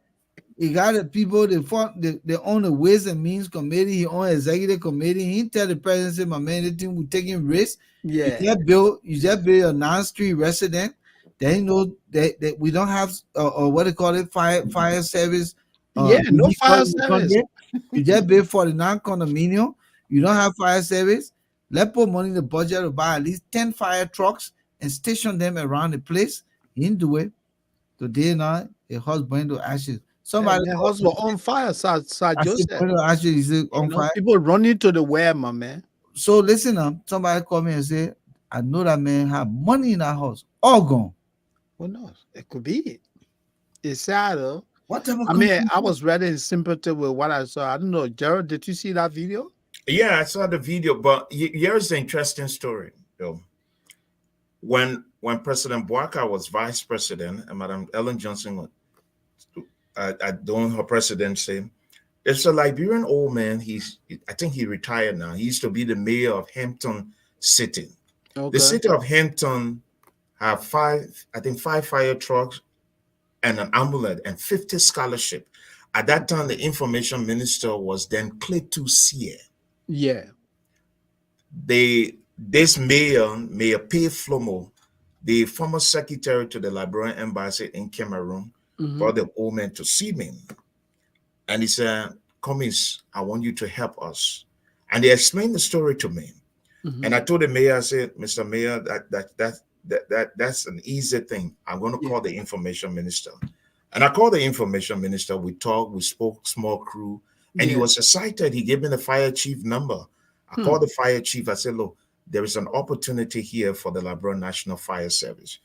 He got the people, they own the Ways and Means Committee, he own executive committee. He tell the president, say, my man, the thing we taking risks. Yeah. You just build a non-street resident. They know that we don't have what they call it, fire service Yeah, You no need fire money to come service. there. You just pay 49 condominium. You don't have fire service. Let's put money in the budget to buy at least 10 fire trucks and station them around the place. He didn't do it. Today now, a house burned to ashes. And Somebody the called house me. was on fire, Sir I said, Joseph. burned to ashes. He said, You on know, fire. people running to the well, my man. So listen up. Somebody called me and said, I know that man had money in that house. All gone. Who knows? It could be. It's sad though. What type of I mean, country is I that? was rather in sympathy with what I saw. I don't know, Gerald, did you see that video? Yeah, I saw the video, but here's the interesting story, Bill. When President Boakai was vice president and Madam Ellen Johnson was during her presidency, there's a Liberian old man. I think he retired now. He used to be the mayor of Hampton City. The Okay. city of Hampton have five fire trucks and an ambulance and 50 scholarship. At that time, the information minister was then Cletu Sear. Yeah. This Mayor P. Flomo, the former secretary to the Liberian embassy in Cameroon, Mm-hmm. brought the old man to see me. And he said, Commis, I want you to help us. And they explained the story to me. Mm-hmm. And I told the mayor, I said, Mr. Mayor, that's an easy thing. I'm going to Yeah. call the information minister. And I called the information minister. We talked, we spoke, small crew, and he Yeah. was excited. He gave me the fire chief number. I Hmm. called the fire chief. I said, look, there is an opportunity here for the Liberia National Fire Service.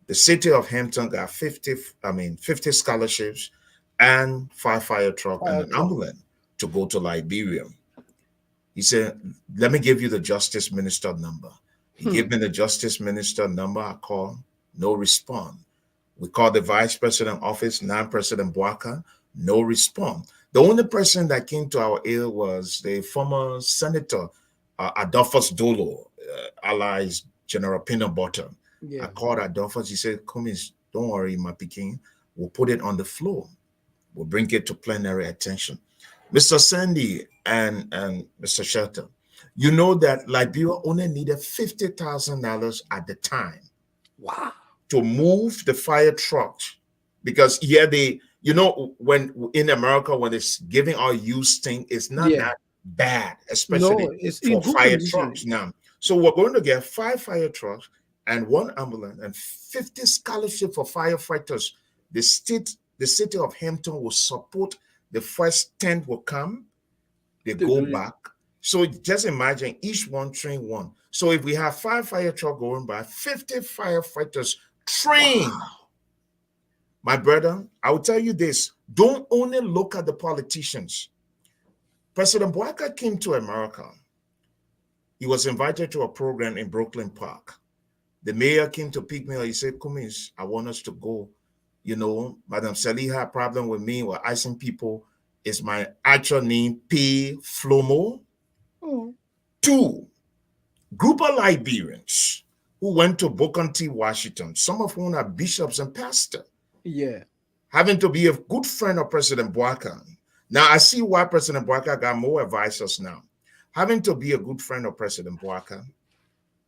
The city of Hampton got 50 scholarships and 5 fire truck and Fire an truck. ambulance to go to Liberia. He said, let me give you the justice minister number. He Hmm. gave me the justice minister number. I called, no response. We called the vice president office, non-president Boakai, no response. The only person that came to our aid was the former senator, Adolphus Dolo, allies General Peanut Butter. I Yeah. called Adolphus. He said, come in, don't worry, my Peking. We'll put it on the floor. We'll bring it to plenary attention. Mr. Sandy and Mr. Shelter, you know that Liberia only needed $50,000 at the time Wow. to move the fire trucks because when in America when it's giving our used thing, it's not Yeah. that bad, especially No, it's in for good fire condition. trucks now. So we're going to get 5 fire trucks and 1 ambulance and 50 scholarship for firefighters. The city of Hampton will support. The first 10 will come, they To go do it. back. So just imagine each one train one. So if we have 5 fire truck going by, 50 firefighters trained. Wow. My brother, I will tell you this: don't only look at the politicians. President Boakai came to America. He was invited to a program in Brooklyn Park. The mayor came to pick me up. He said, Kumis, I want us to go. Madam Sally had a problem with me with icing people. Is my actual name P. Flomo? Oh. 2, group of Liberians who went to Booker T. Washington, some of whom are bishops and pastors, Yeah. having to be a good friend of President Boakai. Now, I see why President Boakai got more advisors now. Having to be a good friend of President Boakai,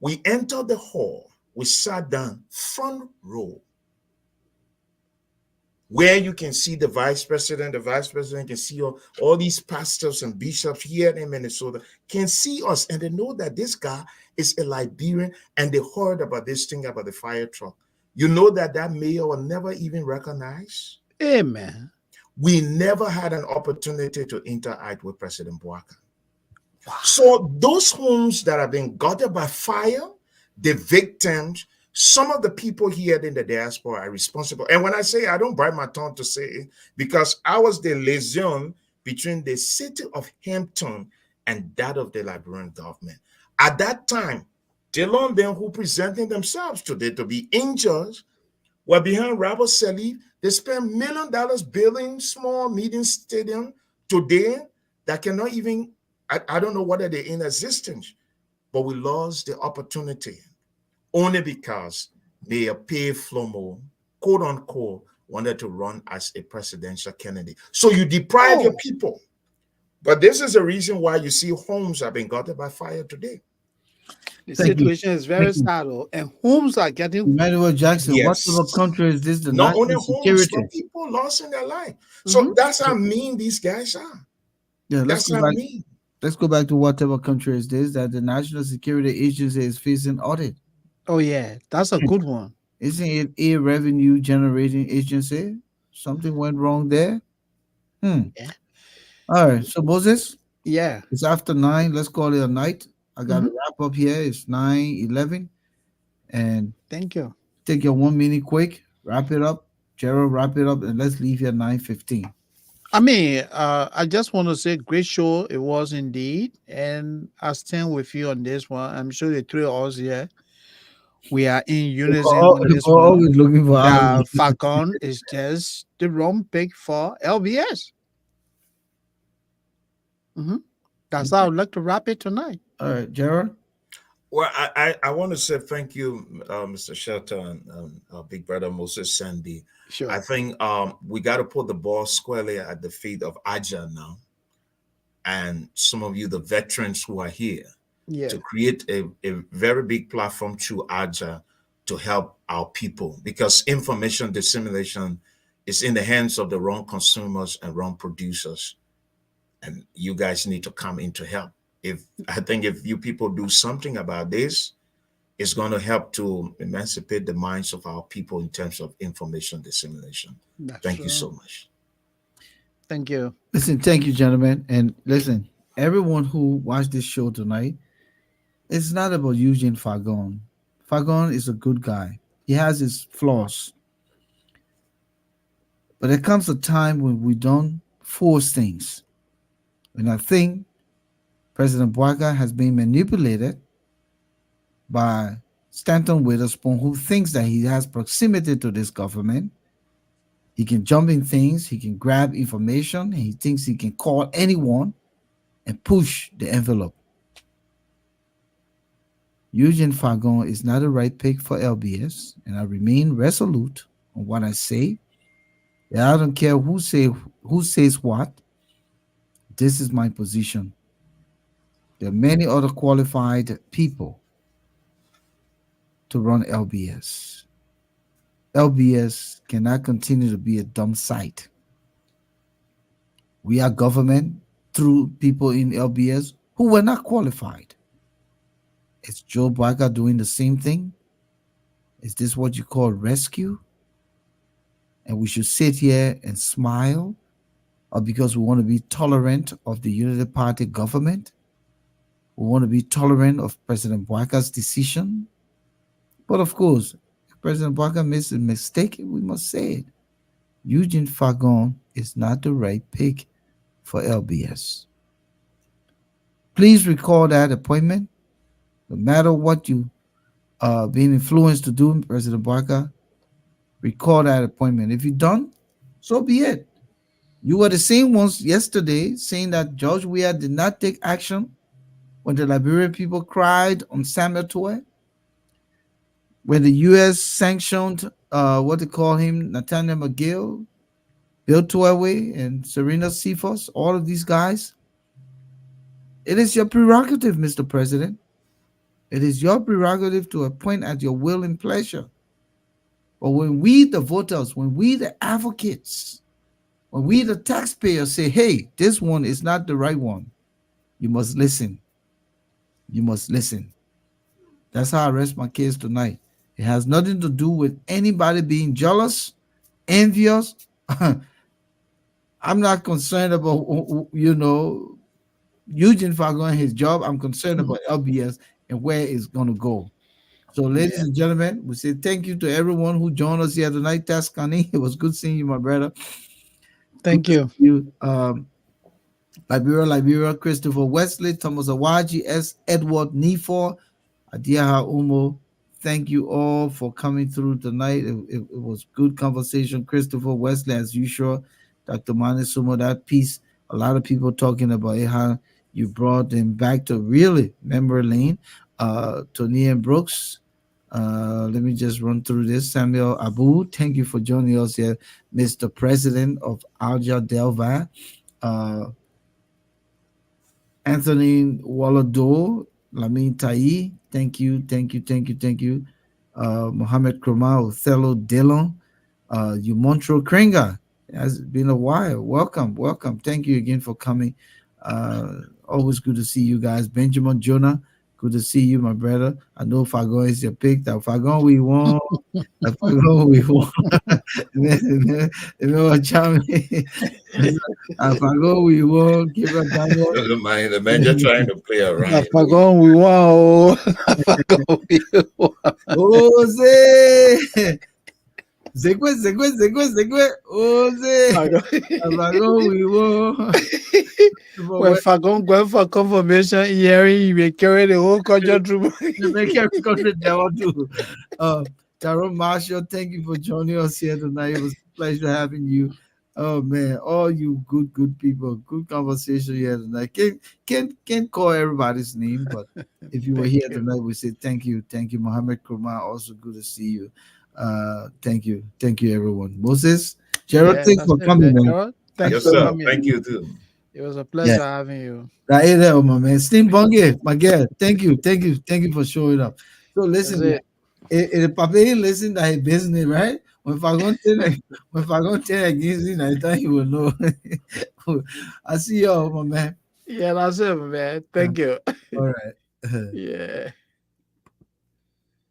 we entered the hall. We sat down front row where you can see the vice president. The vice president can see all these pastors and bishops here in Minnesota can see us, and they know that this guy is a Liberian, and they heard about this thing about the fire truck. You know that mayor will never even recognize. Amen. We never had an opportunity to interact with President Boakai. Wow. So those homes that have been gutted by fire, the victims, some of the people here in the diaspora are responsible. And when I say, I don't bite my tongue to say it, because I was the liaison between the city of Hampton and that of the Liberian government. At that time, Dylan them who presenting themselves today to be angels were behind Rabbi Salif. They spent $1 million building small meeting stadium today that cannot even, I don't know whether they're in existence, but we lost the opportunity only because Mayor P. Flomo, quote unquote, wanted to run as a presidential candidate. So you deprive your people. But this is the reason why you see homes have been gutted by fire today. The Thank you. situation is Thank very you. sad, oh, and homes are getting. Emmanuel Jackson, whatever Yes. country is this, the Not only national homes, security? but people lost in their life. So Mhm. that's how mean these guys are. Yeah, let's That's go how back. mean. Let's go back to whatever country is this that the national security agency is facing audit. Oh yeah, that's a good one. Isn't it a revenue generating agency? Something went wrong there. Hmm. Yeah, All right. So Moses, yeah. it's after 9. Let's call it a night. I got to Hmm. wrap up here. It's 9:11, and Thank you. take your 1 minute quick. Wrap it up, Gerald. Wrap it up, and let's leave here 9:15. I mean, I just want to say, great show it was indeed, and I stand with you on this one. I'm sure the three of us here, we are in unison on this We're one. always looking for That allies. Falcon is just the wrong pick for LBS. Hmm. That's how I would like to wrap it tonight. All right, Gerald. Well, I want to say thank you, Mr. Shelter and Big Brother Moses Sandy. I Sure. think we got to put the ball squarely at the feet of Aja now, and some of you, the veterans who are here, Yeah, to create a very big platform through Aja to help our people, because information dissemination is in the hands of the wrong consumers and wrong producers, and you guys need to come in to help. If I think if you people do something about this, it's going to help to emancipate the minds of our people in terms of information dissemination. that's Thank you true. so much. Thank you. Listen, thank you, gentlemen, and listen, everyone who watched this show tonight. It's not about Eugene Fagon. Fagon is a good guy. He has his flaws, but there comes a time when we don't force things. And I think President Boaga has been manipulated by Stanton Witherspoon, who thinks that he has proximity to this government. He can jump in things, he can grab information, and he thinks he can call anyone and push the envelope. Eugene Fagon is not the right pick for LBS, and I remain resolute on what I say. Yeah, I don't care who says what. This is my position. There are many other qualified people to run LBS. LBS cannot continue to be a dumb site. We are government through people in LBS who were not qualified. Is Joe Baga doing the same thing? Is this what you call rescue? And we should sit here and smile, or because we want to be tolerant of the Unity Party government? We want to be tolerant of President Bwaka's decision. But of course, if President Bwaka makes a mistake, we must say it. Eugene Fagon is not the right pick for LBS. Please recall that appointment. No matter what you being influenced to do, President Bwaka, recall that appointment. If you don't, so be it. You were the same ones yesterday saying that George Weah did not take action when the Liberian people cried on Samuel Toy, when the U.S. sanctioned what they call him, Nathaniel McGill, Bill Toyway, and Serena Cephas, all of these guys. It is your prerogative, Mr. President. It is your prerogative to appoint at your will and pleasure. But when we, the voters, when we, the advocates, when we, the taxpayers, say, hey, this one is not the right one, you must listen. You must listen. That's how I rest my case tonight. It has nothing to do with anybody being jealous, envious. I'm not concerned about, Eugene Fagon and his job. I'm concerned about LBS and where it's going to go. So, ladies Yeah. and gentlemen, we say thank you to everyone who joined us here tonight. Tascani, it was good seeing you, my brother. Good Thank to see you. you. Liberia, Christopher Wesley, Thomas Awaji, S. Edward Nefor, Adiaha Umo. Thank you all for coming through tonight. It was good conversation. Christopher Wesley, as usual. Dr. Mane Sumo, that piece, a lot of people talking about it, how you brought them back to really memory lane. Tony and Brooks, let me just run through this. Samuel Abu, thank you for joining us here. Mr. President of Alja Delva. Uh, Anthony Wallado, Lamin Tai, thank you, thank you, thank you, thank you. Mohammed Kroma, Othello Dillon, you Montro Kringa. It has been a while. Welcome, welcome. Thank you again for coming. Always good to see you guys. Benjamin Jonah, good to see you, my brother. I know Fagon is your pick. That Fagon we won. That Fagon we won. Remember, Charlie. Fagon we won. Gabriel Daniel. The man just trying to play Na around. Fagon we want. Na Fagon we want. Jose! Zegwe, Zegwe, Zegwe, Zegwe, Jose! Fagon we won. When Fagon going for confirmation hearing, he will carry the whole country through. You make every country devil too. Tyrone Marshall, thank you for joining us here tonight. It was a pleasure having you. Oh man, all you good people, good conversation here tonight. Can't call everybody's name, but if you were Thank here you. tonight, we say thank you, Mohammed Kurma. Also good to see you. Thank you, everyone. Moses, Gerald, Yeah, thanks that's for it, coming, man. man. Gerald, thank you Yes, for sir. Absolutely. Thank coming. you too. It was a Yeah. pleasure having you. Right there, my man. Steam Bungie, my girl. Thank you for showing up. So That's listen, man. it. It probably listen that his business, right? When Fagon tell when Fagon tell against him, I thought he will know. I see y'all, my man. Yeah, that's it, man. Thank you. All right. Yeah.